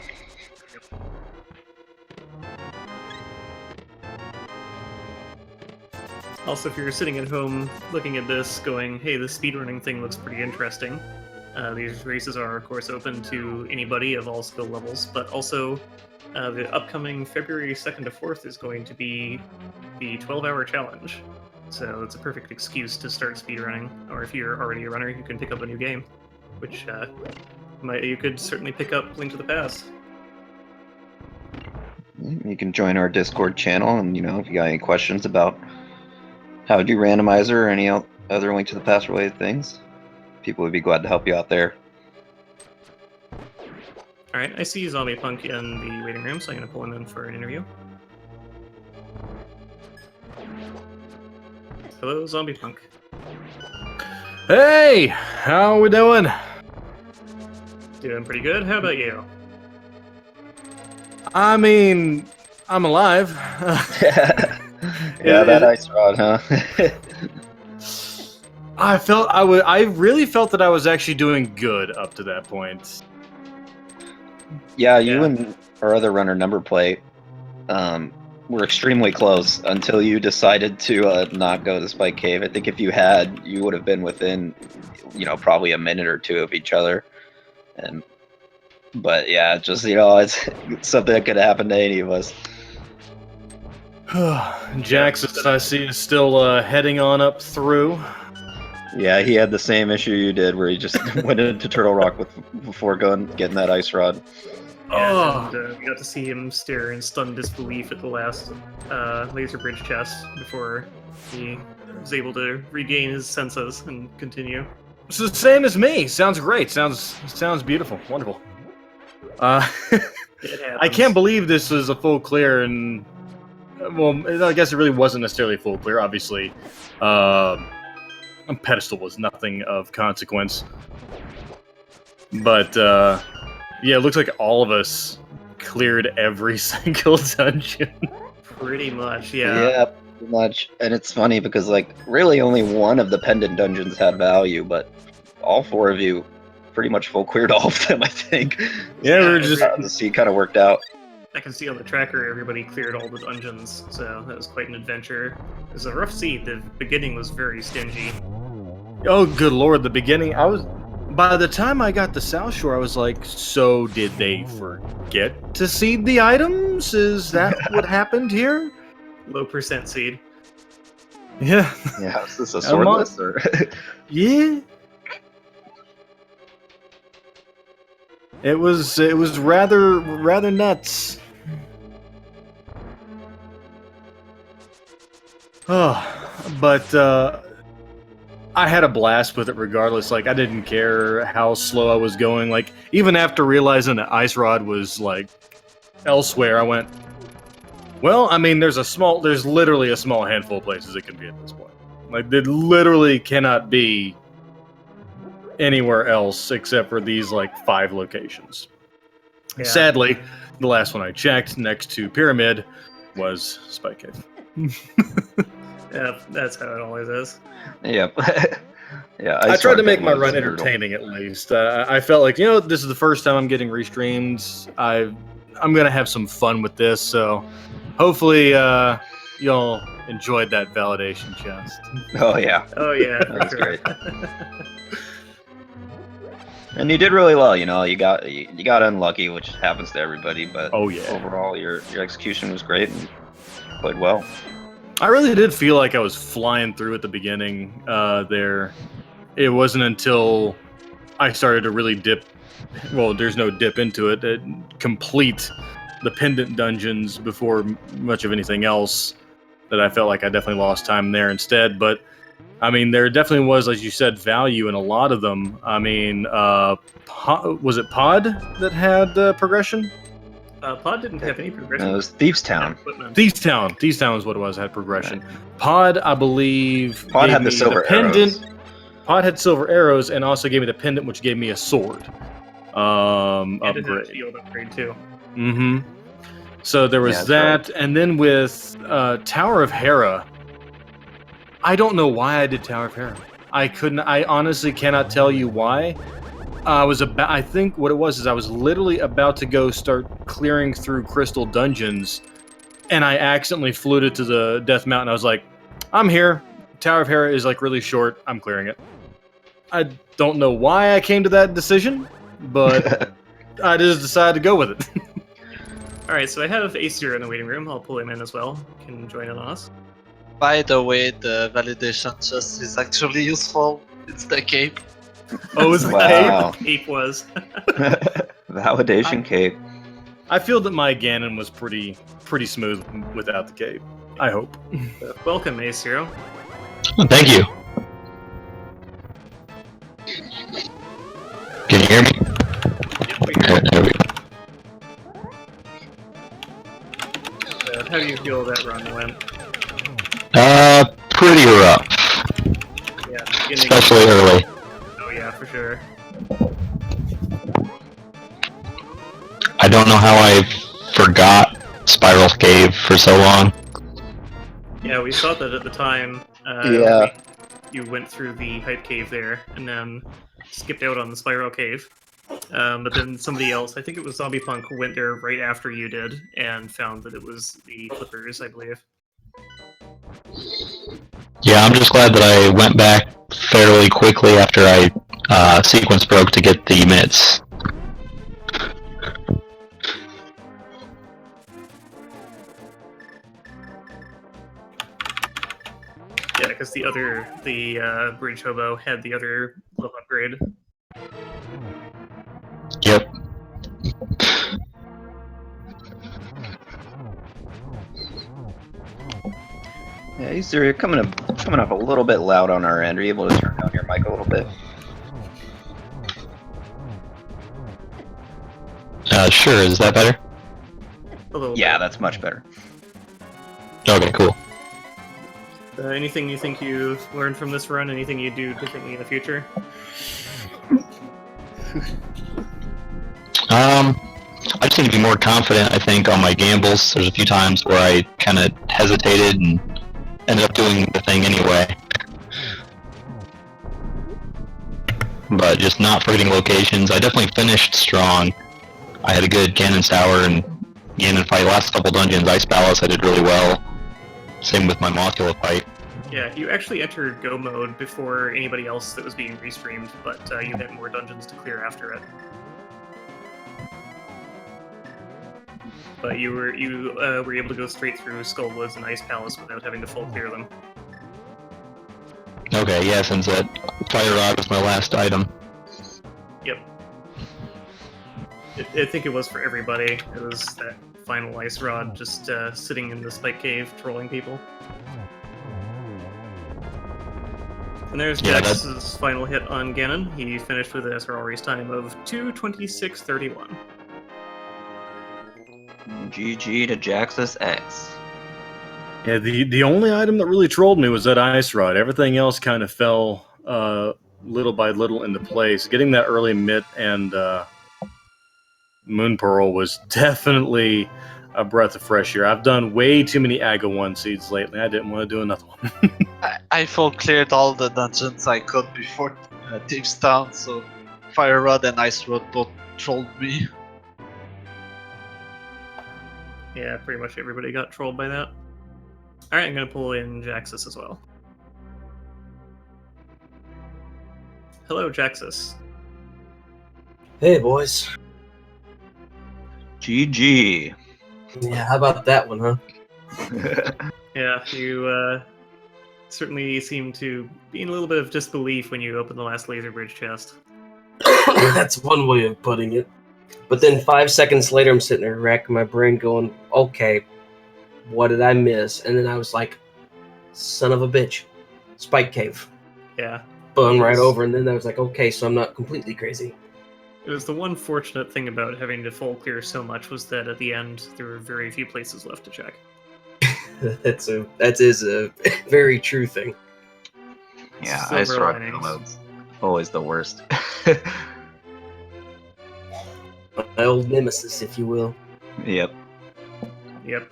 Also, if you're sitting at home looking at this going, hey, this speedrunning thing looks pretty interesting, these races are, of course, open to anybody of all skill levels, but also the upcoming February 2nd to 4th is going to be the 12-hour challenge. So it's a perfect excuse to start speedrunning, or if you're already a runner, you can pick up a new game, which you could certainly pick up Link to the Past. You can join our Discord channel, and you know, if you got any questions about how to do randomizer or any other Link to the Past related things, people would be glad to help you out there. Alright, I see ZombiePunk in the waiting room, so I'm going to pull him in for an interview. Hello, ZombiePunk. Hey! How we doing? Doing pretty good. How about you? I mean, I'm alive. Yeah, that ice rod, huh? I really felt that I was actually doing good up to that point. Yeah, you and our other runner, Numberplay, were extremely close until you decided to not go to Spike Cave. I think if you had, you would have been within, you know, probably a minute or two of each other. And But yeah, just it's something that could happen to any of us. Jaxus, I see, is still heading on up through. Yeah, he had the same issue you did, where he just went into Turtle Rock before getting that ice rod. Yeah, and we got to see him stare in stunned disbelief at the last laser bridge chest before he was able to regain his senses and continue. It's the same as me. Sounds great. Sounds beautiful. Wonderful. I can't believe this was a full clear, and well, I guess it really wasn't necessarily a full clear. Obviously, pedestal was nothing of consequence, but yeah, it looks like all of us cleared every single dungeon. Pretty much, yeah. Yeah, pretty much. And it's funny because really only one of the pendant dungeons had value, but all 4 of you pretty much full cleared all of them, I think. Yeah, we were just the seed kind of worked out. I can see on the tracker everybody cleared all the dungeons, so that was quite an adventure. It was a rough seed. The beginning was very stingy. Oh, good lord, the beginning, by the time I got to South Shore, I was like, so did they forget to seed the items? Is that what happened here? Low percent seed. Yeah. Yeah, is this a swordless or? Yeah. It was rather nuts. Oh, but I had a blast with it regardless. I didn't care how slow I was going. Even after realizing that Ice Rod was elsewhere, I went, well, I mean, there's literally a small handful of places it can be at this point. It literally cannot be anywhere else except for these 5 locations. Yeah. Sadly, the last one I checked next to Pyramid was Spike Cave. Yeah, that's how it always is. Yep. Yeah, I tried to make my run entertaining at least. I felt like, this is the first time I'm getting restreamed. I'm going to have some fun with this, so hopefully y'all enjoyed that validation chest. Oh, yeah. Oh, yeah. That's great. And you did really well, you got unlucky, which happens to everybody, but oh, yeah. Overall your execution was great and played well. I really did feel like I was flying through at the beginning there. It wasn't until I started to really dip, well, there's no dip into it, complete the pendant dungeons before much of anything else, that I felt like I definitely lost time there instead. But, I mean, there definitely was, as you said, value in a lot of them. I mean, was it Pod that had progression? Pod didn't have any progression. It was Thieves Town. Thieves Town was what it was, had progression. Right. Pod, I believe, Pod had the silver pendant. Arrows. Pod had silver arrows and also gave me the pendant, which gave me a sword. And it had a shield upgrade too. Mm-hmm. So there was that, right. And then with Tower of Hera, I don't know why I did Tower of Hera. I honestly cannot tell you why. I think what it was is I was literally about to go start clearing through crystal dungeons, and I accidentally fluted to the Death Mountain. I was like, I'm here. Tower of Hera is really short. I'm clearing it. I don't know why I came to that decision, but I just decided to go with it. Alright, so I have AceZer in the waiting room. I'll pull him in as well. He can join in on us. By the way, the validation chest is actually useful. It's the cape. Oh, it's the cape? The cape was. Validation cape. I feel that my Ganon was pretty smooth without the cape. I hope. Welcome, AceZer. Thank you. Can you hear me? There we go. How do you feel that run went? Pretty rough. Yeah, especially early. Oh yeah, for sure. I don't know how I forgot Spiral Cave for so long. Yeah, we saw that at the time. Yeah. You went through the Hype Cave there, and then skipped out on the Spiral Cave. But then somebody else, I think it was ZombiePunk, went there right after you did, and found that it was the Clippers, I believe. Yeah, I'm just glad that I went back fairly quickly after I sequence broke to get the mitts. because the bridge hobo had the other level upgrade. Yep. Yeah, AceZer, you're coming up a little bit loud on our end. Are you able to turn down your mic a little bit? Sure. Is that better? A little Yeah, bit. that's much better. Okay, cool. Anything you think you've learned from this run? Anything you do differently in the future? I just need to be more confident, I think, on my gambles. There's a few times where I kind of hesitated and ended up doing the thing anyway. But just not forgetting locations. I definitely finished strong. I had a good Ganon Tower and Ganon fight. Last couple dungeons, Ice Palace, I did really well. Same with my Mothula fight. Yeah, you actually entered Go mode before anybody else that was being restreamed, but you had more dungeons to clear after it. But you were able to go straight through Skullwoods and Ice Palace without having to full clear them. Okay, yeah, since that Fire Rod was my last item. Yep. I think it was for everybody. It was that final Ice Rod just sitting in the Spike Cave trolling people. And there's Jax's final hit on Ganon. He finished with an SRL race time of 2:26:31. GG to JaxusX. Yeah, the only item that really trolled me was that Ice Rod. Everything else kind of fell little by little into place. Getting that early Mitt and Moon Pearl was definitely a breath of fresh air. I've done way too many Aga 1 seeds lately. I didn't want to do another one. I full cleared all the dungeons I could before Thieves Town, so Fire Rod and Ice Rod both trolled me. Yeah, pretty much everybody got trolled by that. Alright, I'm going to pull in Jaxus as well. Hello, Jaxus. Hey, boys. GG. Yeah, how about that one, huh? Yeah, you certainly seem to be in a little bit of disbelief when you opened the last laser bridge chest. That's one way of putting it. But then 5 seconds later, I'm sitting there racking my brain going, okay, what did I miss? And then I was like, son of a bitch. Spike Cave. Yeah. Bung right over, and then I was like, okay, so I'm not completely crazy. It was the one fortunate thing about having to full clear so much was that at the end, there were very few places left to check. That is a very true thing. Yeah, Silver Ice Rod linings. mode's always the worst. My old nemesis, if you will. Yep. Yep.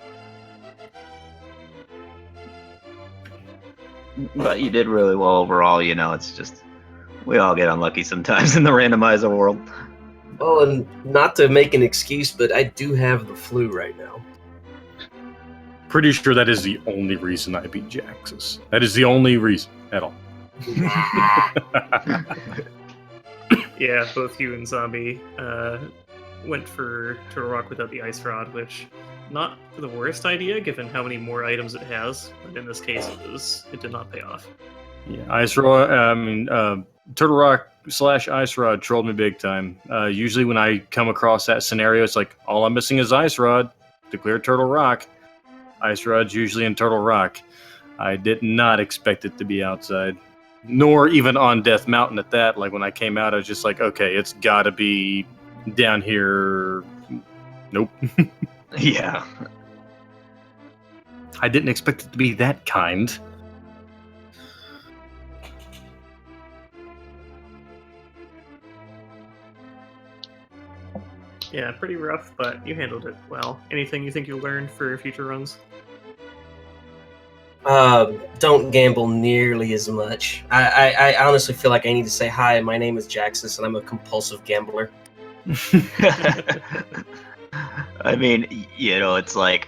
But you did really well overall, you know, it's just, we all get unlucky sometimes in the randomizer world. Well, and not to make an excuse, but I do have the flu right now. Pretty sure that is the only reason I beat Jaxus. That is the only reason at all. Yeah, both you and Zombie went for Turtle Rock without the Ice Rod, which not the worst idea given how many more items it has, but in this case it did not pay off. Yeah, Ice Rod. Turtle Rock / Ice Rod trolled me big time. Usually when I come across that scenario, it's like all I'm missing is Ice Rod to clear Turtle Rock. Ice Rod's usually in Turtle Rock. I did not expect it to be outside, nor even on Death Mountain at that. Like when I came out, I was just like, okay, it's got to be down here. Nope. Yeah. I didn't expect it to be that kind. Yeah, pretty rough, but you handled it well. Anything you think you'll learn for future runs? Don't gamble nearly as much. I honestly feel like I need to say, hi, my name is Jaxus, and I'm a compulsive gambler. I mean, you know, it's like,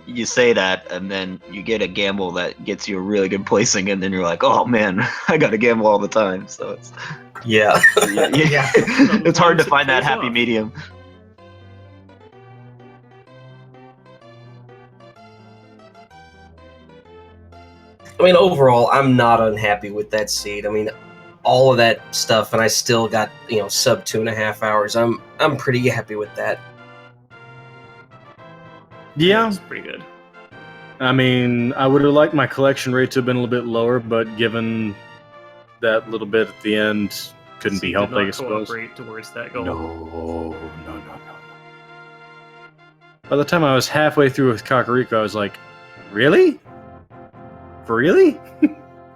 you say that, and then you get a gamble that gets you a really good placing, and then you're like, oh man, I gotta gamble all the time, so it's... Yeah. yeah. It's hard to find that happy medium. I mean, overall, I'm not unhappy with that seed. I mean, all of that stuff, and I still got sub 2.5 hours. I'm pretty happy with that. Yeah, It's pretty good. I mean, I would have liked my collection rate to have been a little bit lower, but given that little bit at the end, couldn't So be you helped, did not I suppose. cooperate towards that goal. No. By the time I was halfway through with Kakariko, I was like, really? For really?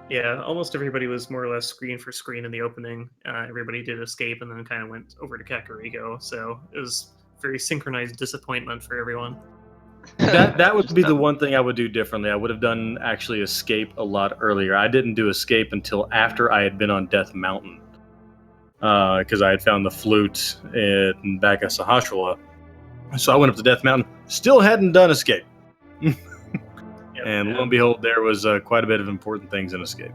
Yeah, almost everybody was more or less screen for screen in the opening. Everybody did escape and then kind of went over to Kakariko, so it was very synchronized disappointment for everyone. That would be the one thing I would do differently. I would have done actually escape a lot earlier. I didn't do escape until after I had been on Death Mountain, because I had found the flute in back at Sahasrahla. So I went up to Death Mountain, still hadn't done escape. And lo and behold, there was quite a bit of important things in escape.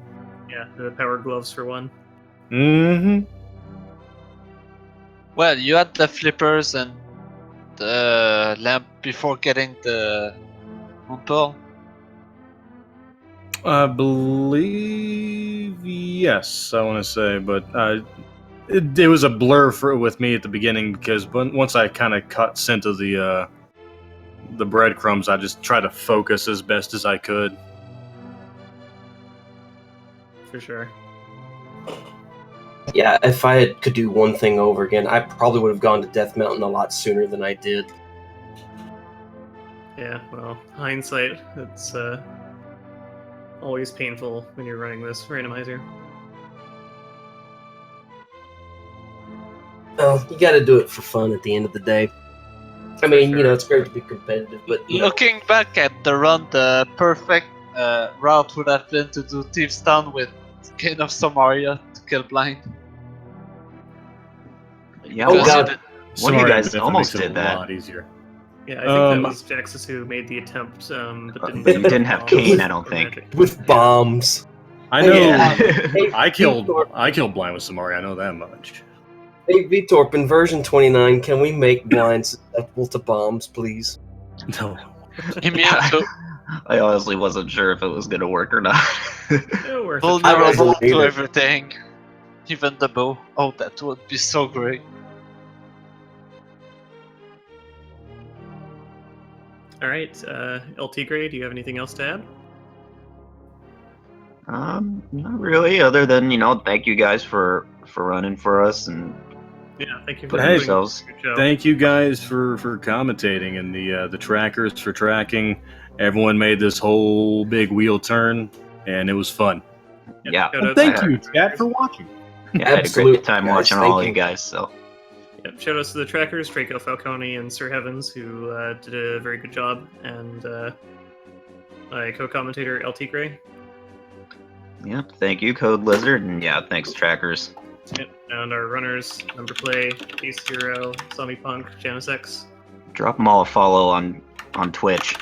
Yeah, the power gloves for one. Mm-hmm. Well, you had the flippers and the lamp before getting the moon. I believe yes, I want to say, but it was a blur with me at the beginning because once I kind of caught scent of the breadcrumbs, I just tried to focus as best as I could. For sure. Yeah, if I could do one thing over again, I probably would have gone to Death Mountain a lot sooner than I did. Yeah, well, hindsight, it's always painful when you're running this randomizer. Well, you got to do it for fun at the end of the day. I mean, Sure. it's great to be competitive, but Looking back at the run, the perfect route would have been to do Thieves Town with King of Samaria to kill blind. Yeah, Oh, one, God. one of you Samaria guys definitely almost makes it did a that. lot easier. Yeah, I think that was Jaxus who made the attempt, but didn't. But you didn't have Kane, I don't think. with bombs. I know. Yeah. Hey, I killed Vitorp, blind with Samaria. I know that much. hey, Vitorp, in version 29, can we make blind susceptible to bombs, please? No. Immune to I honestly wasn't sure if it was gonna work or not. It'll work. vulnerable wasn't to either. everything. Even the bow. Oh, that would be so great. All right, LT Gray, do you have anything else to add? Not really, other than, thank you guys for running for us and Yeah, thank you for putting Hey, yourselves. Good show. Thank you guys for commentating and the trackers for tracking. Everyone made this whole big wheel turn, and it was fun. Yeah. Shout And out thank to you, the chat, trackers. for watching. Yeah, I had a Absolute, great time guys, watching thank all of you. you guys, so. Yep, shout outs to the trackers, Draco Falcone and Sir Heavens, who did a very good job, and my co-commentator LT Gray. Yeah, thank you, Code Lizard, and yeah, thanks, Trackers. Yep, and our runners, Numberplay, AceZer0187, ZombiePunk, JaxusX. Drop them all a follow on Twitch.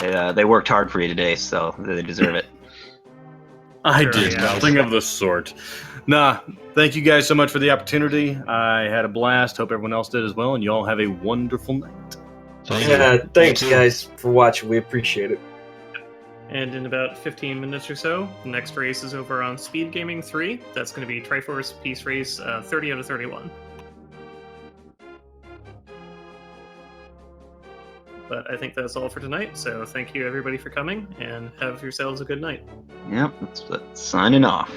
They worked hard for you today, so they deserve it. I Sure, did yeah. nothing of the sort. Nah, thank you guys so much for the opportunity. I had a blast. Hope everyone else did as well, and you all have a wonderful night. Thank Yeah, you. thanks, You too. guys, for watching. We appreciate it. And in about 15 minutes or so, the next race is over on Speed Gaming 3. That's going to be Triforce Peace Race 30 out of 31. But I think that's all for tonight, so thank you everybody for coming, and have yourselves a good night. Yep, that's signing off.